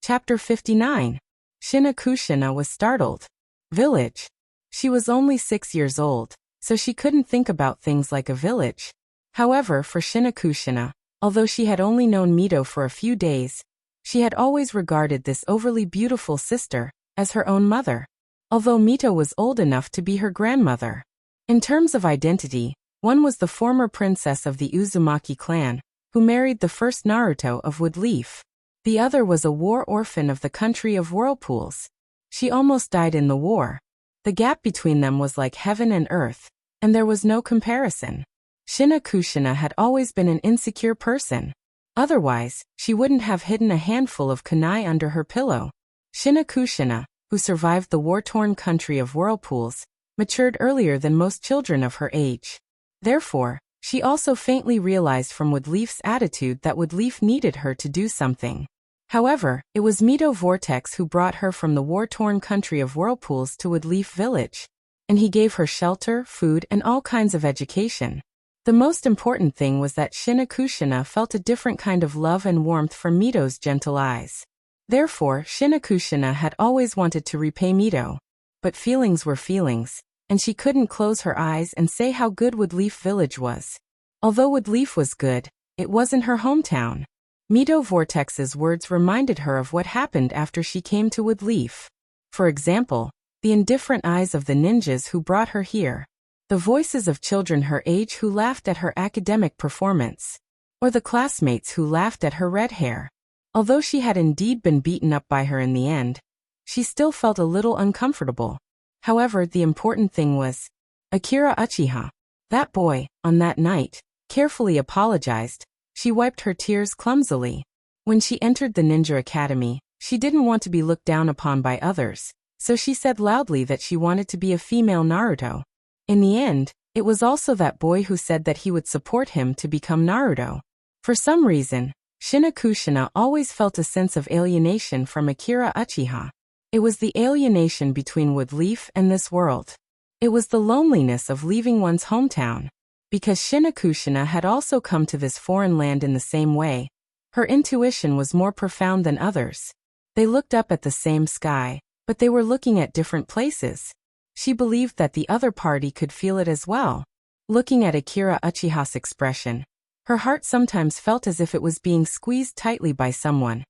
Speaker 1: Chapter 59. Shinakushina was startled. Village. She was only 6 years old, so she couldn't think about things like a village. However, for Shinakushina, although she had only known Mito for a few days, she had always regarded this overly beautiful sister as her own mother, although Mito was old enough to be her grandmother. In terms of identity, one was the former princess of the Uzumaki clan, who married the first Naruto of Woodleaf. The other was a war orphan of the country of whirlpools. She almost died in the war. The gap between them was like heaven and earth, and there was no comparison. Shinakushina had always been an insecure person. Otherwise, she wouldn't have hidden a handful of kunai under her pillow. Shinakushina, who survived the war-torn country of whirlpools, matured earlier than most children of her age. Therefore, she also faintly realized from Woodleaf's attitude that Woodleaf needed her to do something. However, it was Mito Vortex who brought her from the war-torn country of whirlpools to Woodleaf village. And he gave her shelter, food, and all kinds of education. The most important thing was that Shinakushina felt a different kind of love and warmth from Mito's gentle eyes. Therefore, Shinakushina had always wanted to repay Mito. But feelings were feelings, and she couldn't close her eyes and say how good Woodleaf village was. Although Woodleaf was good, it wasn't her hometown. Mito Vortex's words reminded her of what happened after she came to Woodleaf. For example, the indifferent eyes of the ninjas who brought her here. The voices of children her age who laughed at her academic performance. Or the classmates who laughed at her red hair. Although she had indeed been beaten up by her in the end, she still felt a little uncomfortable. However, the important thing was Akira Uchiha. That boy, on that night, carefully apologized. She wiped her tears clumsily. When she entered the ninja academy, she didn't want to be looked down upon by others, so she said loudly that she wanted to be a female Naruto. In the end, it was also that boy who said that he would support him to become Naruto. For some reason, Shinakushina always felt a sense of alienation from Akira Uchiha. It was the alienation between Woodleaf and this world. It was the loneliness of leaving one's hometown. Because Shinakushina had also come to this foreign land in the same way, her intuition was more profound than others. They looked up at the same sky, but they were looking at different places. She believed that the other party could feel it as well. Looking at Akira Uchiha's expression, her heart sometimes felt as if it was being squeezed tightly by someone,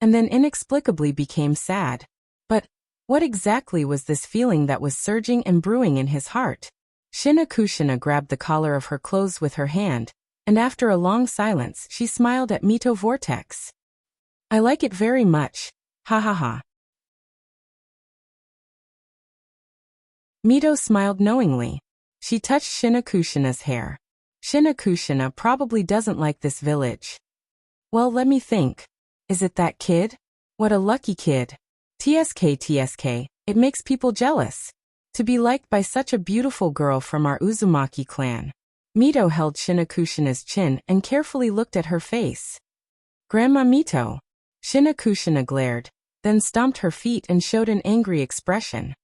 Speaker 1: and then inexplicably became sad. But what exactly was this feeling that was surging and brewing in his heart? Shinakushina grabbed the collar of her clothes with her hand, and after a long silence she smiled at Mito Vortex. I like it very much. Ha ha ha. Mito smiled knowingly. She touched Shinakushina's hair. Shinakushina probably doesn't like this village. Well, let me think. Is it that kid? What a lucky kid. TSK, it makes people jealous. To be liked by such a beautiful girl from our Uzumaki clan. Mito held Shinakushina's chin and carefully looked at her face. Grandma Mito. Shinakushina glared, then stomped her feet and showed an angry expression.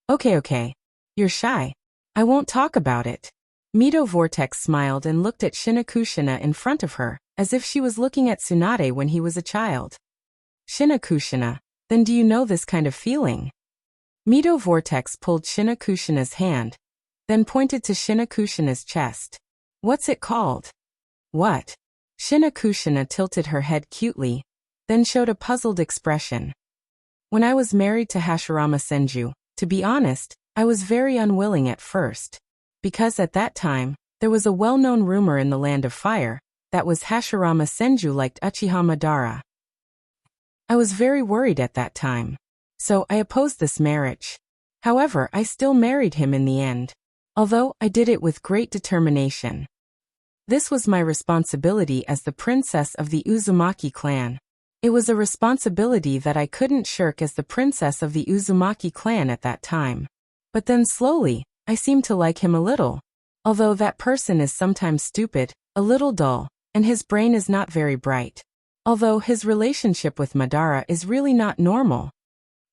Speaker 1: Okay. You're shy. I won't talk about it. Mito Vortex smiled and looked at Shinakushina in front of her, as if she was looking at Tsunade when he was a child. Shinakushina, then do you know this kind of feeling? Mito Vortex pulled Shinakushina's hand, then pointed to Shinakushina's chest. What's it called? What? Shinakushina tilted her head cutely, then showed a puzzled expression. When I was married to Hashirama Senju, to be honest, I was very unwilling at first. Because at that time, there was a well-known rumor in the Land of Fire, that was Hashirama Senju liked Uchiha Madara. I was very worried at that time. So I opposed this marriage. However, I still married him in the end. Although, I did it with great determination. This was my responsibility as the princess of the Uzumaki clan. It was a responsibility that I couldn't shirk as the princess of the Uzumaki clan at that time. But then slowly, I seemed to like him a little. Although that person is sometimes stupid, a little dull, and his brain is not very bright. Although his relationship with Madara is really not normal.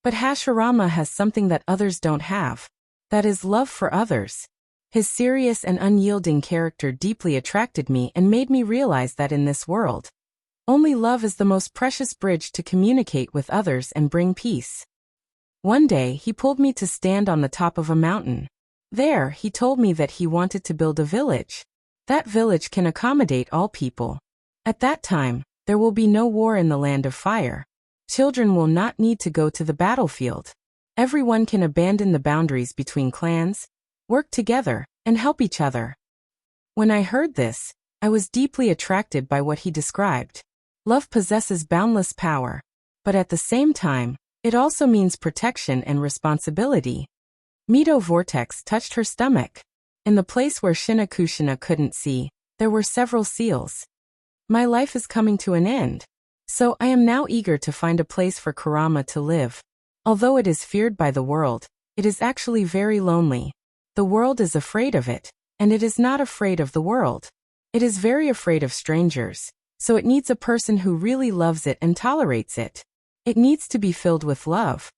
Speaker 1: But Hashirama has something that others don't have. That is love for others. His serious and unyielding character deeply attracted me and made me realize that in this world, only love is the most precious bridge to communicate with others and bring peace. One day he pulled me to stand on the top of a mountain. There, he told me that he wanted to build a village. That village can accommodate all people. At that time, there will be no war in the Land of Fire. Children will not need to go to the battlefield. Everyone can abandon the boundaries between clans, work together, and help each other. When I heard this, I was deeply attracted by what he described. Love possesses boundless power, but at the same time, it also means protection and responsibility. Mito Vortex touched her stomach. In the place where Shinakushina couldn't see, there were several seals. My life is coming to an end. So I am now eager to find a place for Kurama to live. Although it is feared by the world, it is actually very lonely. The world is afraid of it, and it is not afraid of the world. It is very afraid of strangers, so it needs a person who really loves it and tolerates it. It needs to be filled with love.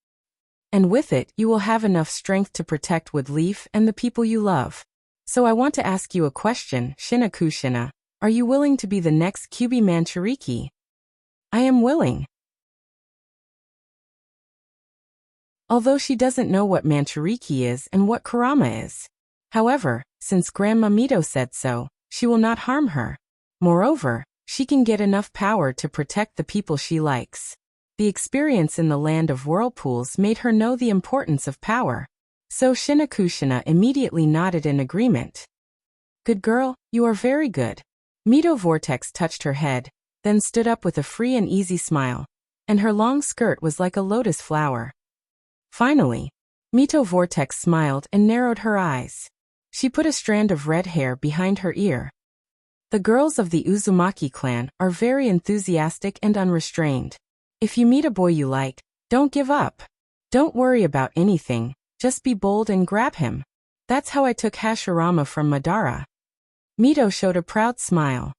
Speaker 1: And with it, you will have enough strength to protect Woodleaf and the people you love. So I want to ask you a question, Shinakushina. Are you willing to be the next Kyuubi Manchuriki? I am willing. Although she doesn't know what Manchuriki is and what Kurama is. However, since Grandma Mito said so, she will not harm her. Moreover, she can get enough power to protect the people she likes. The experience in the Land of Whirlpools made her know the importance of power. So Shinakushina immediately nodded in agreement. Good girl, you are very good. Mito Vortex touched her head, then stood up with a free and easy smile, and her long skirt was like a lotus flower. Finally, Mito Vortex smiled and narrowed her eyes. She put a strand of red hair behind her ear. The girls of the Uzumaki clan are very enthusiastic and unrestrained. If you meet a boy you like, don't give up. Don't worry about anything, just be bold and grab him. That's how I took Hashirama from Madara. Mito showed a proud smile.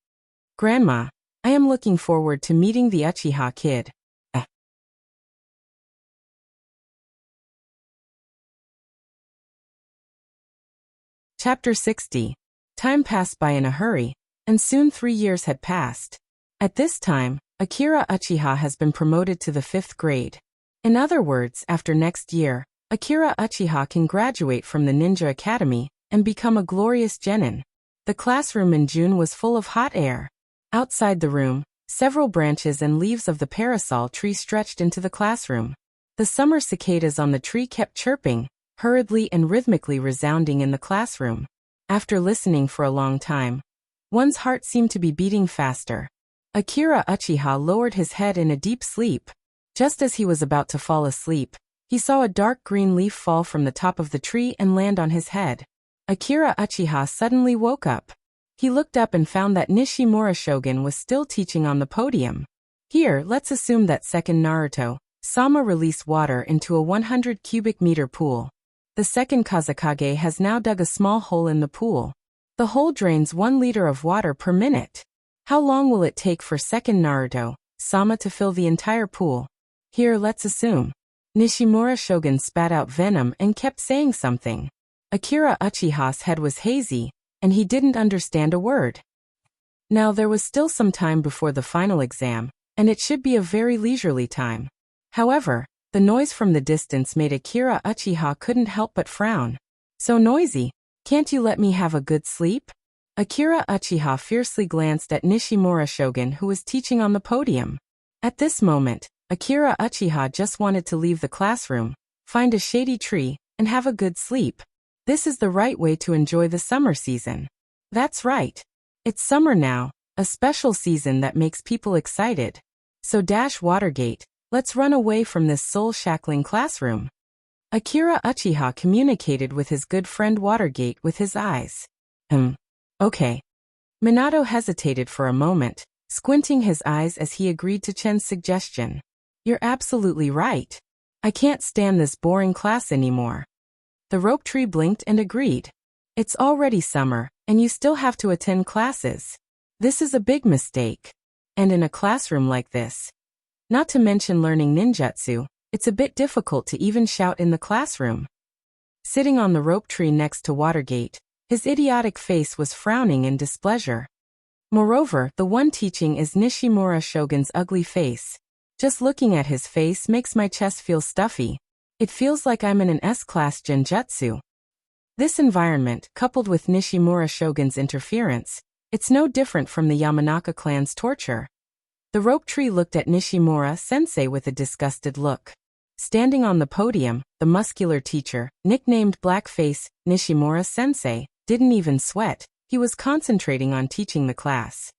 Speaker 1: Grandma, I am looking forward to meeting the Uchiha kid. Chapter 60. Time passed by in a hurry, and soon 3 years had passed. At this time, Akira Uchiha has been promoted to the 5th grade. In other words, after next year, Akira Uchiha can graduate from the Ninja Academy and become a glorious genin. The classroom in June was full of hot air. Outside the room, several branches and leaves of the parasol tree stretched into the classroom. The summer cicadas on the tree kept chirping, hurriedly and rhythmically resounding in the classroom. After listening for a long time, one's heart seemed to be beating faster. Akira Uchiha lowered his head in a deep sleep. Just as he was about to fall asleep, he saw a dark green leaf fall from the top of the tree and land on his head. Akira Uchiha suddenly woke up. He looked up and found that Nishimura Shogun was still teaching on the podium. Here, let's assume that second Naruto, Sama released water into a 100 cubic meter pool. The second Kazekage has now dug a small hole in the pool. The hole drains 1 liter of water per minute. How long will it take for second Naruto, Sama to fill the entire pool? Here, let's assume. Nishimura Shogun spat out venom and kept saying something. Akira Uchiha's head was hazy, and he didn't understand a word. Now there was still some time before the final exam, and it should be a very leisurely time. However, the noise from the distance made Akira Uchiha couldn't help but frown. So noisy, can't you let me have a good sleep? Akira Uchiha fiercely glanced at Nishimura Shogun, who was teaching on the podium. At this moment, Akira Uchiha just wanted to leave the classroom, find a shady tree, and have a good sleep. This is the right way to enjoy the summer season. That's right. It's summer now, a special season that makes people excited. So Watergate, let's run away from this soul-shackling classroom. Akira Uchiha communicated with his good friend Watergate with his eyes. Okay. Minato hesitated for a moment, squinting his eyes as he agreed to Chen's suggestion. You're absolutely right. I can't stand this boring class anymore. The rope tree blinked and agreed. It's already summer, and you still have to attend classes. This is a big mistake. And in a classroom like this, not to mention learning ninjutsu, it's a bit difficult to even shout in the classroom. Sitting on the rope tree next to Watergate, his idiotic face was frowning in displeasure. Moreover, the one teaching is Nishimura Shogun's ugly face. Just looking at his face makes my chest feel stuffy. It feels like I'm in an S-class genjutsu. This environment, coupled with Nishimura Shogun's interference, it's no different from the Yamanaka clan's torture. The rope tree looked at Nishimura Sensei with a disgusted look. Standing on the podium, the muscular teacher, nicknamed Blackface Nishimura Sensei, didn't even sweat. He was concentrating on teaching the class.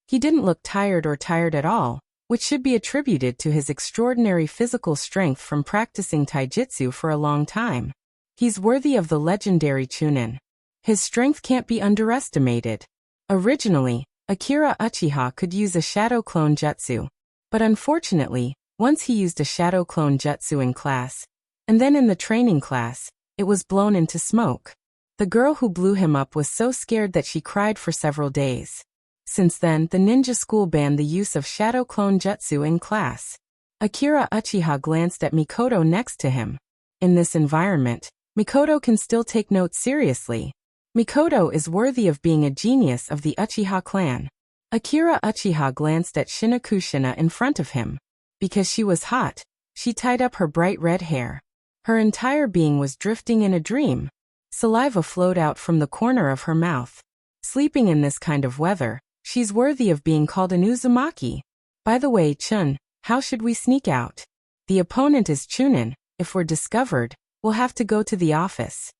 Speaker 1: He didn't look tired at all, which should be attributed to his extraordinary physical strength from practicing taijutsu for a long time. He's worthy of the legendary Chunin. His strength can't be underestimated. Originally, Akira Uchiha could use a shadow clone jutsu, but unfortunately, once he used a shadow clone jutsu in class, and then in the training class, it was blown into smoke. The girl who blew him up was so scared that she cried for several days. Since then, the ninja school banned the use of shadow clone jutsu in class. Akira Uchiha glanced at Mikoto next to him. In this environment, Mikoto can still take notes seriously. Mikoto is worthy of being a genius of the Uchiha clan. Akira Uchiha glanced at Shina in front of him. Because she was hot, she tied up her bright red hair. Her entire being was drifting in a dream. Saliva flowed out from the corner of her mouth. Sleeping in this kind of weather, she's worthy of being called an Uzumaki. By the way, Chun, how should we sneak out? The opponent is Chunin. If we're discovered, we'll have to go to the office.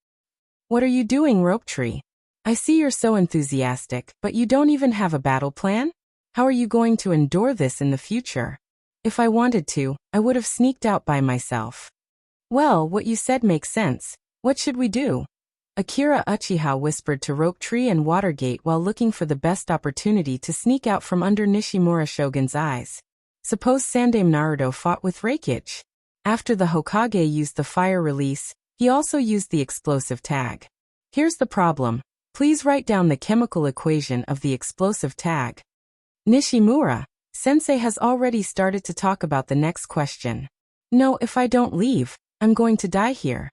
Speaker 1: What are you doing, Rope Tree? I see you're so enthusiastic, but you don't even have a battle plan? How are you going to endure this in the future? If I wanted to, I would have sneaked out by myself. Well, what you said makes sense. What should we do? Akira Uchiha whispered to Rope Tree and Watergate while looking for the best opportunity to sneak out from under Nishimura Shogun's eyes. Suppose Sandaime Naruto fought with Reikage. After the Hokage used the fire release, he also used the explosive tag. Here's the problem. Please write down the chemical equation of the explosive tag. Nishimura Sensei has already started to talk about the next question. No, if I don't leave, I'm going to die here.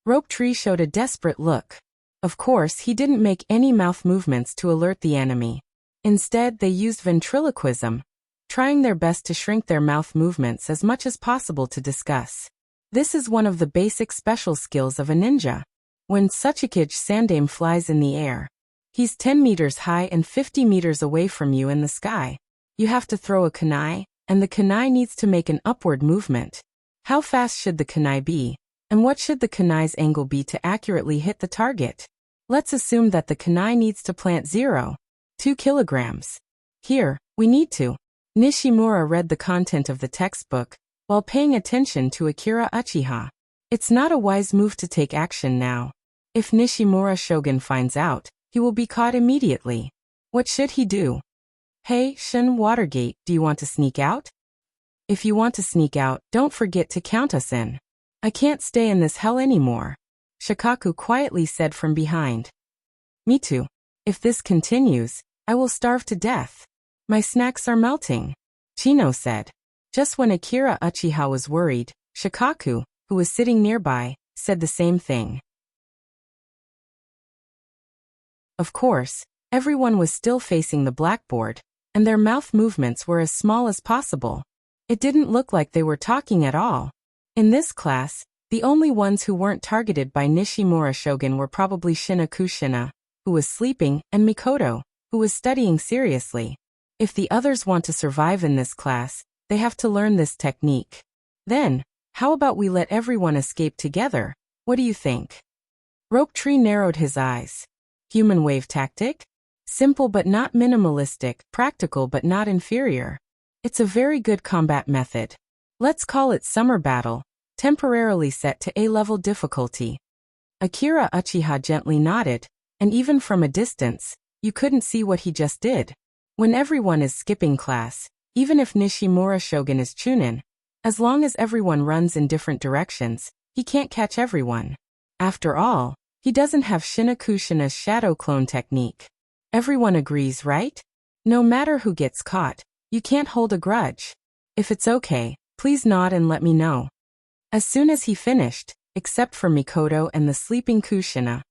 Speaker 1: Rope Tree showed a desperate look. Of course, he didn't make any mouth movements to alert the enemy. Instead, they used ventriloquism, trying their best to shrink their mouth movements as much as possible to discuss. This is one of the basic special skills of a ninja. When Tsuchikage Sandaime flies in the air, he's 10 meters high and 50 meters away from you in the sky. You have to throw a kunai, and the kunai needs to make an upward movement. How fast should the kunai be? And what should the kunai's angle be to accurately hit the target? Let's assume that the kunai needs to plant 0.2 kilograms. Here, we need to. Nishimura read the content of the textbook, while paying attention to Akira Uchiha. It's not a wise move to take action now. If Nishimura Shogun finds out, he will be caught immediately. What should he do? Hey, Shun Watergate, do you want to sneak out? If you want to sneak out, don't forget to count us in. I can't stay in this hell anymore. Shikaku quietly said from behind. Me too. If this continues, I will starve to death. My snacks are melting, Chino said. Just when Akira Uchiha was worried, Shikaku, who was sitting nearby, said the same thing. Of course, everyone was still facing the blackboard, and their mouth movements were as small as possible. It didn't look like they were talking at all. In this class, the only ones who weren't targeted by Nishimura Shogun were probably Shina Kushina, who was sleeping, and Mikoto, who was studying seriously. If the others want to survive in this class, they have to learn this technique. Then, how about we let everyone escape together? What do you think? Rope Tree narrowed his eyes. Human wave tactic? Simple but not minimalistic, practical but not inferior. It's a very good combat method. Let's call it Summer Battle, temporarily set to A-level difficulty. Akira Uchiha gently nodded, and even from a distance, you couldn't see what he just did. When everyone is skipping class, even if Nishimura Shogun is Chunin, as long as everyone runs in different directions, he can't catch everyone. After all, he doesn't have Shina Kushina's shadow clone technique. Everyone agrees, right? No matter who gets caught, you can't hold a grudge. If it's okay, please nod and let me know. As soon as he finished, except for Mikoto and the sleeping Kushina,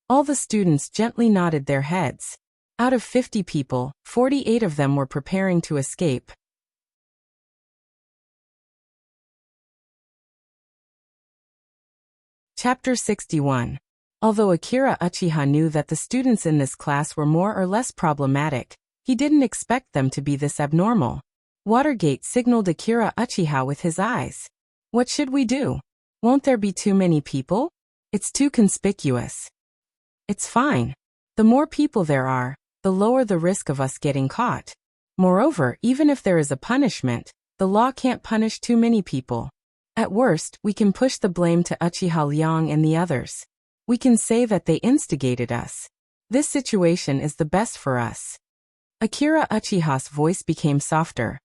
Speaker 1: all the students gently nodded their heads. Out of 50 people, 48 of them were preparing to escape. Chapter 61. Although Akira Uchiha knew that the students in this class were more or less problematic, he didn't expect them to be this abnormal. Watergate signaled Akira Uchiha with his eyes. What should we do? Won't there be too many people? It's too conspicuous. It's fine. The more people there are, the lower the risk of us getting caught. Moreover, even if there is a punishment, the law can't punish too many people. At worst, we can push the blame to Uchiha Liang and the others. We can say that they instigated us. This situation is the best for us. Akira Uchiha's voice became softer.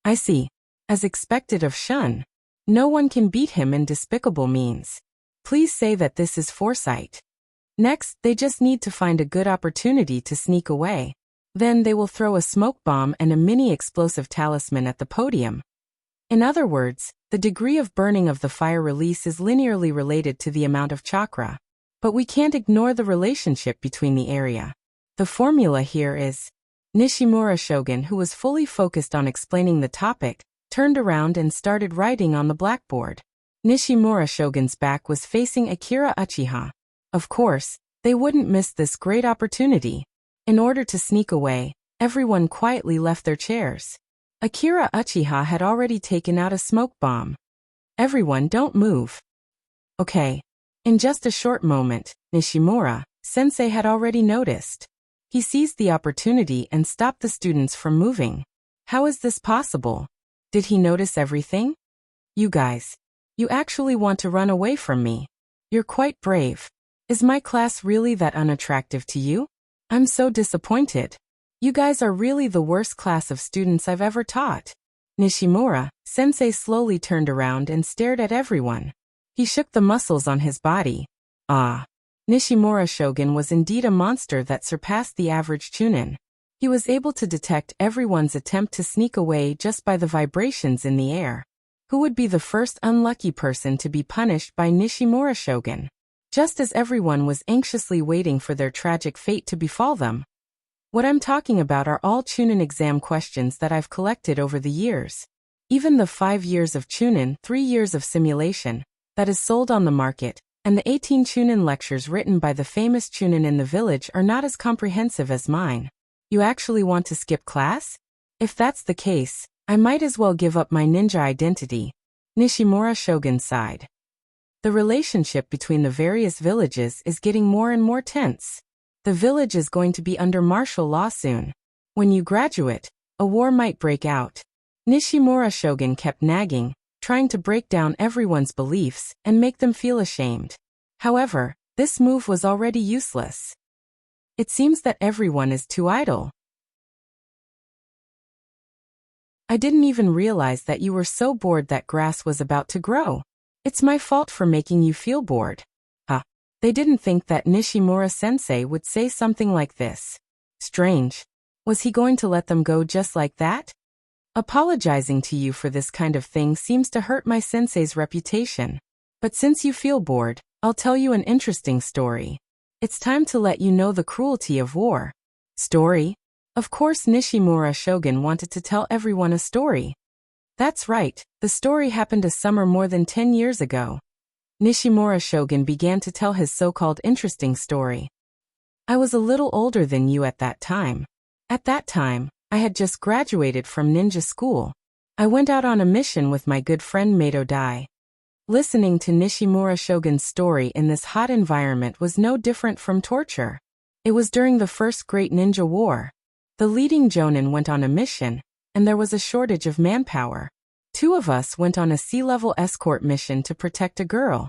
Speaker 1: I see. As expected of Shun. No one can beat him in despicable means. Please say that this is foresight. Next, they just need to find a good opportunity to sneak away. Then they will throw a smoke bomb and a mini explosive talisman at the podium. In other words, the degree of burning of the fire release is linearly related to the amount of chakra. But we can't ignore the relationship between the area. The formula here is Nishimura Shogun, who was fully focused on explaining the topic, turned around and started writing on the blackboard. Nishimura Shogun's back was facing Akira Uchiha. Of course, they wouldn't miss this great opportunity. In order to sneak away, everyone quietly left their chairs. Akira Uchiha had already taken out a smoke bomb. Everyone, don't move. Okay. In just a short moment, Nishimura Sensei had already noticed. He seized the opportunity and stopped the students from moving. How is this possible? Did he notice everything? You guys. You actually want to run away from me. You're quite brave. Is my class really that unattractive to you? I'm so disappointed. You guys are really the worst class of students I've ever taught. Nishimura Sensei slowly turned around and stared at everyone. He shook the muscles on his body. Ah. Nishimura Shogun was indeed a monster that surpassed the average Chunin. He was able to detect everyone's attempt to sneak away just by the vibrations in the air. Who would be the first unlucky person to be punished by Nishimura Shogun? Just as everyone was anxiously waiting for their tragic fate to befall them. What I'm talking about are all Chunin exam questions that I've collected over the years. Even the 5 years of Chunin, 3 years of simulation, that is sold on the market, and the 18 Chunin lectures written by the famous Chunin in the village are not as comprehensive as mine. You actually want to skip class? If that's the case, I might as well give up my ninja identity. Nishimura Shogun sighed. The relationship between the various villages is getting more and more tense. The village is going to be under martial law soon. When you graduate, a war might break out. Nishimura Shogun kept nagging, trying to break down everyone's beliefs and make them feel ashamed. However, this move was already useless. It seems that everyone is too idle. I didn't even realize that you were so bored that grass was about to grow. It's my fault for making you feel bored. They didn't think that Nishimura Sensei would say something like this. Strange. Was he going to let them go just like that? Apologizing to you for this kind of thing seems to hurt my sensei's reputation. But since you feel bored, I'll tell you an interesting story. It's time to let you know the cruelty of war. Story? Of course Nishimura Shogun wanted to tell everyone a story. That's right, the story happened a summer more than 10 years ago. Nishimura Shogun began to tell his so-called interesting story. I was a little older than you at that time. At that time, I had just graduated from ninja school. I went out on a mission with my good friend Mato Dai. Listening to Nishimura Shogun's story in this hot environment was no different from torture. It was during the first Great Ninja War. The leading jonin went on a mission, and there was a shortage of manpower. 2 of us went on a sea-level escort mission to protect a girl.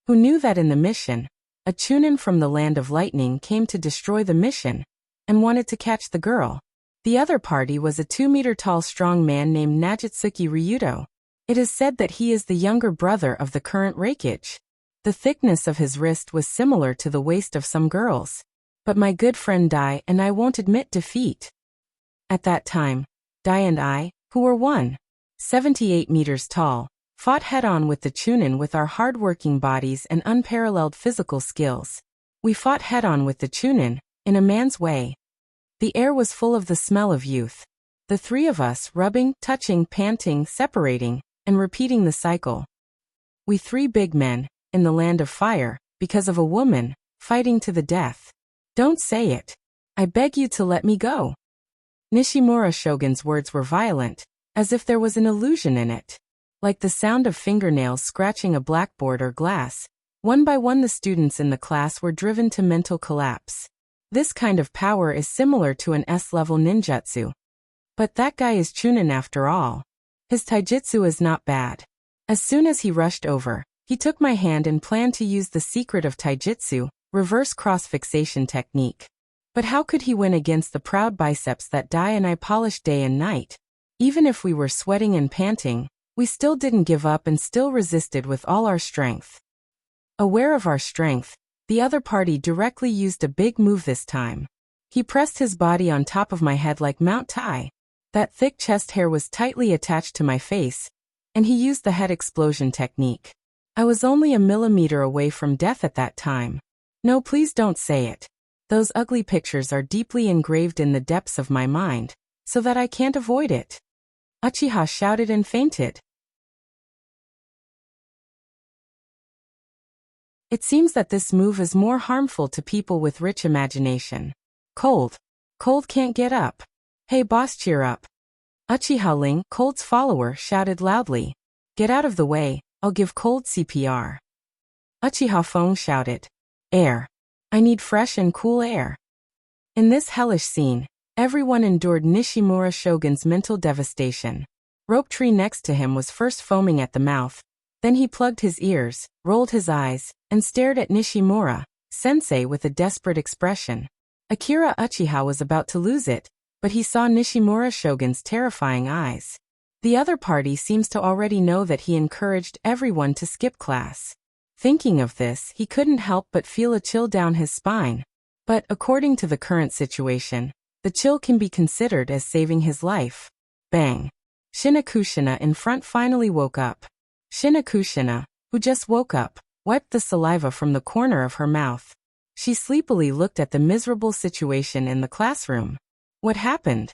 Speaker 1: Who knew that in the mission, a chunin from the Land of Lightning came to destroy the mission, and wanted to catch the girl. The other party was a 2-meter-tall strong man named Najitsuki Ryudo. It is said that he is the younger brother of the current Reikage. The thickness of his wrist was similar to the waist of some girls. But my good friend Dai and I won't admit defeat. At that time, Dai and I, who were 1.78 meters tall, fought head-on with the chunin with our hard-working bodies and unparalleled physical skills. We fought head-on with the chunin, in a man's way. The air was full of the smell of youth. The 3 of us rubbing, touching, panting, separating, and repeating the cycle. We 3 big men, in the land of fire, because of a woman, fighting to the death. Don't say it. I beg you to let me go. Nishimura Shogun's words were violent, as if there was an illusion in it. Like the sound of fingernails scratching a blackboard or glass, one by one the students in the class were driven to mental collapse. This kind of power is similar to an S-level ninjutsu. But that guy is chunin after all. His taijutsu is not bad. As soon as he rushed over, he took my hand and planned to use the secret of taijutsu, reverse cross-fixation technique. But how could he win against the proud biceps that Dai and I polished day and night? Even if we were sweating and panting, we still didn't give up and still resisted with all our strength. Aware of our strength, the other party directly used a big move this time. He pressed his body on top of my head like Mount Tai. That thick chest hair was tightly attached to my face, and he used the head explosion technique. I was only a millimeter away from death at that time. No, please don't say it. Those ugly pictures are deeply engraved in the depths of my mind, so that I can't avoid it. Uchiha shouted and fainted. It seems that this move is more harmful to people with rich imagination. Cold. Cold can't get up. Hey boss, cheer up. Uchiha Ling, Cold's follower, shouted loudly. Get out of the way, I'll give Cold CPR. Uchiha Fong shouted. Air. I need fresh and cool air. In this hellish scene, everyone endured Nishimura Shogun's mental devastation. Rope Tree next to him was first foaming at the mouth, then he plugged his ears, rolled his eyes, and stared at Nishimura sensei with a desperate expression. Akira Uchiha was about to lose it, but he saw Nishimura Shogun's terrifying eyes. The other party seems to already know that he encouraged everyone to skip class. Thinking of this, he couldn't help but feel a chill down his spine. But according to the current situation, the chill can be considered as saving his life. Bang! Shinakushina in front finally woke up. Shinakushina, who just woke up, wiped the saliva from the corner of her mouth. She sleepily looked at the miserable situation in the classroom. What happened?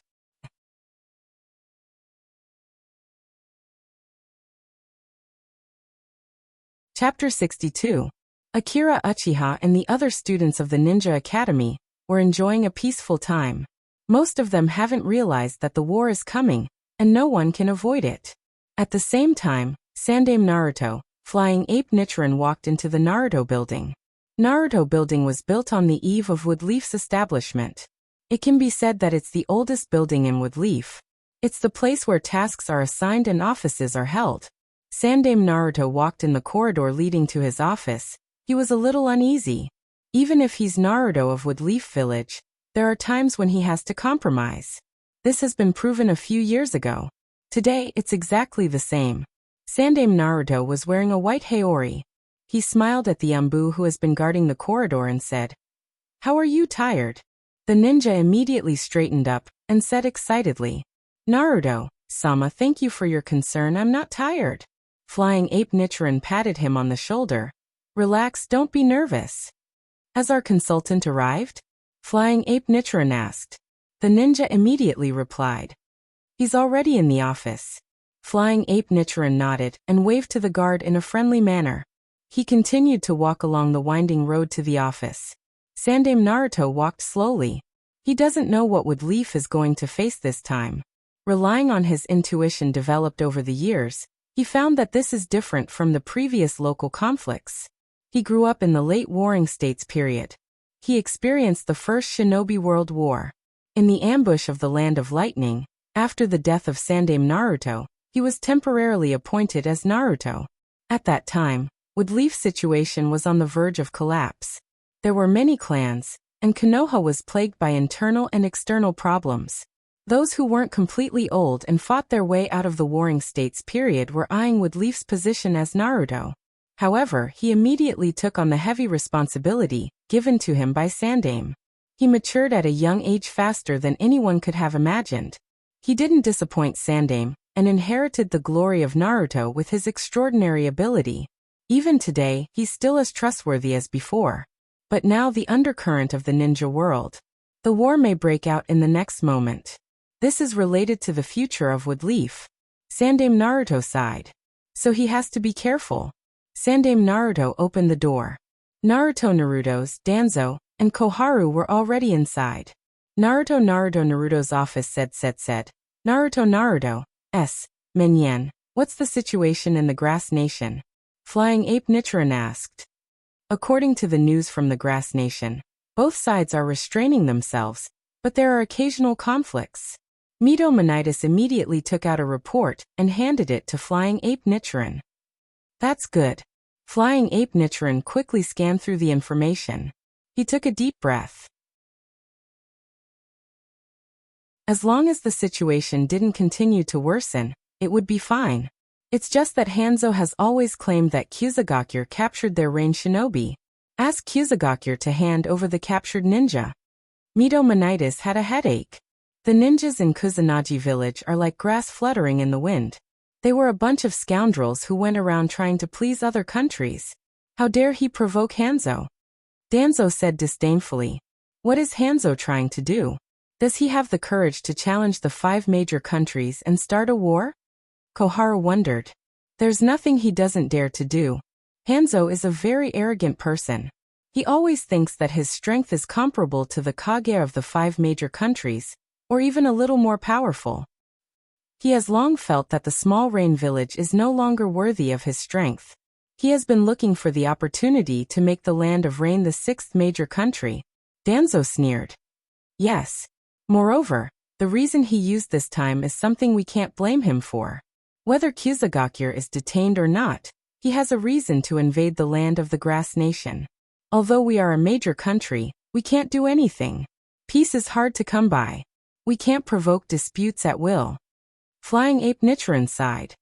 Speaker 1: Chapter 62. Akira Uchiha and the other students of the Ninja Academy were enjoying a peaceful time. Most of them haven't realized that the war is coming, and no one can avoid it. At the same time, Sandame Naruto, Flying Ape Nichiren walked into the Naruto building. Naruto building was built on the eve of Woodleaf's establishment. It can be said that it's the oldest building in Woodleaf. It's the place where tasks are assigned and offices are held. Sandame Naruto walked in the corridor leading to his office. He was a little uneasy. Even if he's Naruto of Woodleaf Village, there are times when he has to compromise. This has been proven a few years ago. Today, it's exactly the same. Sandame Naruto was wearing a white haori. He smiled at the Umbu who has been guarding the corridor and said, "How are you tired?" The ninja immediately straightened up and said excitedly, "Naruto-sama, thank you for your concern, I'm not tired." Flying Ape Nichiren patted him on the shoulder. "Relax, don't be nervous." Has our consultant arrived? Flying Ape Nichiren asked. The ninja immediately replied. He's already in the office. Flying Ape Nichiren nodded and waved to the guard in a friendly manner. He continued to walk along the winding road to the office. Sandaime Naruto walked slowly. He doesn't know what Wood Leaf is going to face this time. Relying on his intuition developed over the years, he found that this is different from the previous local conflicts. He grew up in the late Warring States period. He experienced the First Shinobi World War. In the ambush of the Land of Lightning, after the death of Sandaime Naruto, he was temporarily appointed as Naruto. At that time, Wood Leaf's situation was on the verge of collapse. There were many clans, and Konoha was plagued by internal and external problems. Those who weren't completely old and fought their way out of the Warring States period were eyeing Wood Leaf's position as Naruto. However, he immediately took on the heavy responsibility given to him by Sandaime. He matured at a young age faster than anyone could have imagined. He didn't disappoint Sandaime, and inherited the glory of Naruto with his extraordinary ability. Even today, he's still as trustworthy as before. But now the undercurrent of the ninja world. The war may break out in the next moment. This is related to the future of Wood Leaf. Sandaime Naruto sighed. So he has to be careful. Sandaime Naruto opened the door. Naruto's, Danzo, and Koharu were already inside. Naruto's office said. Naruto, Minyan, what's the situation in the Grass Nation? Flying Ape Nichiren asked. According to the news from the Grass Nation, both sides are restraining themselves, but there are occasional conflicts. Mito Monitis immediately took out a report and handed it to Flying Ape Nichiren. That's good. Flying Ape Nichiren quickly scanned through the information. He took a deep breath. As long as the situation didn't continue to worsen, it would be fine. It's just that Hanzo has always claimed that Kusagakure captured their rain shinobi. Ask Kusagakure to hand over the captured ninja. Mito Monitis had a headache. The ninjas in Kusanagi village are like grass fluttering in the wind. They were a bunch of scoundrels who went around trying to please other countries. How dare he provoke Hanzo? Danzo said disdainfully. What is Hanzo trying to do? Does he have the courage to challenge the 5 major countries and start a war? Koharu wondered. There's nothing he doesn't dare to do. Hanzo is a very arrogant person. He always thinks that his strength is comparable to the Kage of the 5 major countries, or even a little more powerful. He has long felt that the small rain village is no longer worthy of his strength. He has been looking for the opportunity to make the Land of Rain the 6th major country. Danzo sneered. Yes. Moreover, the reason he used this time is something we can't blame him for. Whether Kusagakure is detained or not, he has a reason to invade the land of the Grass Nation. Although we are a major country, we can't do anything. Peace is hard to come by. We can't provoke disputes at will. Flying Ape Nichiren sighed.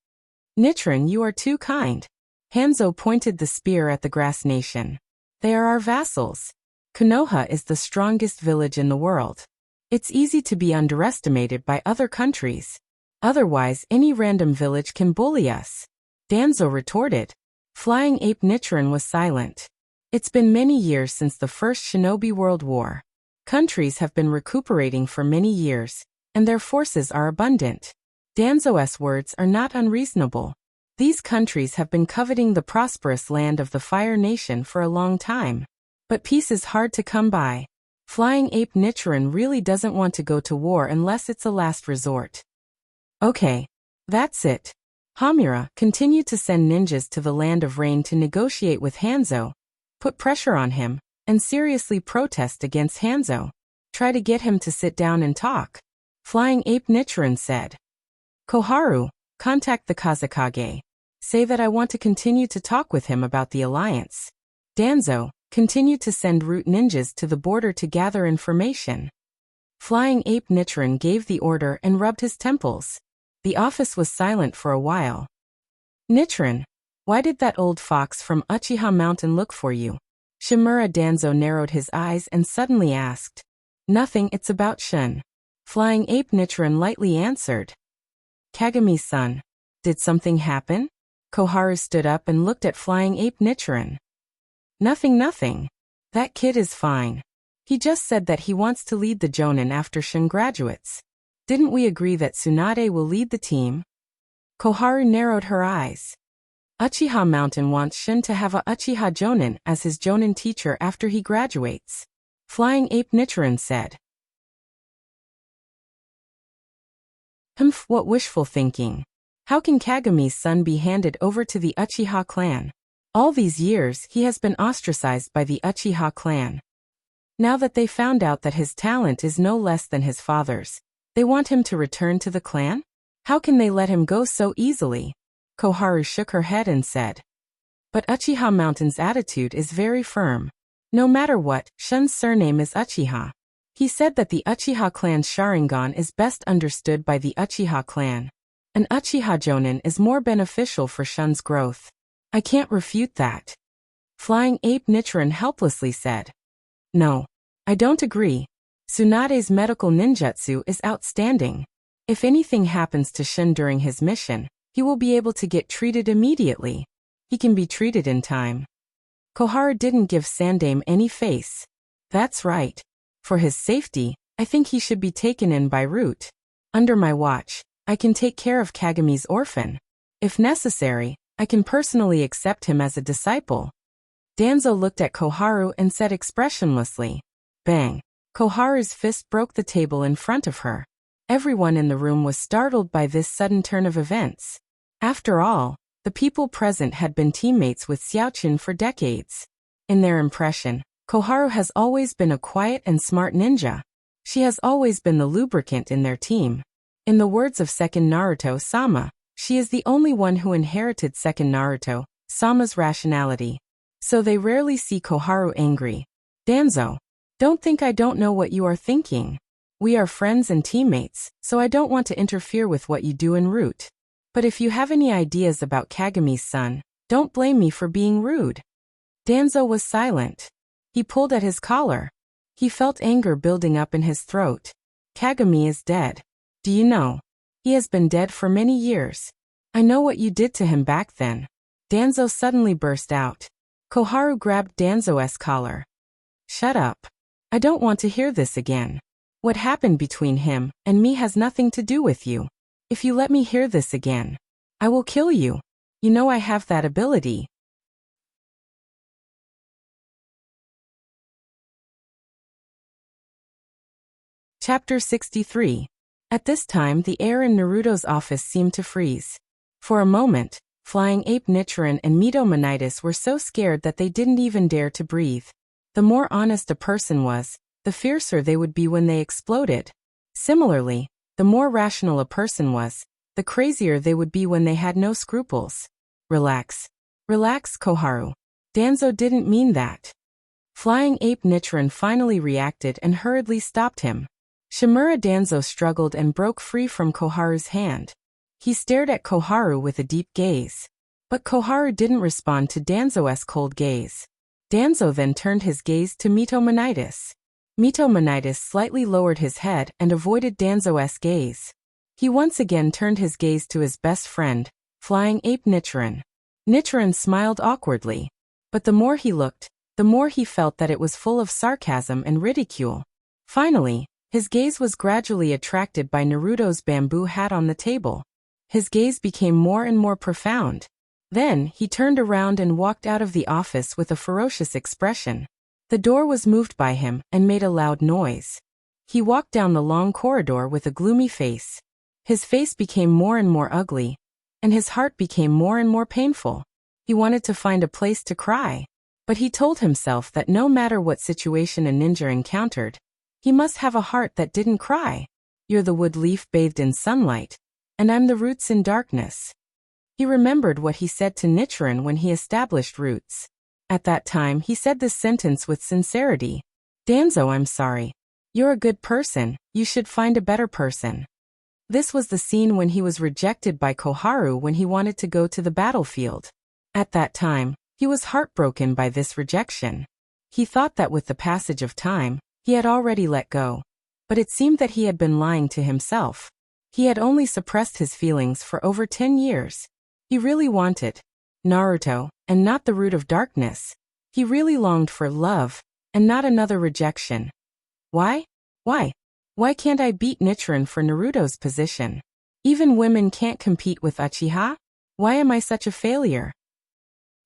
Speaker 1: Nichiren, you are too kind. Hanzo pointed the spear at the Grass Nation. They are our vassals. Konoha is the strongest village in the world. It's easy to be underestimated by other countries. Otherwise, any random village can bully us. Danzo retorted. Flying Ape Nichiren was silent. It's been many years since the First Shinobi World War. Countries have been recuperating for many years, and their forces are abundant. Danzo's words are not unreasonable. These countries have been coveting the prosperous land of the Fire Nation for a long time. But peace is hard to come by. Flying Ape Nichiren really doesn't want to go to war unless it's a last resort. Okay. That's it. Hamura continued to send ninjas to the Land of Rain to negotiate with Hanzo, put pressure on him, and seriously protest against Hanzo. Try to get him to sit down and talk. Flying Ape Nichiren said. Koharu, contact the Kazekage. Say that I want to continue to talk with him about the alliance. Danzo, continue to send route ninjas to the border to gather information. Flying Ape Nichiren gave the order and rubbed his temples. The office was silent for a while. Nichiren, why did that old fox from Uchiha Mountain look for you? Shimura Danzo narrowed his eyes and suddenly asked. Nothing, it's about Shun. Flying Ape Nichiren lightly answered. Kagami-san, did something happen? Koharu stood up and looked at Flying Ape Nichiren. Nothing. That kid is fine. He just said that he wants to lead the Jonin after Shin graduates. Didn't we agree that Tsunade will lead the team? Koharu narrowed her eyes. Uchiha Mountain wants Shin to have a Uchiha Jonin as his Jonin teacher after he graduates. Flying Ape Nichiren said. What wishful thinking. How can Kagami's son be handed over to the Uchiha clan? All these years he has been ostracized by the Uchiha clan. Now that they found out that his talent is no less than his father's, they want him to return to the clan? How can they let him go so easily? Koharu shook her head and said. But Uchiha Mountain's attitude is very firm. No matter what, Shun's surname is Uchiha. He said that the Uchiha clan's Sharingan is best understood by the Uchiha clan. An Uchiha Jonin is more beneficial for Shun's growth. I can't refute that. Flying Ape Nichiren helplessly said. No. I don't agree. Tsunade's medical ninjutsu is outstanding. If anything happens to Shin during his mission, he will be able to get treated immediately. He can be treated in time. Koharu didn't give Sandaime any face. That's right. For his safety, I think he should be taken in by root. Under my watch, I can take care of Kagami's orphan. If necessary, I can personally accept him as a disciple. Danzo looked at Koharu and said expressionlessly. Bang! Koharu's fist broke the table in front of her. Everyone in the room was startled by this sudden turn of events. After all, the people present had been teammates with Xiaoqun for decades. In their impression, Koharu has always been a quiet and smart ninja. She has always been the lubricant in their team. In the words of second Naruto Sama, she is the only one who inherited second Naruto Sama's rationality. So they rarely see Koharu angry. Danzo, don't think I don't know what you are thinking. We are friends and teammates, so I don't want to interfere with what you do en route. But if you have any ideas about Kagami's son, don't blame me for being rude. Danzo was silent. He pulled at his collar. He felt anger building up in his throat. Kagami is dead. Do you know? He has been dead for many years. I know what you did to him back then. Danzo suddenly burst out. Koharu grabbed Danzo's collar. Shut up. I don't want to hear this again. What happened between him and me has nothing to do with you. If you let me hear this again, I will kill you. You know I have that ability. Chapter 63. At this time the air in Naruto's office seemed to freeze. For a moment, Flying Ape Nichiren and Mito Monitis were so scared that they didn't even dare to breathe. The more honest a person was, the fiercer they would be when they exploded. Similarly, the more rational a person was, the crazier they would be when they had no scruples. Relax. Relax, Koharu. Danzo didn't mean that. Flying Ape Nichiren finally reacted and hurriedly stopped him. Shimura Danzo struggled and broke free from Koharu's hand. He stared at Koharu with a deep gaze. But Koharu didn't respond to Danzo's cold gaze. Danzo then turned his gaze to Mito Monitis. Mito Monitis slightly lowered his head and avoided Danzo's gaze. He once again turned his gaze to his best friend, Flying Ape Nichiren. Nichiren smiled awkwardly. But the more he looked, the more he felt that it was full of sarcasm and ridicule. Finally, his gaze was gradually attracted by Naruto's bamboo hat on the table. His gaze became more and more profound. Then, he turned around and walked out of the office with a ferocious expression. The door was moved by him and made a loud noise. He walked down the long corridor with a gloomy face. His face became more and more ugly, and his heart became more and more painful. He wanted to find a place to cry. But he told himself that no matter what situation a ninja encountered, he must have a heart that didn't cry. You're the wood leaf bathed in sunlight, and I'm the roots in darkness. He remembered what he said to Nichiren when he established roots. At that time he said this sentence with sincerity. Danzo, I'm sorry. You're a good person, you should find a better person. This was the scene when he was rejected by Koharu when he wanted to go to the battlefield. At that time, he was heartbroken by this rejection. He thought that with the passage of time, he had already let go. But it seemed that he had been lying to himself. He had only suppressed his feelings for over 10 years. He really wanted Naruto, and not the root of darkness. He really longed for love, And not another rejection. Why? Why? Why can't I beat Nichiren for Naruto's position? Even women can't compete with Uchiha? Why am I such a failure?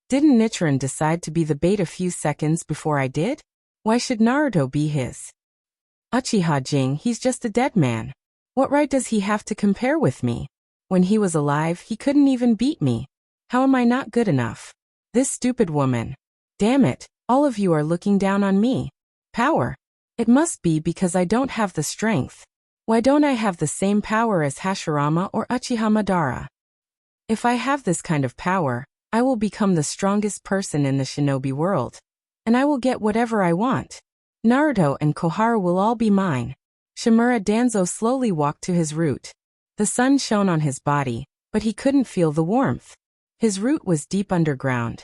Speaker 1: Didn't Nichiren decide to be the bait a few seconds before I did? Why should Naruto be his? Uchiha Jing, he's just a dead man. What right does he have to compare with me? When he was alive, he couldn't even beat me. How am I not good enough? This stupid woman. Damn it, all of you are looking down on me. Power. It must be because I don't have the strength. Why don't I have the same power as Hashirama or Uchiha Madara? If I have this kind of power, I will become the strongest person in the shinobi world. And I will get whatever I want. Naruto and Koharu will all be mine. Shimura Danzo slowly walked to his root. The sun shone on his body, but he couldn't feel the warmth. His root was deep underground.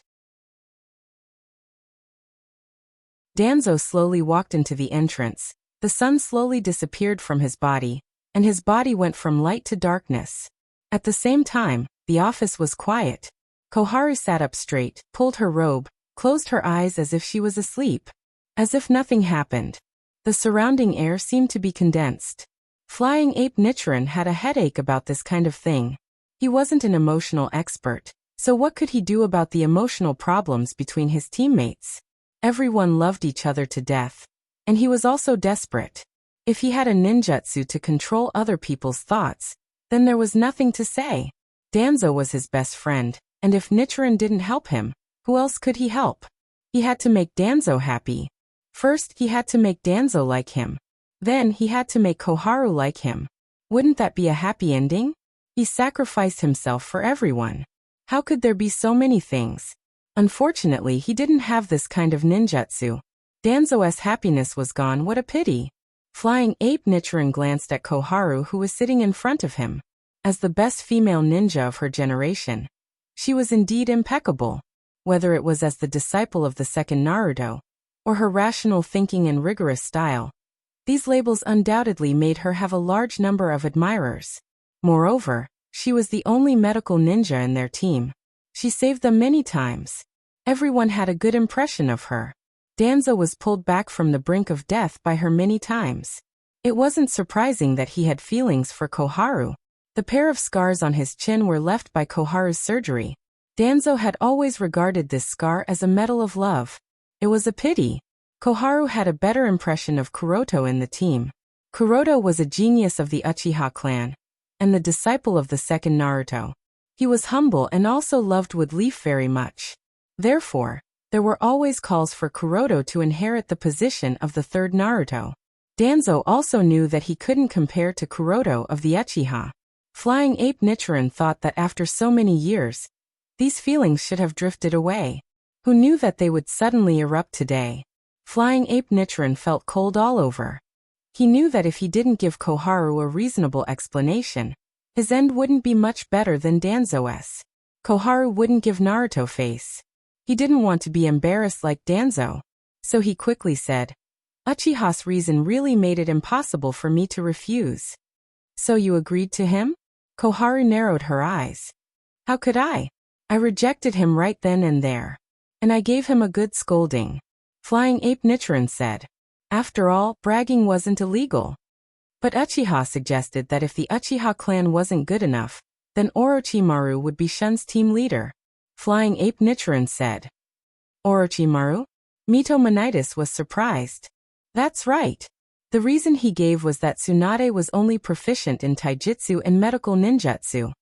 Speaker 1: Danzo slowly walked into the entrance. The sun slowly disappeared from his body, and his body went from light to darkness. At the same time, the office was quiet. Koharu sat up straight, pulled her robe, closed her eyes as if she was asleep. As if nothing happened. The surrounding air seemed to be condensed. Flying Ape Nichiren had a headache about this kind of thing. He wasn't an emotional expert, so what could he do about the emotional problems between his teammates? Everyone loved each other to death. And he was also desperate. If he had a ninjutsu to control other people's thoughts, then there was nothing to say. Danzo was his best friend, and if Nichiren didn't help him, who else could he help? He had to make Danzo happy. First, he had to make Danzo like him. Then, he had to make Koharu like him. Wouldn't that be a happy ending? He sacrificed himself for everyone. How could there be so many things? Unfortunately, he didn't have this kind of ninjutsu. Danzo's happiness was gone, what a pity. Flying Ape Nichiren glanced at Koharu, who was sitting in front of him. As the best female ninja of her generation, she was indeed impeccable. Whether it was as the disciple of the second Naruto, or her rational thinking and rigorous style, these labels undoubtedly made her have a large number of admirers. Moreover, she was the only medical ninja in their team. She saved them many times. Everyone had a good impression of her. Danzo was pulled back from the brink of death by her many times. It wasn't surprising that he had feelings for Koharu. The pair of scars on his chin were left by Koharu's surgery. Danzo had always regarded this scar as a medal of love. It was a pity. Koharu had a better impression of Kuroto in the team. Kuroto was a genius of the Uchiha clan, and the disciple of the second Naruto. He was humble and also loved Wood Leaf very much. Therefore, there were always calls for Kuroto to inherit the position of the third Naruto. Danzo also knew that he couldn't compare to Kuroto of the Uchiha. Flying Ape Nichiren thought that after so many years, these feelings should have drifted away. Who knew that they would suddenly erupt today? Flying Ape Nichiren felt cold all over. He knew that if he didn't give Koharu a reasonable explanation, his end wouldn't be much better than Danzo's. Koharu wouldn't give Naruto face. He didn't want to be embarrassed like Danzo. So he quickly said, Uchiha's reason really made it impossible for me to refuse. So you agreed to him? Koharu narrowed her eyes. How could I? I rejected him right then and there. And I gave him a good scolding. Flying Ape Nichiren said. After all, bragging wasn't illegal. But Uchiha suggested that if the Uchiha clan wasn't good enough, then Orochimaru would be Shun's team leader. Flying Ape Nichiren said. Orochimaru? Mito Monitis was surprised. That's right. The reason he gave was that Tsunade was only proficient in taijutsu and medical ninjutsu.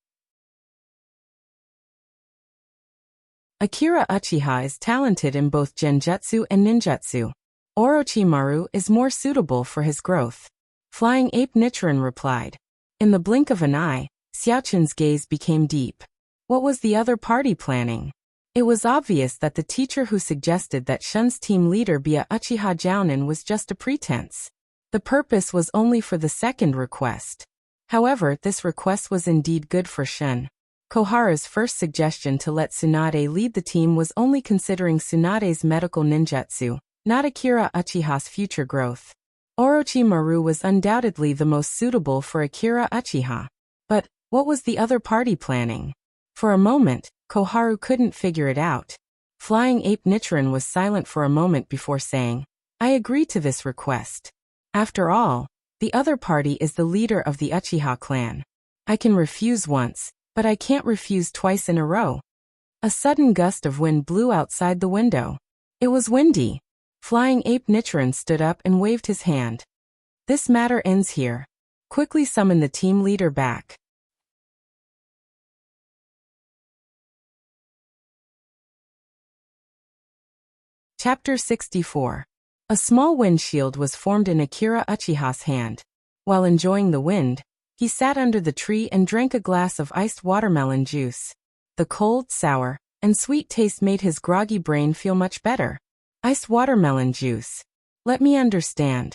Speaker 1: Akira Uchiha is talented in both genjutsu and ninjutsu. Orochimaru is more suitable for his growth. Flying Ape Nichiren replied. In the blink of an eye, Xiaochun's gaze became deep. What was the other party planning? It was obvious that the teacher who suggested that Shun's team leader be a Uchiha Jounin was just a pretense. The purpose was only for the second request. However, this request was indeed good for Shun. Koharu's first suggestion to let Tsunade lead the team was only considering Tsunade's medical ninjutsu, not Akira Uchiha's future growth. Orochimaru was undoubtedly the most suitable for Akira Uchiha. But, what was the other party planning? For a moment, Koharu couldn't figure it out. Flying Ape Nichiren was silent for a moment before saying, I agree to this request. After all, the other party is the leader of the Uchiha clan. I can refuse once, but I can't refuse twice in a row. A sudden gust of wind blew outside the window. It was windy. Flying Ape Nichiren stood up and waved his hand. This matter ends here. Quickly summon the team leader back. Chapter 64. A small windshield was formed in Akira Uchiha's hand. While enjoying the wind, he sat under the tree and drank a glass of iced watermelon juice. The cold, sour, and sweet taste made his groggy brain feel much better. Iced watermelon juice. Let me understand.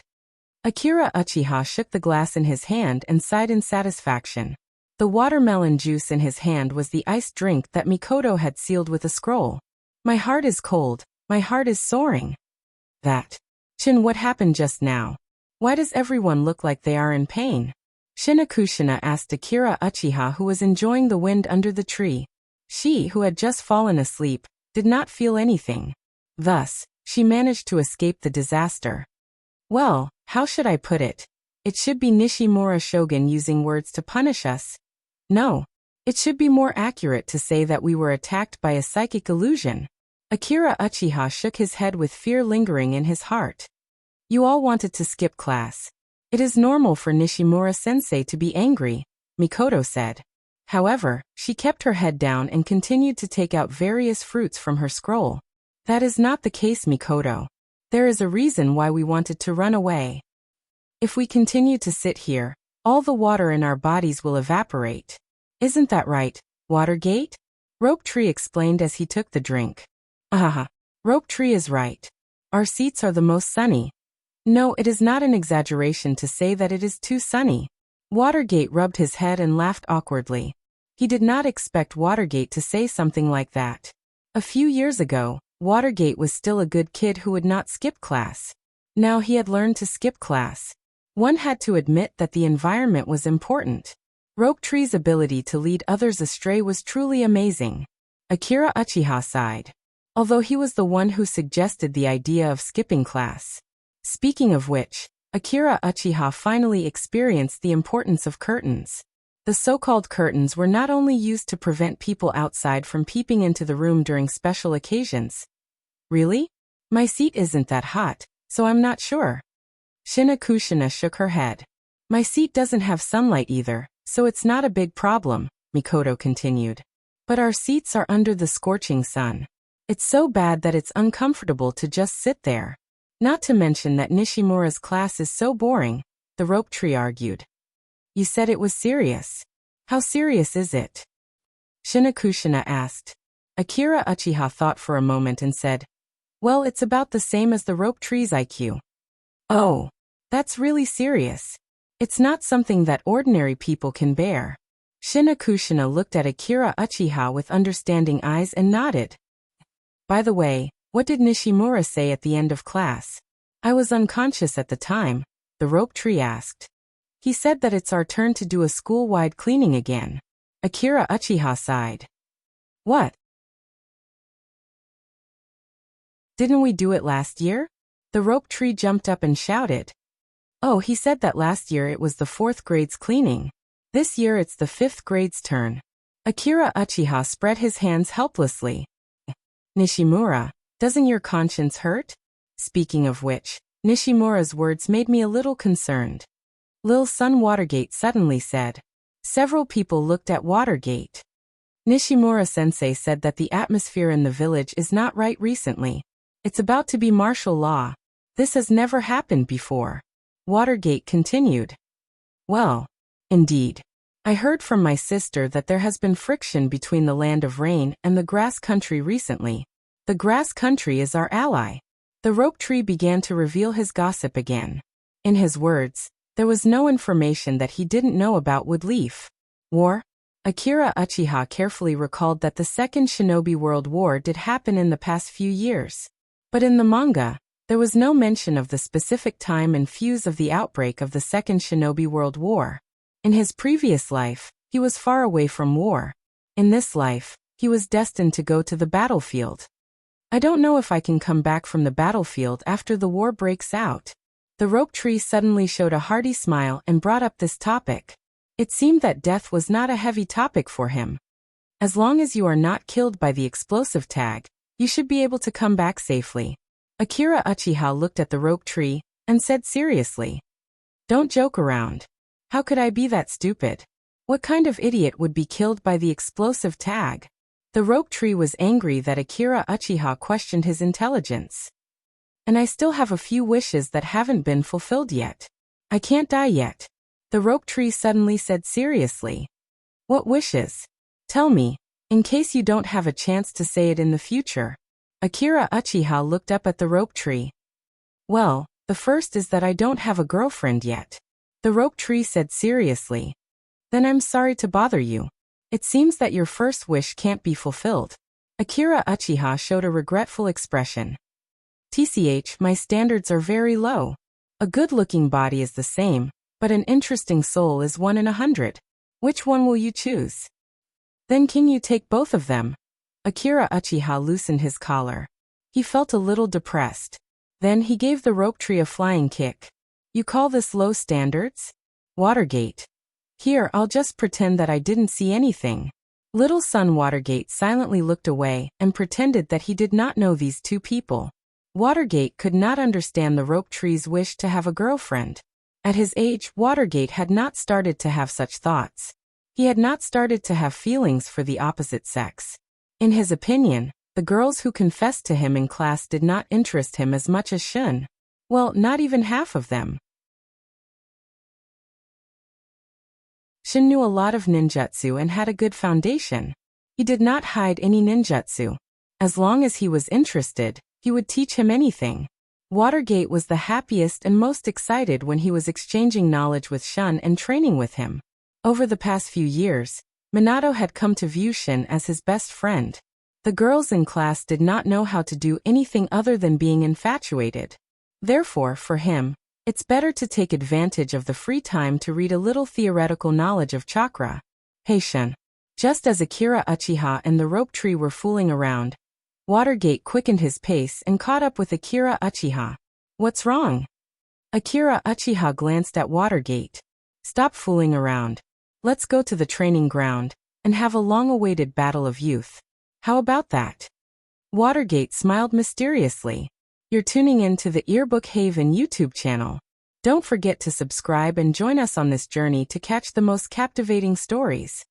Speaker 1: Akira Uchiha shook the glass in his hand and sighed in satisfaction. The watermelon juice in his hand was the iced drink that Mikoto had sealed with a scroll. My heart is cold, my heart is soaring. That. Shin, what happened just now? Why does everyone look like they are in pain? Shinakushina asked Akira Uchiha, who was enjoying the wind under the tree. She, who had just fallen asleep, did not feel anything. Thus, she managed to escape the disaster. Well, how should I put it? It should be Nishimura Shogun using words to punish us. No. It should be more accurate to say that we were attacked by a psychic illusion. Akira Uchiha shook his head with fear lingering in his heart. You all wanted to skip class. It is normal for Nishimura-sensei to be angry, Mikoto said. However, she kept her head down and continued to take out various fruits from her scroll. That is not the case, Mikoto. There is a reason why we wanted to run away. If we continue to sit here, all the water in our bodies will evaporate. Isn't that right, Watergate? Rope Tree explained as he took the drink. Ahaha. Rope Tree is right. Our seats are the most sunny. No, it is not an exaggeration to say that it is too sunny. Watergate rubbed his head and laughed awkwardly. He did not expect Watergate to say something like that. A few years ago, Watergate was still a good kid who would not skip class. Now he had learned to skip class. One had to admit that the environment was important. Rope Tree's ability to lead others astray was truly amazing. Akira Uchiha sighed. Although he was the one who suggested the idea of skipping class. Speaking of which, Akira Uchiha finally experienced the importance of curtains. The so-called curtains were not only used to prevent people outside from peeping into the room during special occasions. Really? My seat isn't that hot, so I'm not sure. Shinakushina shook her head. My seat doesn't have sunlight either, so it's not a big problem, Mikoto continued. But our seats are under the scorching sun. It's so bad that it's uncomfortable to just sit there. Not to mention that Nishimura's class is so boring, the Rope Tree argued. You said it was serious. How serious is it? Shinakushina asked. Akira Uchiha thought for a moment and said, well, it's about the same as the Rope Tree's IQ. Oh, that's really serious. It's not something that ordinary people can bear. Shinakushina looked at Akira Uchiha with understanding eyes and nodded. By the way, what did Nishimura say at the end of class? I was unconscious at the time, the Rope Tree asked. He said that it's our turn to do a school-wide cleaning again. Akira Uchiha sighed. What? Didn't we do it last year? The Rope Tree jumped up and shouted. Oh, he said that last year it was the 4th grade's cleaning. This year it's the 5th grade's turn. Akira Uchiha spread his hands helplessly. Nishimura, doesn't your conscience hurt? Speaking of which, Nishimura's words made me a little concerned. Lil Son Watergate suddenly said. Several people looked at Watergate. Nishimura-sensei said that the atmosphere in the village is not right recently. It's about to be martial law. This has never happened before. Watergate continued. Well, indeed. I heard from my sister that there has been friction between the Land of Rain and the Grass Country recently. The Grass Country is our ally. The Rope Tree began to reveal his gossip again. In his words, there was no information that he didn't know about Woodleaf. War? Akira Uchiha carefully recalled that the Second Shinobi World War did happen in the past few years. But in the manga, there was no mention of the specific time and fuse of the outbreak of the Second Shinobi World War. In his previous life, he was far away from war. In this life, he was destined to go to the battlefield. I don't know if I can come back from the battlefield after the war breaks out. The rope tree suddenly showed a hearty smile and brought up this topic. It seemed that death was not a heavy topic for him. As long as you are not killed by the explosive tag, you should be able to come back safely. Akira Uchiha looked at the rope tree and said seriously, "Don't joke around. How could I be that stupid? What kind of idiot would be killed by the explosive tag?" The rope tree was angry that Akira Uchiha questioned his intelligence. "And I still have a few wishes that haven't been fulfilled yet. I can't die yet." The rope tree suddenly said seriously, "What wishes? Tell me, in case you don't have a chance to say it in the future." Akira Uchiha looked up at the rope tree. "Well, the first is that I don't have a girlfriend yet." The rope tree said seriously, "Then I'm sorry to bother you. It seems that your first wish can't be fulfilled." Akira Uchiha showed a regretful expression. "TCH, my standards are very low. A good-looking body is the same, but an interesting soul is 1 in 100. Which one will you choose?" "Then can you take both of them?" Akira Uchiha loosened his collar. He felt a little depressed. Then he gave the rope tree a flying kick. "You call this low standards? Watergate. Here, I'll just pretend that I didn't see anything." Little son Watergate silently looked away and pretended that he did not know these two people. Watergate could not understand the rope tree's wish to have a girlfriend. At his age, Watergate had not started to have such thoughts. He had not started to have feelings for the opposite sex. In his opinion, the girls who confessed to him in class did not interest him as much as Shun. Well, not even half of them. Shun knew a lot of ninjutsu and had a good foundation. He did not hide any ninjutsu. As long as he was interested, he would teach him anything. Watergate was the happiest and most excited when he was exchanging knowledge with Shun and training with him. Over the past few years, Minato had come to view Shun as his best friend. The girls in class did not know how to do anything other than being infatuated. Therefore, for him, it's better to take advantage of the free time to read a little theoretical knowledge of chakra. "Hey Shun." Just as Akira Uchiha and the rope tree were fooling around, Watergate quickened his pace and caught up with Akira Uchiha. "What's wrong?" Akira Uchiha glanced at Watergate. "Stop fooling around. Let's go to the training ground and have a long-awaited battle of youth. How about that?" Watergate smiled mysteriously. You're tuning in to the Earbook Haven YouTube channel. Don't forget to subscribe and join us on this journey to catch the most captivating stories.